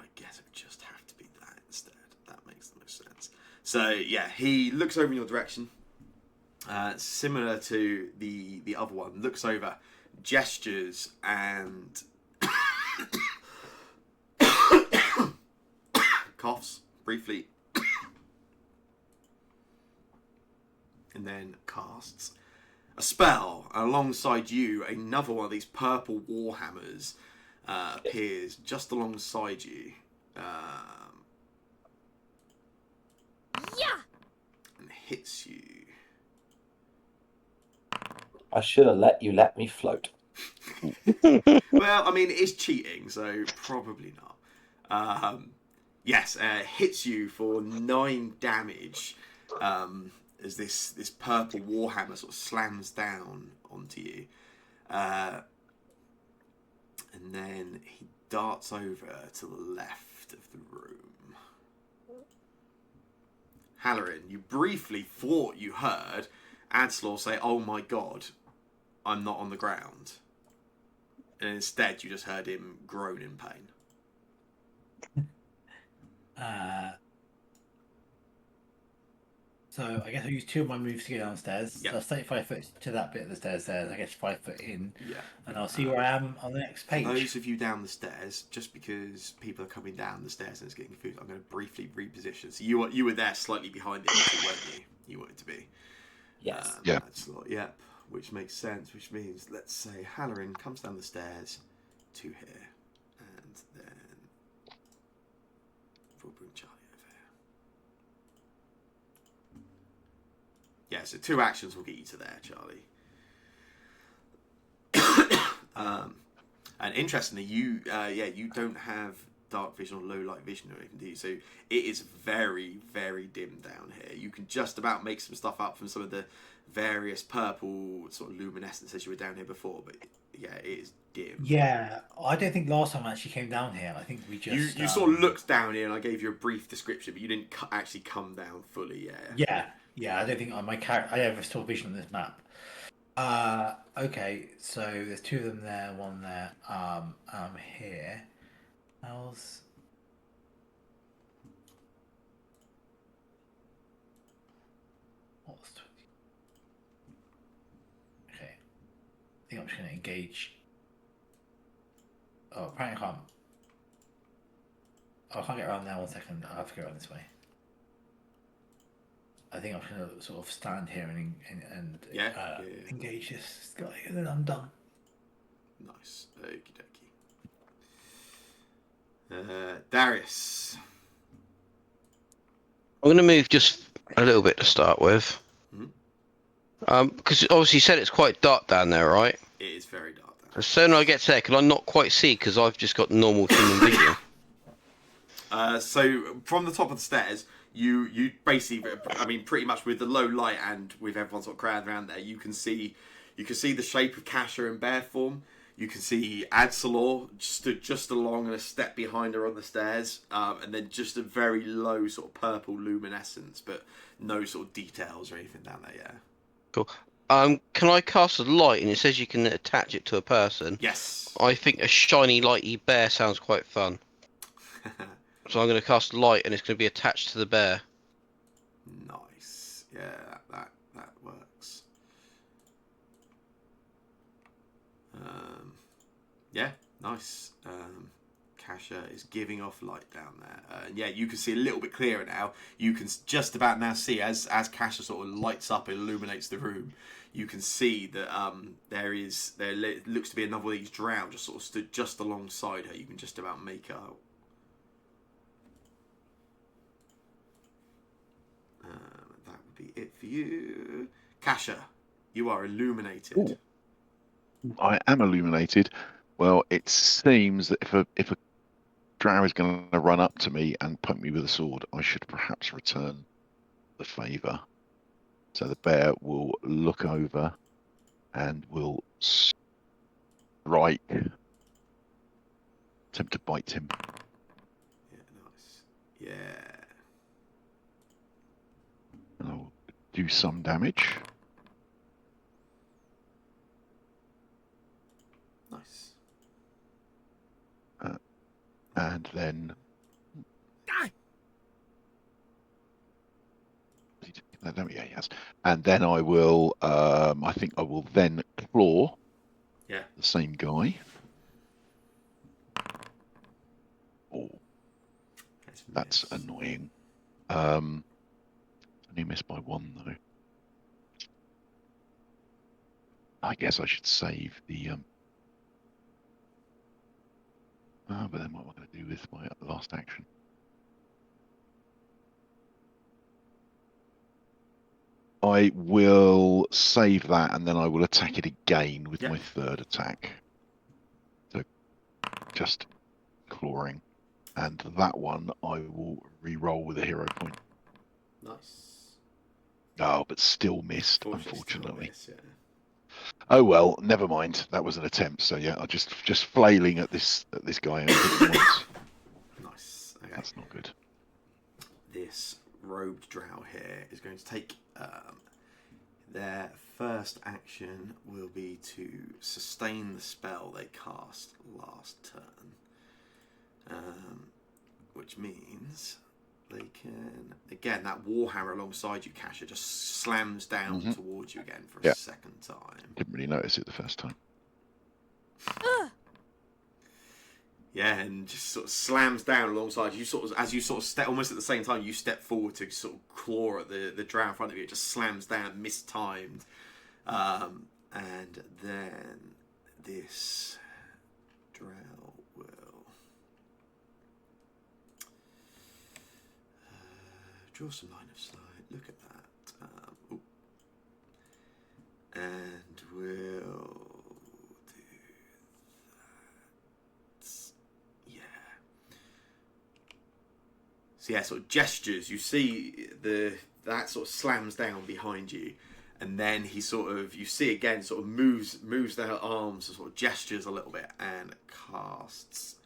I guess it would just have to be that instead. That makes the most sense. So, yeah, he looks over in your direction. Similar to the other one. Looks over, gestures, and coughs briefly. And then casts a spell. Alongside you, another one of these purple warhammers appears just alongside you. Yeah. And hits you. I should have let me float. Well, I mean, it is cheating, so probably not. Yes, hits you for 9 damage. As this purple warhammer sort of slams down onto you. And then he darts over to the left of the room. Halloran, you briefly thought you heard Adslaw say, "Oh my god, I'm not on the ground." And instead you just heard him groan in pain. So I guess I'll use 2 of my moves to go downstairs. Yep. So I'll stay 5 foot to that bit of the stairs there. I guess 5 foot in. Yeah. And I'll see where I am on the next For page. those of you down the stairs, just because people are coming down the stairs and it's getting confused, I'm going to briefly reposition. So you were there slightly behind the exit, weren't you? You wanted to be. Yes. Yeah. That's yep. Which makes sense. Which means, let's say Halloran comes down the stairs to here, and then we'll bring Charlie over here. Yeah. So 2 actions will get you to there, Charlie. And interestingly, you don't have dark vision or low light vision or anything, do you? So it is very, very dim down here. You can just about make some stuff up from some of the various purple sort of luminescence as you were down here before, but yeah, it is dim. Yeah, I don't think last time I actually came down here. I think we just You sort of looked down here, and I gave you a brief description, but you didn't actually come down fully. Yeah. I don't think on my character I have restored vision on this map. Okay, so there's 2 of them there, 1 there. I'm here. How's what's 20? Okay, I think I'm just going to engage. Oh, apparently I can't. Oh, I can't get around there. 1 second. I have to go around this way. I think I'm just going to sort of stand here and engage this guy, and then I'm done. Nice. Okie dokie. Darius. I'm going to move just a little bit to start with. Mhm. Because obviously you said it's quite dark down there, right? It is very dark down. As soon as I get to there, can I not quite see because I've just got normal human vision? So from the top of the stairs, you basically, I mean, pretty much with the low light and with everyone sort of crowded around there, you can see the shape of Kasha in bear form. You can see Adsalor stood just along and a step behind her on the stairs, and then just a very low sort of purple luminescence, but no sort of details or anything down there. Yeah. Cool. Can I cast a light? And it says you can attach it to a person. Yes. I think a shiny, lighty bear sounds quite fun. So I'm going to cast light, and it's going to be attached to the bear. Nice. Yeah, that works. Yeah, nice. Kasha is giving off light down there. And yeah, you can see a little bit clearer now. You can just about now see as Kasha sort of lights up and illuminates the room. You can see that there looks to be another of these drow just sort of stood just alongside her. You can just about make out. That would be it for you. Kasha, you are illuminated. Ooh. I am illuminated. Well, it seems that if a drow is going to run up to me and poke me with a sword, I should perhaps return the favour. So the bear will look over and will strike, attempt to bite him. Yeah, nice. Yeah. And I'll do some damage. Nice. And then yeah, yes. And then I will I think I will then claw the same guy. Oh, that's annoying. Only missed by 1 though. I guess I should save the but then what am I going to do with my last action? I will save that and then I will attack it again with my 3rd attack. So just clawing. And that one I will re-roll with a hero point. Nice. Oh, but still missed, unfortunately. Still miss, yeah. Oh well, never mind. That was an attempt. So yeah, I'll just flailing at this guy. And nice. Okay. That's not good. This robed drow here is going to take their first action will be to sustain the spell they cast last turn, which means they can again. That warhammer alongside you, Kasha, just slams down towards you again for a second time. Didn't really notice it the first time. Yeah, and just sort of slams down alongside you. As you step, almost at the same time, you step forward to sort of claw at the drow in front of you. It just slams down, mistimed, and then this drow will draw some line of sight. Look at that, and will. So yeah, sort of gestures. You see that sort of slams down behind you, and then he you see again, sort of moves their arms, sort of gestures a little bit, and casts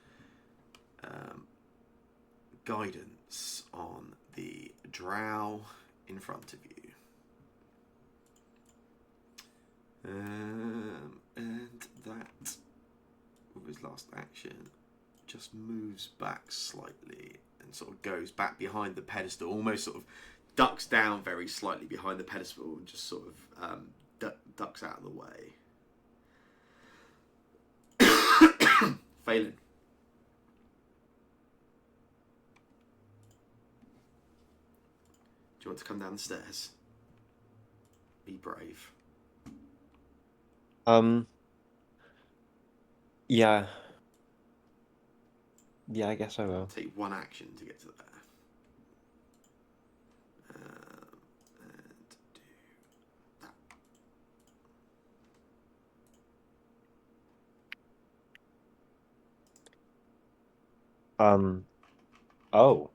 guidance on the drow in front of you. And that, with his last action, just moves back slightly and sort of goes back behind the pedestal, almost sort of ducks down very slightly behind the pedestal and just sort of ducks out of the way. Phelan. Do you want to come down the stairs? Be brave. Yeah. Yeah, I guess I will. Take one action to get to there. And do that. Oh.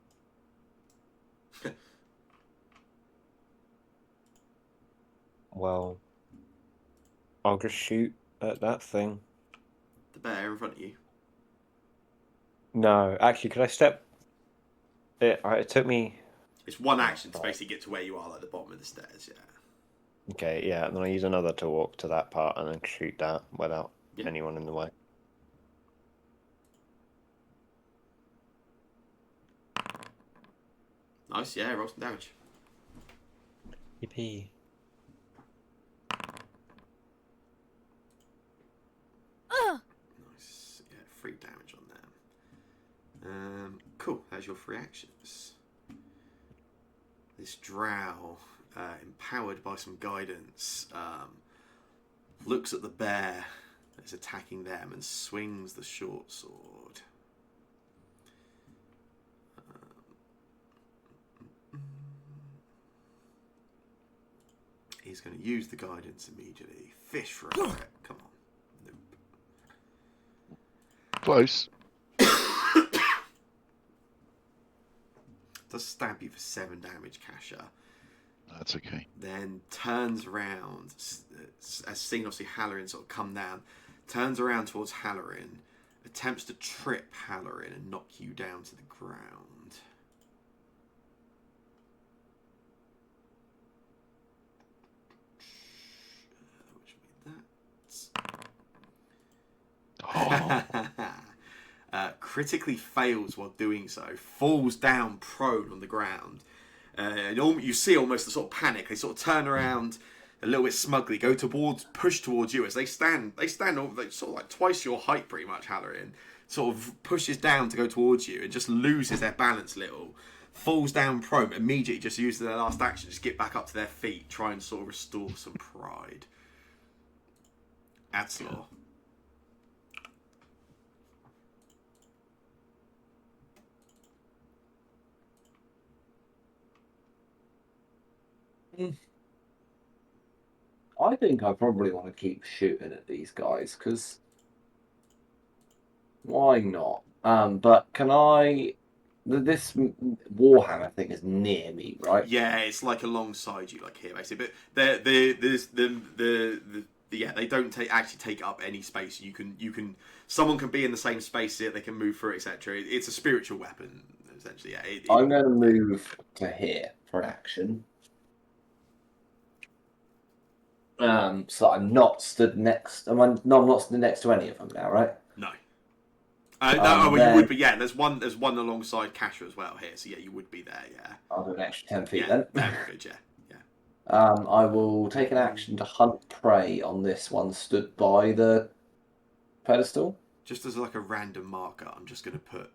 Well, I'll just shoot at that thing. The bear in front of you. No, actually, could I step? It took me. It's one action to basically get to where you are, like the bottom of the stairs, yeah. Okay, yeah, and then I use another to walk to that part and then shoot that without anyone in the way. Nice, yeah, roll some damage. Yippee. Nice, yeah, 3 damage on them. Cool, that's your 3 actions. This drow, empowered by some guidance, looks at the bear that's attacking them and swings the short sword. He's going to use the guidance immediately. Fish for a crit. Come on. Nope. Close. Does stab you for 7 damage, Kasha. That's okay. Then turns around, as seeing obviously Halloran sort of come down, turns around towards Halloran, attempts to trip Halloran and knock you down to the ground. Which made that. Critically fails while doing so, falls down prone on the ground. And you see almost the sort of panic. They sort of turn around a little bit smugly, push towards you as they stand sort of like twice your height pretty much, Halloran. Sort of pushes down to go towards you and just loses their balance a little. Falls down prone, immediately just uses their last action, just get back up to their feet, try and sort of restore some pride. Adslaw. I think I probably want to keep shooting at these guys, because why not? But can I... This Warhammer thing is near me, right? Yeah, it's like alongside you, like here, basically. But they don't actually take up any space. Someone can be in the same space here, they can move through, etc. It's a spiritual weapon, essentially. Yeah. I'm going to move to here for an action. So I'm not stood next. I'm not stood next to any of them now, right? No. Well, you would be. Yeah, there's one alongside Kasha as well here. So yeah, you would be there. Yeah. I'll do an extra 10 feet Yeah, then. good. Yeah. I will take an action to hunt prey on this one stood by the pedestal. Just as like a random marker, I'm just going to put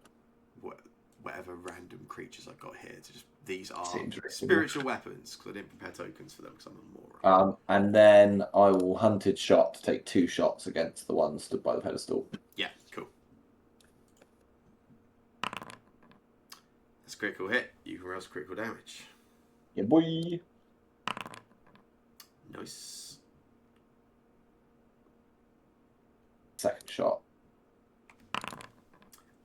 whatever random creatures I've got here. These are spiritual weapons because I didn't prepare tokens for them because I'm a moron. And then I will hunted shot to take 2 shots against the one stood by the pedestal. Yeah, cool. That's a critical hit. You can roll some critical damage. Yeah, boy. Nice. Second shot.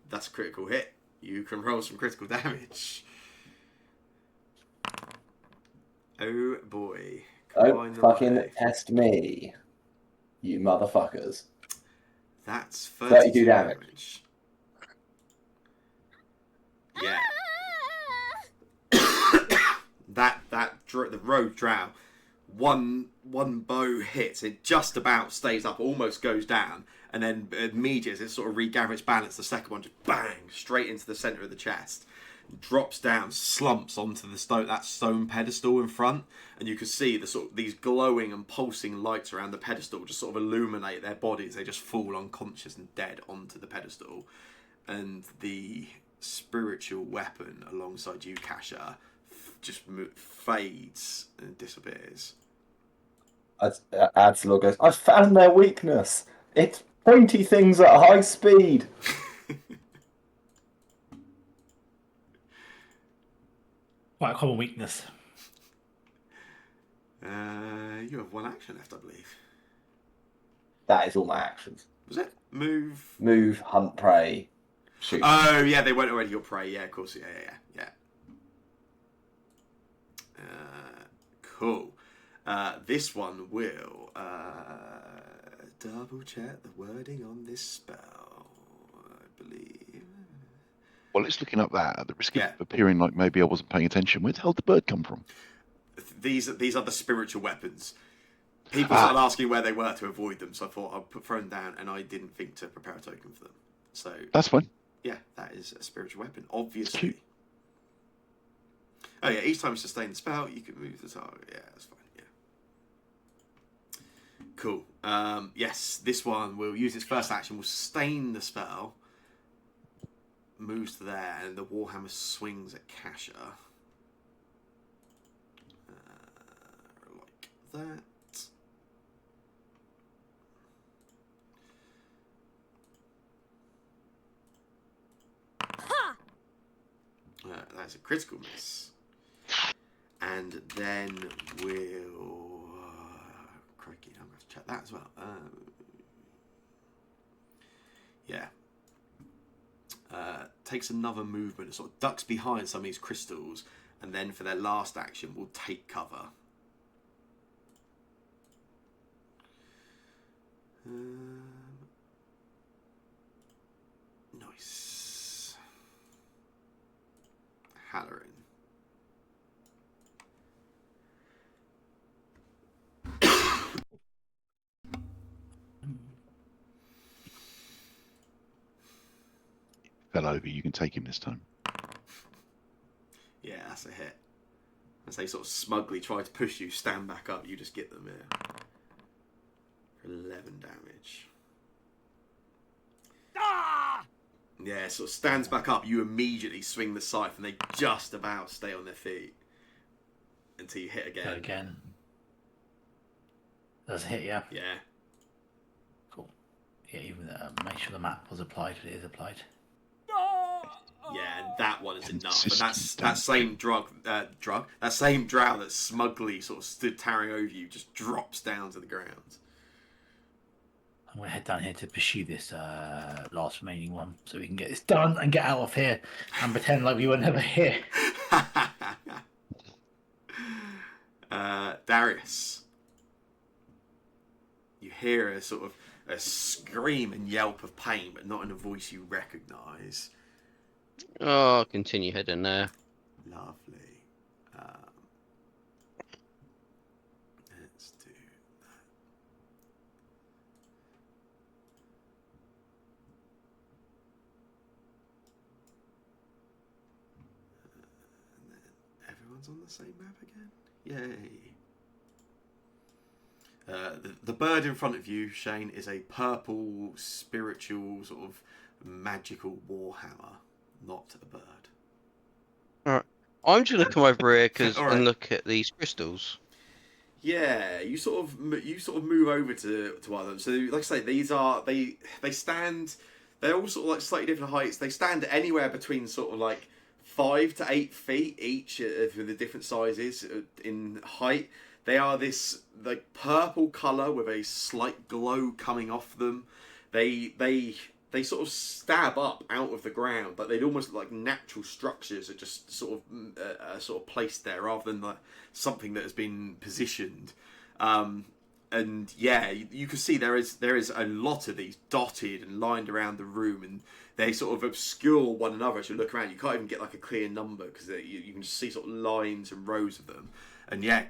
That's a critical hit. You can roll some critical damage. Oh boy. Don't fucking test me, you motherfuckers. That's 32 damage. Yeah. The rogue drow, one bow hits, it just about stays up, almost goes down, and then immediately as it sort of regathers its balance, the second one just bang straight into the center of the chest, drops down, slumps onto the stone pedestal in front, and you can see these glowing and pulsing lights around the pedestal just sort of illuminate their bodies. They just fall unconscious and dead onto the pedestal, and the spiritual weapon alongside you, Kasha, just fades and disappears. Adslor goes, I found their weakness. It's pointy things at high speed. Quite a common weakness. You have one action left, I believe. That is all my actions. Was it? Move, hunt, prey, shoot. Oh, yeah, they weren't already your prey. Yeah, of course. Yeah. Cool. This one will double check the wording on this spell, I believe. Well, it's looking up that at the risk of appearing like maybe I wasn't paying attention. Where the hell did the bird come from? These are the spiritual weapons. People started asking where they were to avoid them, so I thought I'd throw them down, and I didn't think to prepare a token for them. So that's fine. Yeah, that is a spiritual weapon, obviously. Oh yeah, each time you sustain the spell, you can move the target. Yeah, that's fine. Yeah. Cool. Yes, this one will use its first action, will sustain the spell, moves to there, and the Warhammer swings at Kasha. Like that. That's a critical miss. And then we'll... crikey, I'm going to have to check that as well. Yeah. Takes another movement and sort of ducks behind some of these crystals, and then for their last action will take cover. Nice. Halloran. Fell over. You can take him this time. Yeah, that's a hit. As they sort of smugly try to push you, stand back up, you just get them here. For 11 damage. Ah! Yeah, sort of stands back up, you immediately swing the scythe and they just about stay on their feet. Until you hit again. Go again. Does it hit, yeah? Yeah. Cool. Yeah, even make sure the map was applied, it is applied. Yeah, and that one is enough. But that same that same drow that smugly sort of stood towering over you just drops down to the ground. I'm going to head down here to pursue this last remaining one so we can get this done and get out of here and pretend like we were never here. Darius. You hear a sort of a scream and yelp of pain, but not in a voice you recognise. Oh, continue heading there. Lovely. Let's do that. everyone's on the same map again. Yay. The bird in front of you, Shane, is a purple, spiritual, sort of magical warhammer, not a bird. Alright. I'm just going to come over here Alright. and look at these crystals. Yeah, you sort of move over to one of them. So, like I say, these are they stand. They're all sort of like slightly different heights. They stand anywhere between sort of like 5 to 8 feet each for the different sizes in height. They are this like purple color with a slight glow coming off them. They sort of stab up out of the ground, but they'd almost look like natural structures are just sort of placed there rather than like something that has been positioned. And yeah, you can see there is a lot of these dotted and lined around the room, and they sort of obscure one another as you look around. You can't even get like a clear number because you can just see sort of lines and rows of them. And yeah,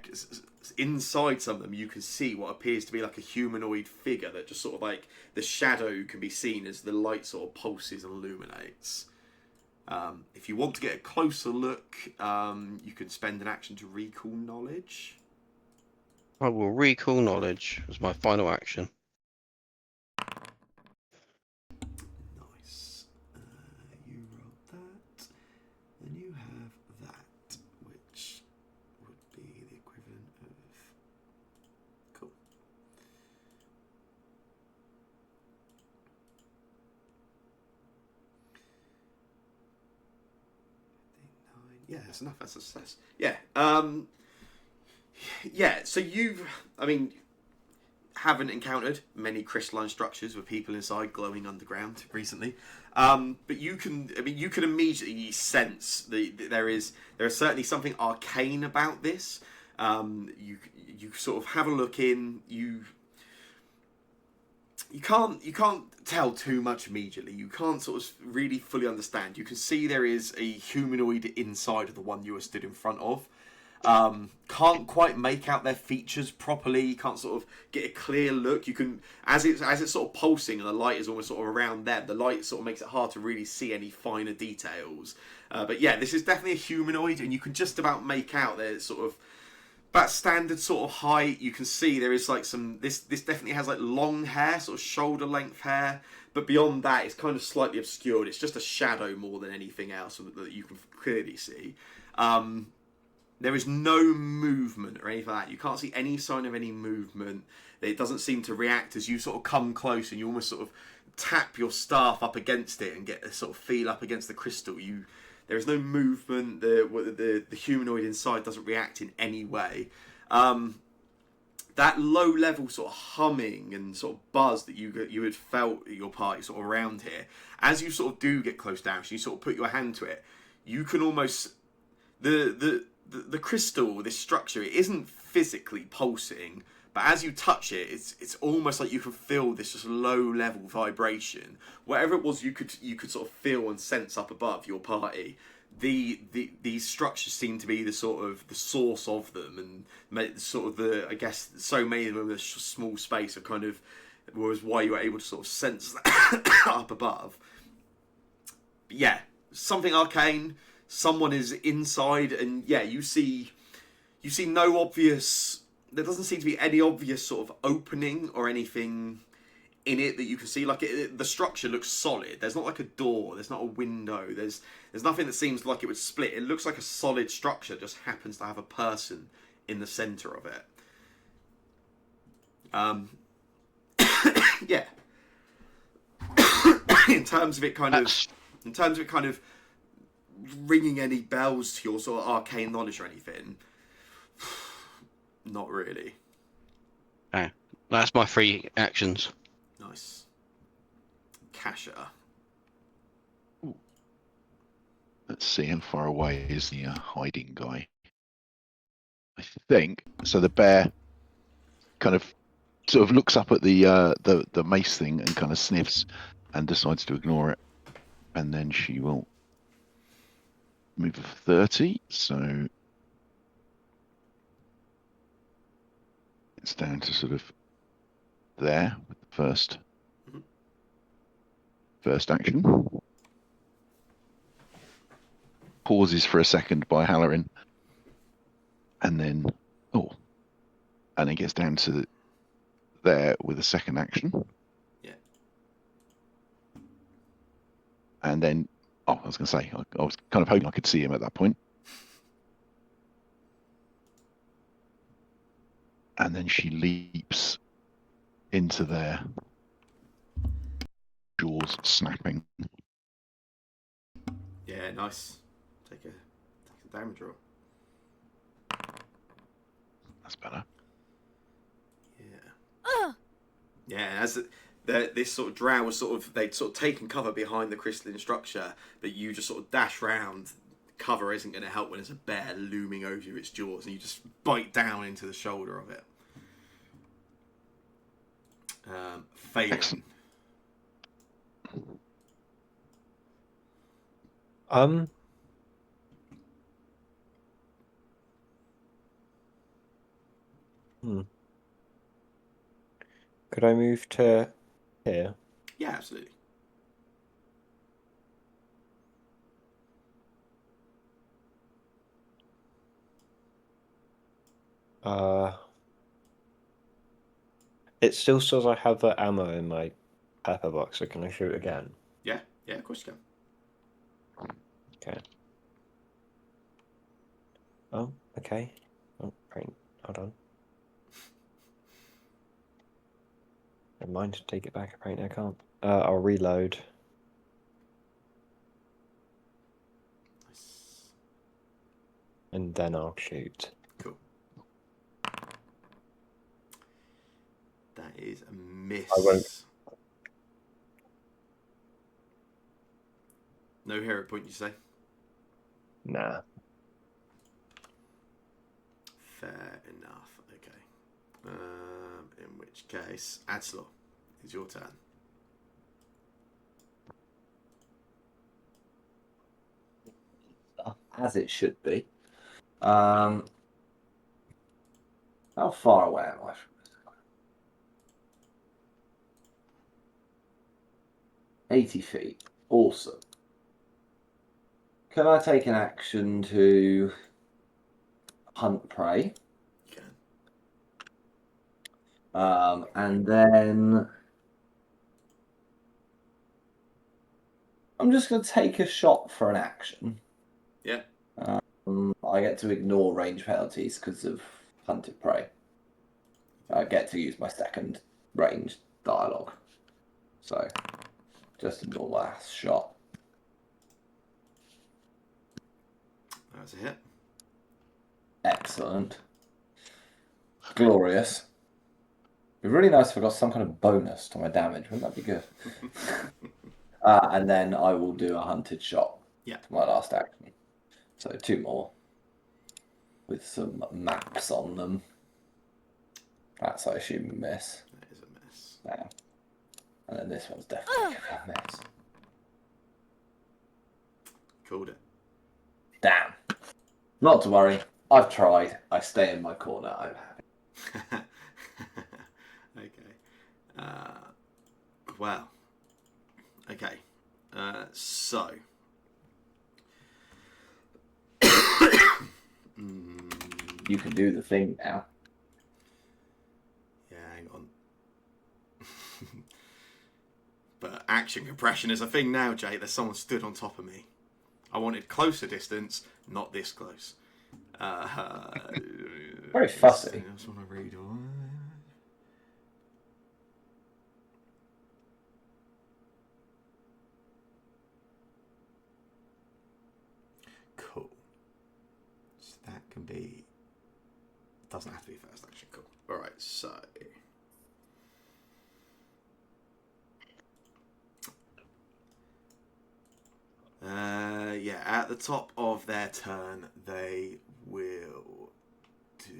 inside some of them you can see what appears to be like a humanoid figure that just sort of like the shadow can be seen as the light sort of pulses and illuminates. If you want to get a closer look, you can spend an action to recall knowledge. I will recall knowledge as my final action. Nice. You rolled that, and you have that, which would be the equivalent of... Cool. Yeah, that's enough. That's a success. Yeah. Yeah. So haven't encountered many crystalline structures with people inside glowing underground recently, but you can immediately sense there is certainly something arcane about this. You sort of have a look in. You can't tell too much immediately. You can't sort of really fully understand. You can see there is a humanoid inside of the one you are stood in front of. Can't quite make out their features properly. You can't sort of get a clear look. You can, as it's sort of pulsing and the light is almost sort of around them, the light sort of makes it hard to really see any finer details. But yeah, this is definitely a humanoid, and you can just about make out there's sort of about standard sort of height. You can see there is like some, this definitely has like long hair, sort of shoulder length hair, but beyond that it's kind of slightly obscured. It's just a shadow more than anything else that you can clearly see. There is no movement or anything like that. You can't see any sign of any movement. It doesn't seem to react as you sort of come close and you almost sort of tap your staff up against it and get a sort of feel up against the crystal. There is no movement. The humanoid inside doesn't react in any way. That low level sort of humming and sort of buzz that you had felt at your party sort of around here, as you sort of do get close down, so you sort of put your hand to it, you can almost the crystal, this structure, it isn't physically pulsing, but as you touch it, it's almost like you can feel this just low level vibration. Whatever it was, you could sort of feel and sense up above your party. These structures seem to be the source of them, and sort of I guess so many of them in a small space of kind of was why you were able to sort of sense that up above. But yeah, something arcane. Someone is inside, and yeah, you see no obvious. There doesn't seem to be any obvious sort of opening or anything in it that you can see. Like the structure looks solid. There's not like a door. There's not a window. There's nothing that seems like it would split. It looks like a solid structure. Just happens to have a person in the center of it. Yeah. in terms of it kind of ringing any bells to your sort of arcane knowledge or anything, not really. Okay. That's my 3 actions. Nice. Kasha. Let's see how far away is the hiding guy. I think so. The bear kind of sort of looks up at the mace thing and kind of sniffs and decides to ignore it, and then she will move of 30, so it's down to sort of there with the first action. Pauses for a second by Halloran, and then gets down to there with a second action. Yeah. And then, I was going to say, I was kind of hoping I could see him at that point. And then she leaps into there, jaws snapping. Yeah, nice. Take a damage roll. That's better. Yeah. Yeah, as this sort of drow was they'd sort of taken cover behind the crystalline structure, but you just sort of dash round. Cover isn't going to help when there's a bear looming over its jaws, and you just bite down into the shoulder of it. Failing. Excellent. Could I move to here? Yeah, absolutely. It still says I have the ammo in my pepper box, so can I shoot again? Yeah, of course you can. Okay. Oh, okay. Oh, right. Hold on. Never mind, take it back. Apparently I can't. I'll reload. Nice. And then I'll shoot. Cool. That is a miss. I won't. No hero point, you say? Nah. Fair enough. Okay. In which case, Adslor, it's your turn. As it should be. How far away am I from this? 80 feet. Awesome. Can I take an action to hunt prey? You can. And then I'm just going to take a shot for an action. Yeah. I get to ignore range penalties because of hunted prey. I get to use my second range dialogue. So, just ignore my last shot. That's a hit. Excellent. Glorious. It'd be really nice if I got some kind of bonus to my damage. Wouldn't that be good? And then I will do a hunted shot. Yeah. For my last action. So 2 more. With some maps on them. That's, I assume, a miss. That is a miss. Yeah. And then this one's definitely a miss. Called it. Damn. Not to worry. I've tried. I stay in my corner. I'm happy. Okay. Well. Okay. So. You can do the thing now. Yeah, hang on. But action compression is a thing now, Jay. There's someone stood on top of me. I wanted closer distance, not this close. Very fussy. I just want to read. Cool. So that can be. Doesn't have to be first action. Cool. All right. So. Yeah, at the top of their turn, they will do.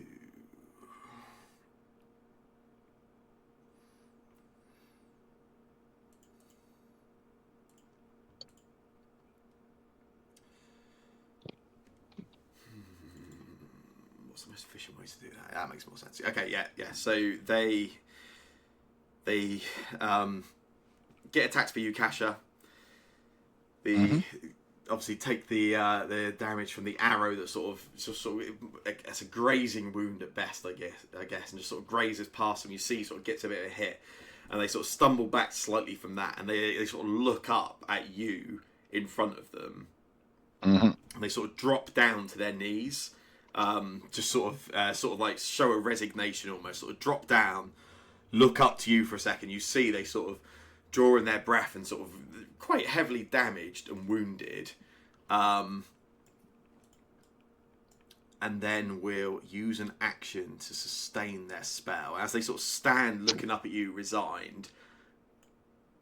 What's the most efficient way to do that? That makes more sense. Okay, yeah. So they get attacked for you, Kasha. The obviously take the damage from the arrow that sort of it's a grazing wound at best, I guess, and just sort of grazes past them. You see, sort of gets a bit of a hit, and they sort of stumble back slightly from that, and they sort of look up at you in front of them, and they sort of drop down to their knees, just sort of like show a resignation almost, sort of drop down, look up to you for a second. You see they sort of draw in their breath and sort of quite heavily damaged and wounded. And then we'll use an action to sustain their spell. As they sort of stand looking up at you, resigned,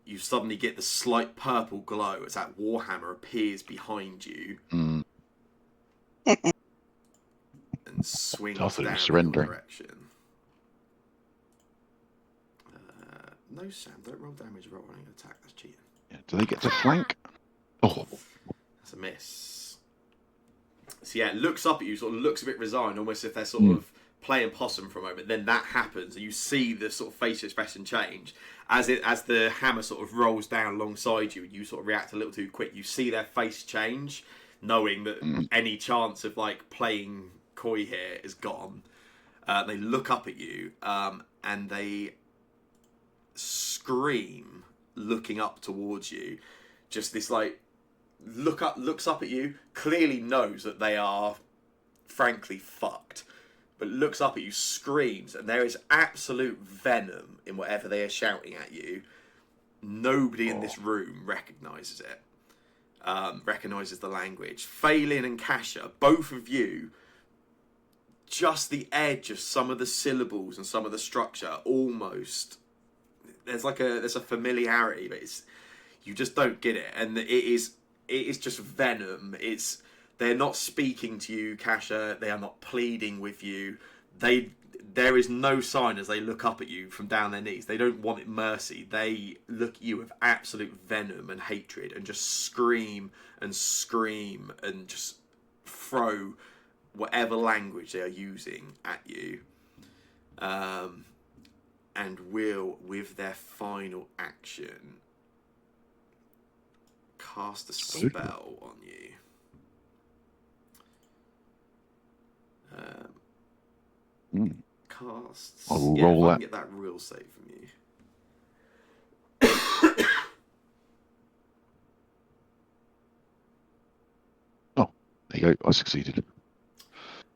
you suddenly get the slight purple glow as that Warhammer appears behind you. And swings down in your direction. No, Sam, don't roll damage roll running an attack. That's cheating. Yeah. Do they get to flank? Oh, that's a miss. So yeah, it looks up at you, sort of looks a bit resigned, almost if they're sort of playing possum for a moment. Then that happens, and you see the sort of facial expression change as the hammer sort of rolls down alongside you, and you sort of react a little too quick. You see their face change, knowing that any chance of like playing coy here is gone. They look up at you, and they scream, looking up towards you. Just this like looks up at you, clearly knows that they are frankly fucked, but looks up at you, screams, and there is absolute venom in whatever they are shouting at you. Nobody in this room recognises it, recognises the language. Phelan and Kasha, both of you, just the edge of some of the syllables and some of the structure, almost there's a familiarity, but you just don't get it, and it is just venom. They're not speaking to you, Kasha. They are not pleading with you. There is no sign as they look up at you from down their knees. They don't want mercy. They look at you with absolute venom and hatred, and just scream and just throw whatever language they are using at you. And will, with their final action, cast a spell on you. Casts. I will yeah, roll if I that. can get that real save from you. Oh, there you go. I succeeded.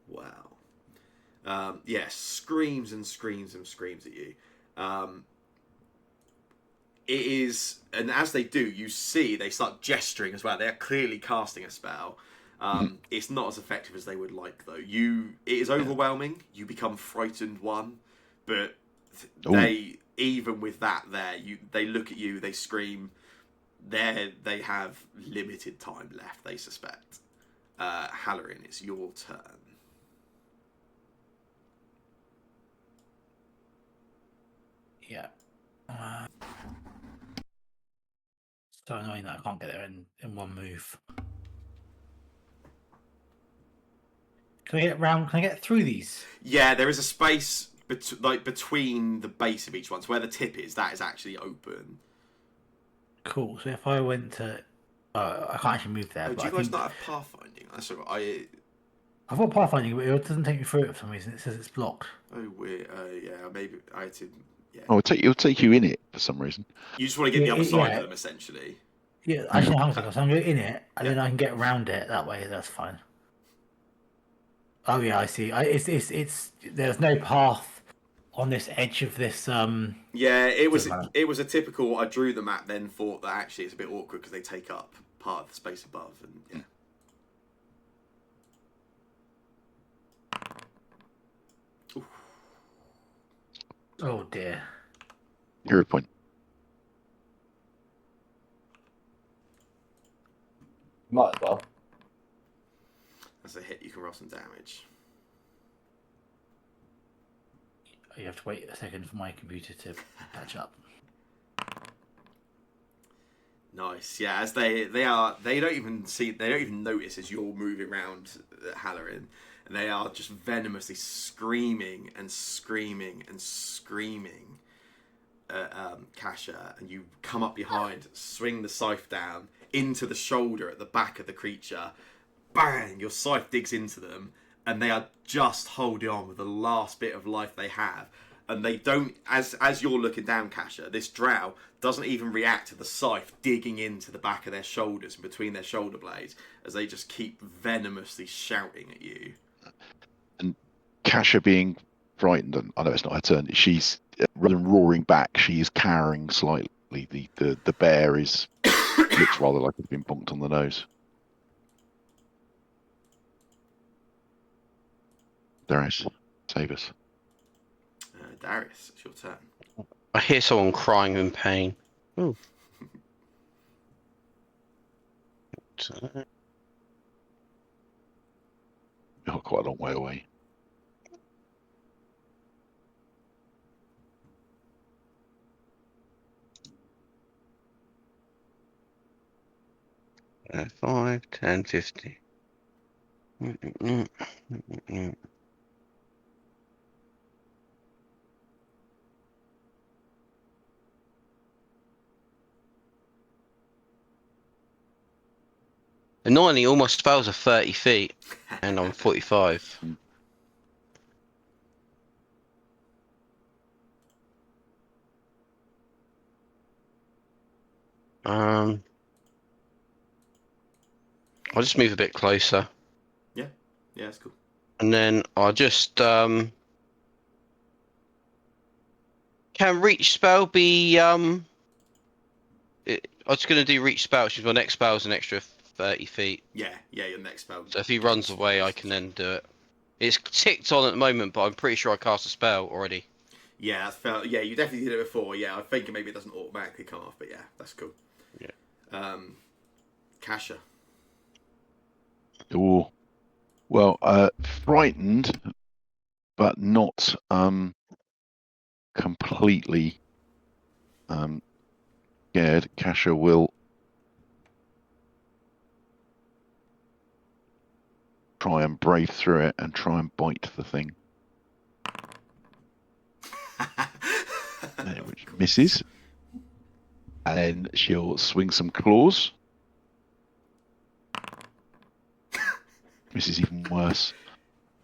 Wow. Yes, screams and screams and screams at you. It is, and as they do, you see they start gesturing as well. They are clearly casting a spell. It's not as effective as they would like, though. It is overwhelming. You become frightened one, but they, even with that, they look at you, they scream. They have limited time left, they suspect. Halloran, it's your turn. Yeah. So annoying that I can't get there in one move. Can I get round? Can I get through these? Yeah, there is a space between the base of each one. So where the tip is, that is actually open. Cool. So if I went to, I can't actually move there. Oh, but do you I guys think not have pathfinding? That's all right. I've got pathfinding, but it doesn't take me through it for some reason. It says it's blocked. Oh, weird. Yeah, maybe I had to. Yeah. Oh, it'll take you in it for some reason. You just want to get the other side of them, essentially. Yeah, actually, I'm going to go in it, and then I can get around it that way. That's fine. Oh yeah, I see. It's there's no path on this edge of this. Yeah, it was a typical. I drew the map, then thought that actually it's a bit awkward because they take up part of the space above, and yeah. Oh dear. Hero point. Might as well. As a hit, you can roll some damage. You have to wait a second for my computer to catch up. Nice, yeah. As they don't even notice as you're moving around Halloran, and they are just venomously screaming and screaming and screaming at Kasha, and you come up behind, swing the scythe down. into the shoulder at the back of the creature. Bang! Your scythe digs into them, and they are just holding on with the last bit of life they have. And they don't, as you're looking down, Kasha, this drow doesn't even react to the scythe digging into the back of their shoulders and between their shoulder blades, as they just keep venomously shouting at you. And Kasha being frightened, and I know it's not her turn, she's, rather than roaring back, she is cowering slightly. The bear looks rather like it's been bonked on the nose. Darius, save us. Darius, it's your turn. I hear someone crying in pain. Ooh. You're quite a long way away. Uh, 5, 10, 50. Annoyingly, all my spells are 30 feet, and I'm 45. I'll just move a bit closer. Yeah, that's cool. And then I'll just can reach spell be I'm just gonna do reach spell, which is my next spell is an extra 30 feet. Yeah, your next spell. So if he runs away, I can then do it. It's ticked on at the moment, but I'm pretty sure I cast a spell already. Yeah, that's fair. Yeah, you definitely did it before. Yeah, I think maybe it doesn't automatically come off, but yeah, that's cool. Yeah. Kasha. Oh, well, frightened, but not completely scared. Kasha will try and brave through it and try and bite the thing, which misses. And then she'll swing some claws. Misses even worse.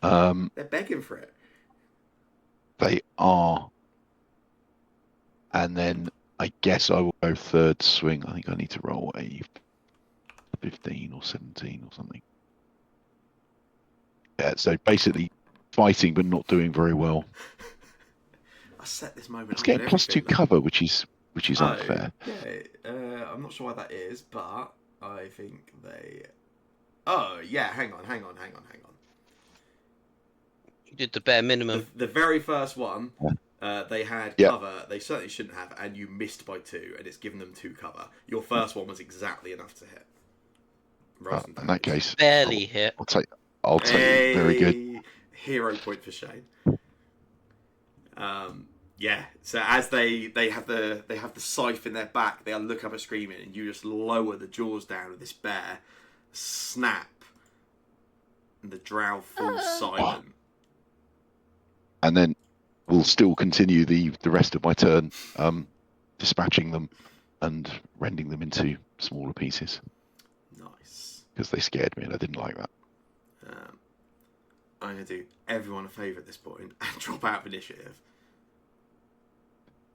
They're begging for it. They are. And then I guess I will go third swing. I think I need to roll a 15 or 17 or something. Yeah, so basically fighting but not doing very well. I set this moment. Let's get a +2 cover, which is unfair. Yeah, I'm not sure why that is, but I think they. Oh yeah, hang on. You did the bare minimum. The very first one, they had cover. They certainly shouldn't have, and you missed by 2, and it's given them 2 cover. Your first one was exactly enough to hit. In that case, barely hit. I'll take it. Very good. Hero point for Shane. Yeah. So as they have the scythe in their back, they look up at screaming, and you just lower the jaws down of this bear, snap, and the drow falls silent. And then we'll still continue the rest of my turn, dispatching them and rending them into smaller pieces. Nice. Because they scared me and I didn't like that. I'm going to do everyone a favour at this point and drop out of initiative.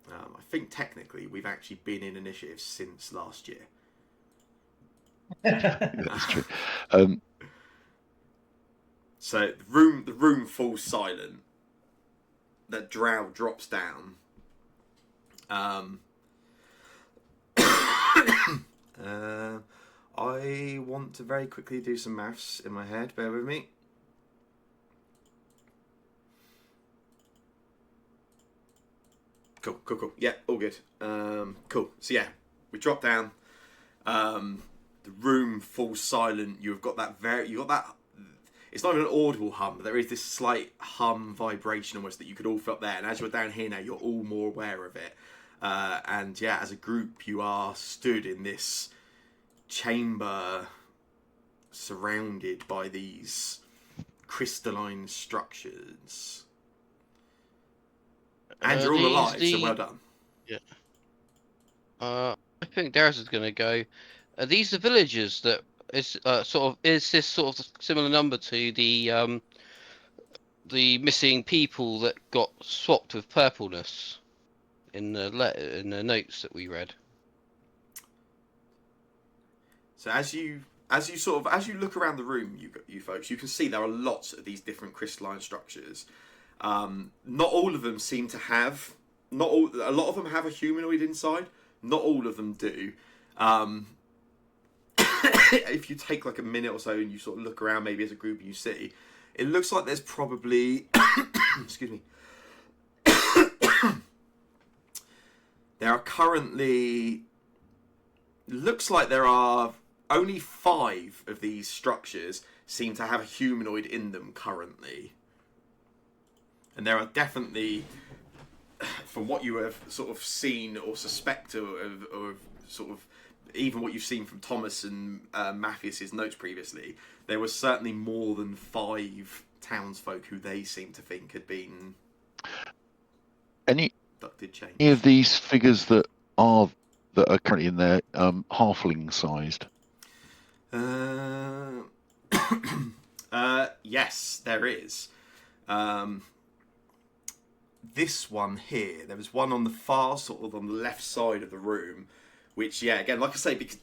I think technically we've actually been in initiative since last year. That's true. So the room falls silent. The drow drops down. I want to very quickly do some maths in my head. Bear with me. Cool. Yeah, all good. Cool. So yeah, we drop down. The room falls silent. You've got that it's not even an audible hum, but there is this slight hum vibration almost that you could all feel up there. And as you're down here now, you're all more aware of it. And yeah, as a group, you are stood in this chamber surrounded by these crystalline structures. And you're all alive, so well done. Yeah. I think Darius is going to go. Are these the villagers that is is this sort of similar number to the missing people that got swapped with purpleness in the notes that we read? So as you look around the room, you folks, you can see there are lots of these different crystalline structures. Not all of them seem to have. Not all. A lot of them have a humanoid inside. Not all of them do. If you take like a minute or so and you sort of look around, maybe as a group, you see, it looks like there's probably. Excuse me. There are currently. Looks like there are only 5 of these structures seem to have a humanoid in them currently. And there are definitely, from what you have sort of seen or suspect or sort of even what you've seen from Thomas and Matthias's notes previously, there was certainly more than 5 townsfolk who they seem to think had been abducted, changed. Any of these figures that are currently in there halfling sized? Yes, there is. This one here, there was one on the far sort of on the left side of the room, which again, like I say, because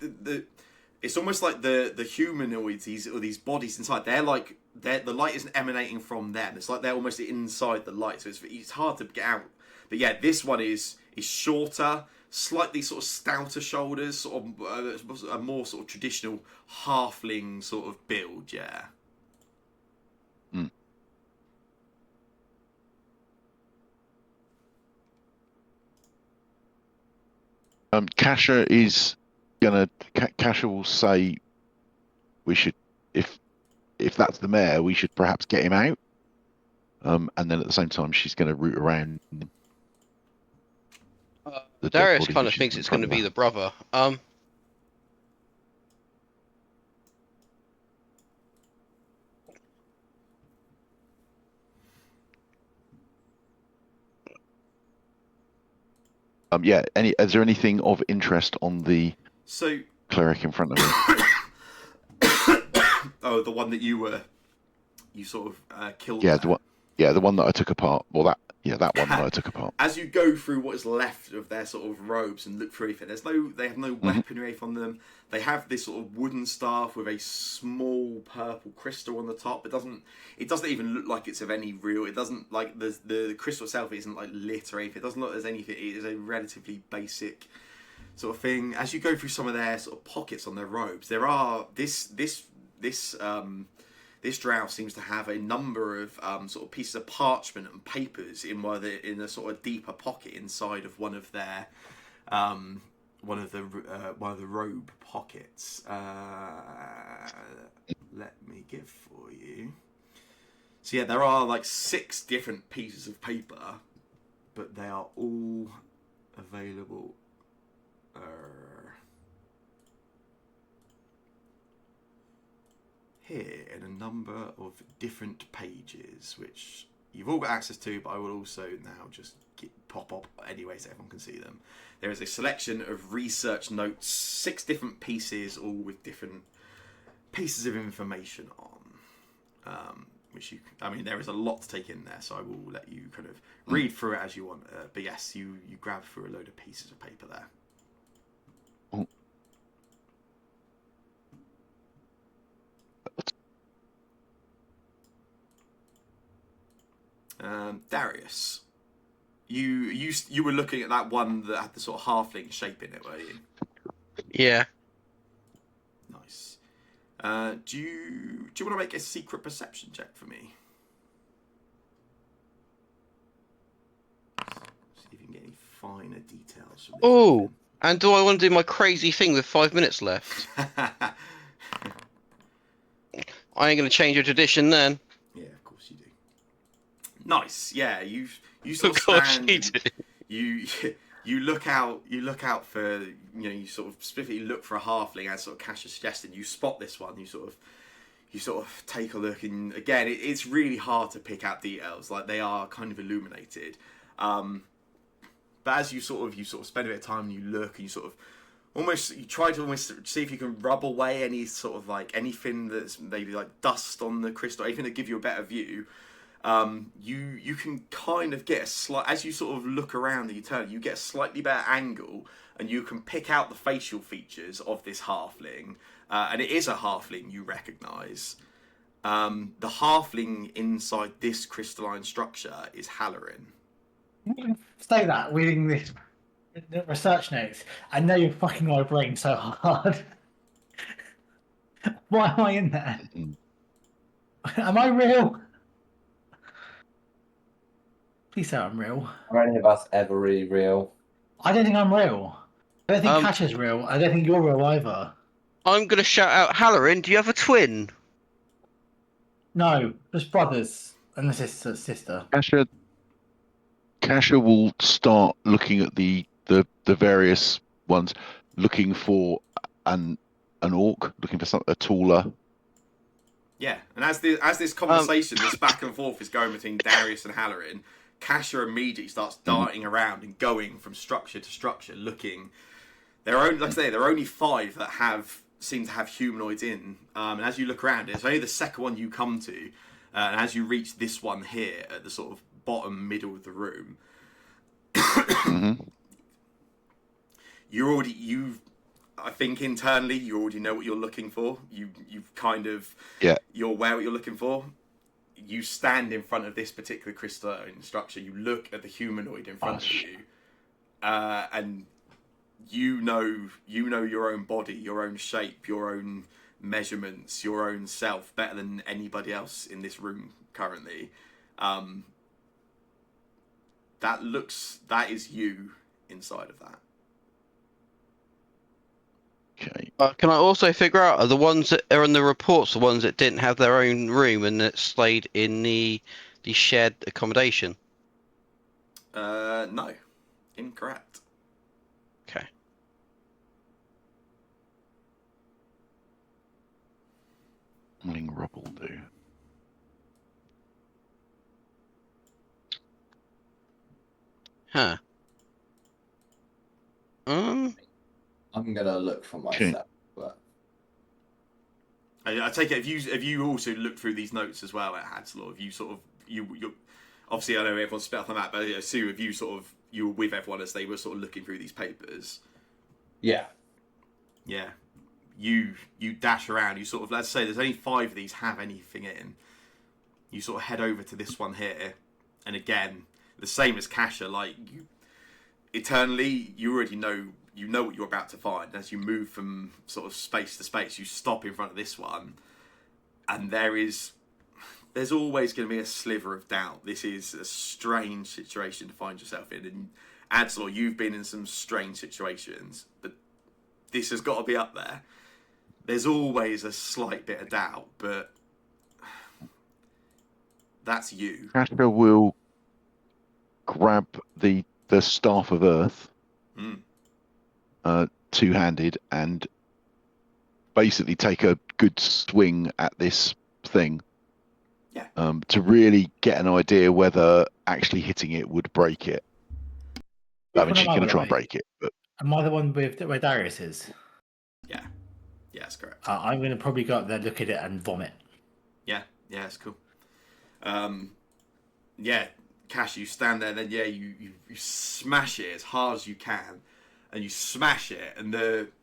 it's almost like the humanoids, these bodies inside, the light isn't emanating from them. It's like they're almost inside the light, so it's hard to get out. But yeah, this one is shorter, slightly sort of stouter shoulders, sort of a more sort of traditional halfling sort of build, yeah. Mm. Kasha is gonna. Kasha will say, "We should, if that's the mayor, we should perhaps get him out." And then at the same time, she's going to root around. Darius kind of thinks it's going to be the brother. Yeah. Is there anything of interest on the cleric in front of me? Oh, the one that you sort of killed. Yeah, the one that I took apart. Well, that one that I took apart. As you go through what is left of their sort of robes and look through everything, they have no weaponry on them. They have this sort of wooden staff with a small purple crystal on the top. It doesn't even look like it's of any real. It doesn't like the crystal itself isn't like lit or anything. It doesn't look like there's anything. It is a relatively basic sort of thing. As you go through some of their sort of pockets on their robes, there are this drow seems to have a number of sort of pieces of parchment and papers in a sort of deeper pocket inside of one of their one of the robe pockets. Let me get for you. So yeah, there are like 6 different pieces of paper, but they are all available. Here in a number of different pages, which you've all got access to, but I will also now just pop up anyway so everyone can see them. There is a selection of research notes, 6 different pieces, all with different pieces of information on. There is a lot to take in there, so I will let you kind of read through it as you want. But yes, you grab through a load of pieces of paper there. Darius, you were looking at that one that had the sort of halfling shape in it, were you? Yeah. Nice. Do you want to make a secret perception check for me? See if you can get any finer details from this. Oh, and do I want to do my crazy thing with 5 minutes left? I ain't going to change your tradition then. Yeah, of course you do. Nice. Yeah, you sort of stand. You look out for, you sort of specifically look for a halfling as sort of Cash is suggesting. You spot this one. You sort of take a look, and again, it's really hard to pick out details. Like they are kind of illuminated. But as you sort of spend a bit of time and you look and you sort of almost you try to almost see if you can rub away any sort of like anything that's maybe like dust on the crystal, anything that give you a better view. You can kind of get a slight, as you sort of look around and you turn, you get a slightly better angle, and you can pick out the facial features of this halfling, and it is a halfling you recognise. The halfling inside this crystalline structure is Halloran. Say that reading this the research notes. I know you're fucking my brain so hard. Why am I in there? Am I real? Please say I'm real. Are any of us ever really real? I don't think I'm real. I don't think Um, Cash is real. I don't think you're real either. I'm gonna shout out, Halloran, do you have a twin? No, just brothers and a sister. Kasha will start looking at the various ones, looking for an orc, looking for something a taller. Yeah, and as this conversation, this back and forth is going between Darius and Halloran, Kasha immediately starts darting around and going from structure to structure, looking. There are only, like I say, there are only 5 that seem to have humanoids in. And as you look around, it's only the second one you come to, and as you reach this one here at the sort of bottom middle of the room, I think internally you already know what you're looking for. You've kind of you're aware what you're looking for. You stand in front of this particular crystalline structure. You look at the humanoid in front of you, and you know your own body, your own shape, your own measurements, your own self better than anybody else in this room currently. That is you inside of that. Okay. Can I also figure out, are the ones that are in the reports the ones that didn't have their own room and that stayed in the shared accommodation? No, incorrect. Okay. Morning Rob will do. Huh. I'm gonna look for myself, but I take it if you also look through these notes as well at Hadslaw, if you sort of you're obviously I know everyone's split off on that, but I assume if you were with everyone as they were sort of looking through these papers. yeah. You dash around. You sort of, let's say there's only 5 of these have anything in. You sort of head over to this one here, and again the same as Kasha, like you eternally you already know. You know what you're about to find. As you move from sort of space to space, you stop in front of this one, and there's always going to be a sliver of doubt. This is a strange situation to find yourself in, and Adslaw, you've been in some strange situations, but this has got to be up there. There's always a slight bit of doubt, but that's you. Kasha will grab the Staff of Earth. Two-handed, and basically take a good swing at this thing. Yeah. To really get an idea whether actually hitting it would break it. I mean, she's going to try and break it, but am I the one with where Darius is? Yeah, that's correct. I'm going to probably go up there, look at it, and vomit. Yeah, that's cool. Cash, you stand there, then you smash it as hard as you can. And you smash it, and it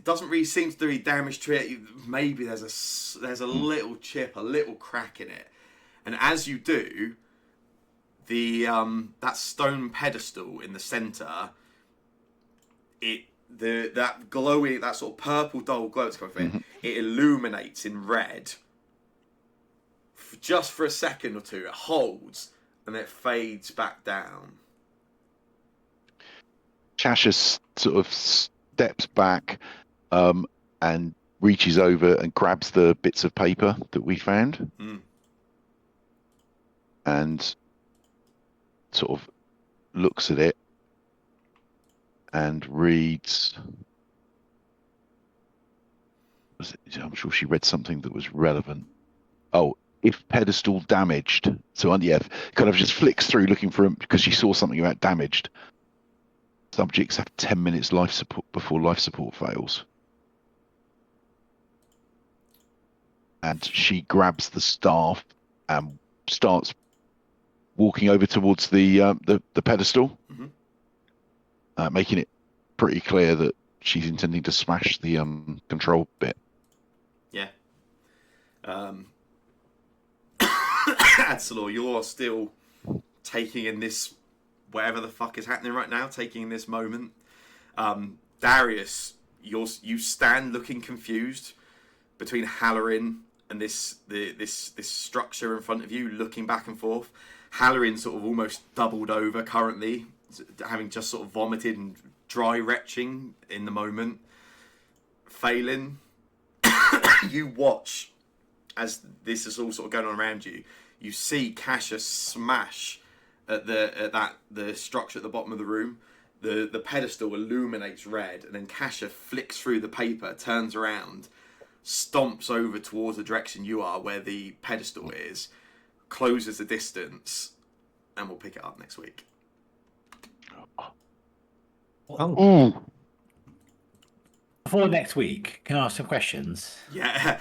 doesn't really seem to do any damage to it. Maybe there's a little chip, a little crack in it, and as you do, that stone pedestal in the center, that glowing, that sort of purple dull glow that's coming from it illuminates in red. Just for a second or two, it holds, and it fades back down. Kasha sort of steps back and reaches over and grabs the bits of paper that we found and sort of looks at it and reads. I'm sure she read something that was relevant. Oh, if pedestal damaged. So kind of just flicks through looking for him because she saw something about damaged. Subjects have 10 minutes life support before life support fails. And she grabs the staff and starts walking over towards the pedestal, making it pretty clear that she's intending to smash the control bit. Yeah. Adsalor, you're still taking in this, whatever the fuck is happening right now, taking in this moment. Darius, you stand looking confused between Halloran and this structure in front of you, looking back and forth. Halloran sort of almost doubled over currently, having just sort of vomited and dry retching in the moment. Phelan, you watch as this is all sort of going on around you. You see Kasha smash at the structure at the bottom of the room. The pedestal illuminates red, and then Kasha flicks through the paper, turns around, stomps over towards the direction you are, where the pedestal is, closes the distance, and we'll pick it up next week. Oh. Before next week, can I ask some questions? Yeah,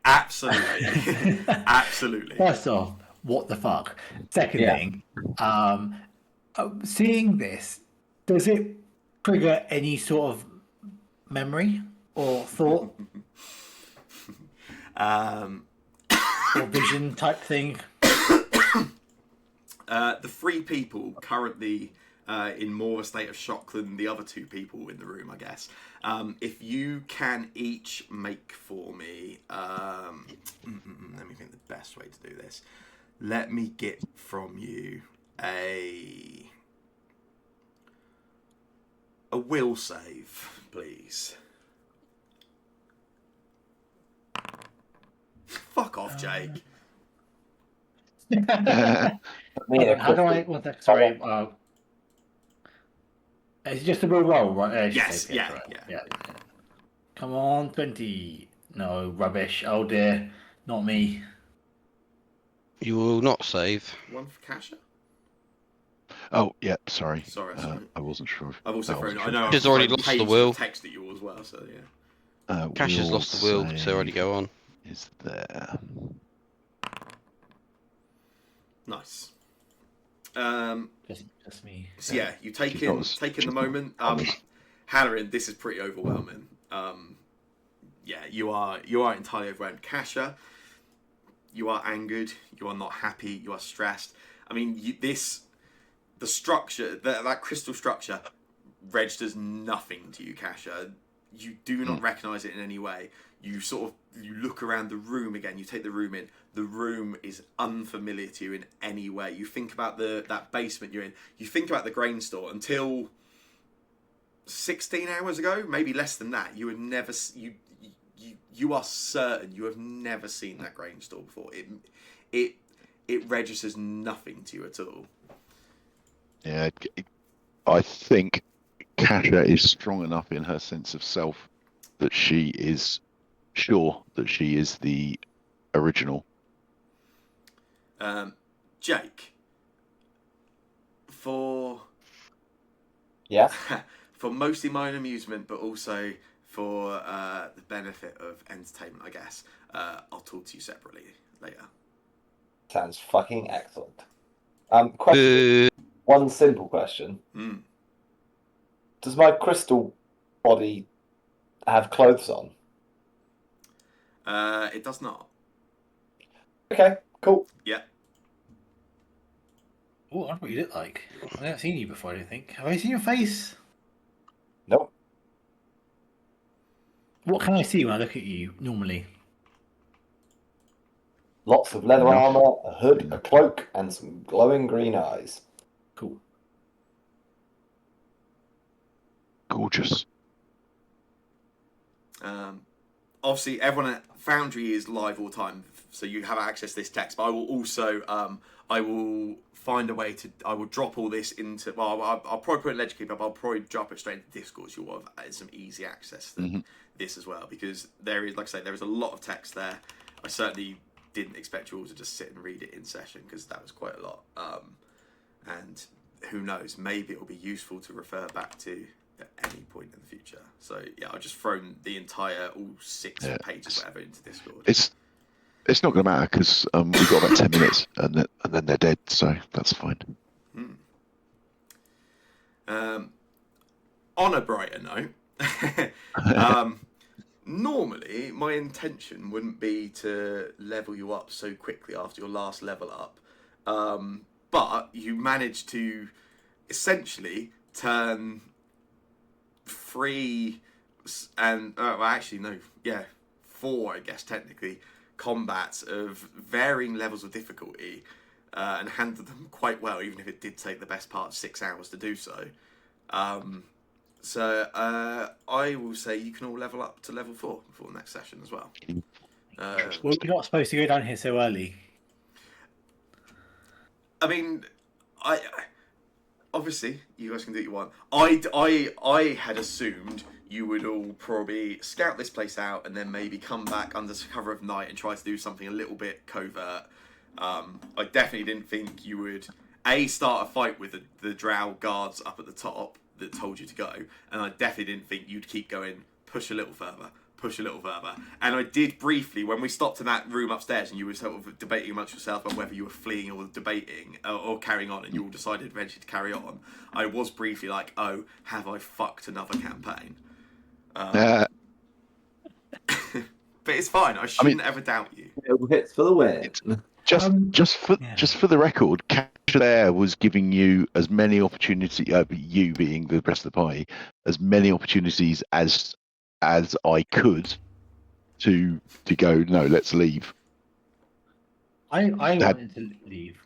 absolutely. Absolutely. First off, what the fuck? Second thing, seeing this, does it trigger any sort of memory or thought? Or vision type thing? The three people currently in more of a state of shock than the other two people in the room, I guess. If you can each make for me, let me think the best way to do this. Let me get from you a will save, please. Fuck off, Jake. How do I? Well, sorry. It's just a real roll, right? Yes. Yeah. Come on, 20. No, rubbish. Oh dear, not me. You will not save. One for Kasha? Oh, yeah, sorry. Sorry. I wasn't sure. I've also thrown. I know. Kasha's already lost the will. Text at you as well, so yeah. Kasha's lost the will, so already go on. Is there? Nice. Just me. So yeah, you taken the moment. Halloran, this is pretty overwhelming. Yeah, you are entirely overwhelmed. Kasha, you are angered. You are not happy. You are stressed. I mean, the structure, that crystal structure, registers nothing to you, Kasha. You do not recognise it in any way. You look around the room again. You take the room in. The room is unfamiliar to you in any way. You think about that basement you're in. You think about the grain store until 16 hours ago, maybe less than that. You had never you are certain you have never seen that grain store before. It registers nothing to you at all. Yeah, I think Kasha is strong enough in her sense of self that she is sure that she is the original. Jake, for mostly my own amusement, but also for the benefit of entertainment, I guess, I'll talk to you separately later. Sounds fucking excellent. Question. One simple question. Does my crystal body have clothes on? It does not. Okay, cool. Yeah. Oh, I don't know what you look like. I haven't seen you before, I don't think. Have I seen your face? Nope. What can I see when I look at you normally? Lots of leather armor, a hood, a cloak, and some glowing green eyes. Cool. Gorgeous. Obviously, everyone at Foundry is live all the time, so you have access to this text. But I will also, I will find a way to. I will drop all this into. Well, I'll probably put it in Ledger Keeper, but I'll probably drop it straight into Discord. So you'll have some easy access to this as well, because there is, like I say, there is a lot of text there. I certainly didn't expect you all to just sit and read it in session, because that was quite a lot. And who knows? Maybe it'll be useful to refer back to at any point in the future. So yeah, I've just thrown the entire all 6 pages, whatever, into Discord. It's not going to matter because we've got about 10 minutes and then they're dead, so that's fine. On a brighter note, normally my intention wouldn't be to level you up so quickly after your last level up, but you managed to essentially turn 3 and actually no, yeah, 4, I guess technically, combats of varying levels of difficulty and handled them quite well, even if it did take the best part of 6 hours to do so. So I will say you can all level up to level 4 before the next session as well. Well, we're not supposed to go down here so early. I mean, obviously you guys can do what you want. I had assumed you would all probably scout this place out and then maybe come back under cover of night and try to do something a little bit covert. I definitely didn't think you would start a fight with the drow guards up at the top that told you to go, and I definitely didn't think you'd keep going, push a little further. And I did briefly, when we stopped in that room upstairs and you were sort of debating amongst yourself about whether you were fleeing or debating or carrying on, and you all decided eventually to carry on, I was briefly like, oh, have I fucked another campaign? But it's fine. I shouldn't ever doubt you. Hits for the win. Just for the record, Cash there was giving you as many opportunities. You being the rest of the party, as many opportunities as I could to go. No, let's leave. I wanted to leave.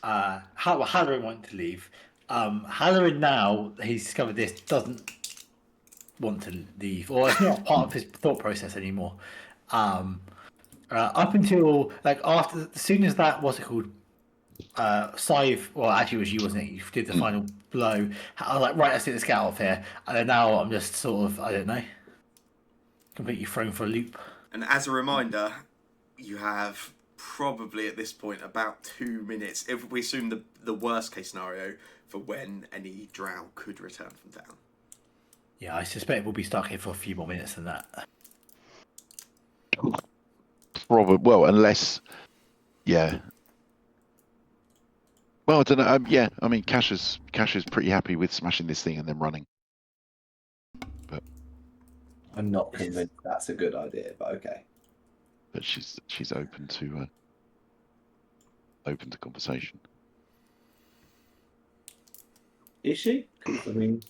Halloran wanted to leave. Halloran now he's discovered this doesn't want to leave, or it's not part of his thought process anymore. Up until as soon as that Scythe, well, actually it was you, wasn't it? You did the final blow. I was like, right, let's get out of here. And then now I'm just sort of, I don't know, completely thrown for a loop. And as a reminder, you have probably at this point about 2 minutes, if we assume the worst case scenario, for when any drow could return from town. Yeah, I suspect we'll be stuck here for a few more minutes than that. Probably. Well, unless, yeah. Well, I don't know. Yeah, I mean, Cash is pretty happy with smashing this thing and then running. But I'm not convinced that's a good idea, but okay. But she's open to conversation. Is she? 'Cause, I mean,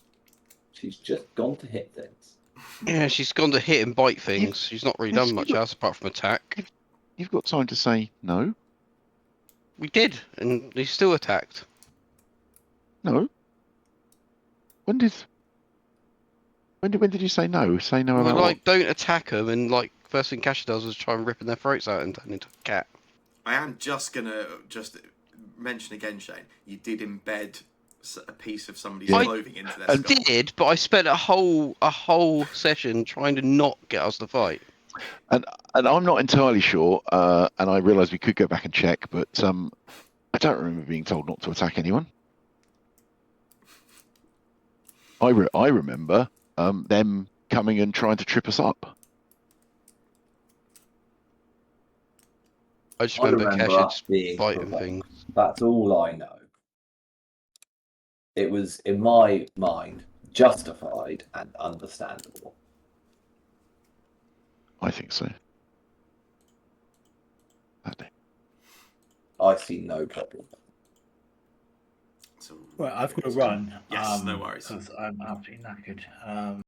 she's just gone to hit things. Yeah, she's gone to hit and bite things. She's not really done much else apart from attack. You've got time to say no. We did, and he still attacked. No. When did you say no? Say no Well, about what? don't attack them, and first thing Cash does was try and ripping their throats out and turn into a cat. I am just gonna mention again, Shane. You did embed a piece of somebody's clothing into their skull. I did, but I spent a whole session trying to not get us to fight. And I'm not entirely sure, and I realise we could go back and check, but I don't remember being told not to attack anyone. I remember them coming and trying to trip us up. I just remember Cash fighting things. That's all I know. It was, in my mind, justified and understandable. I think so. I see no problem. So, Well, I've got to run. Yes, no worries. Because I'm absolutely knackered.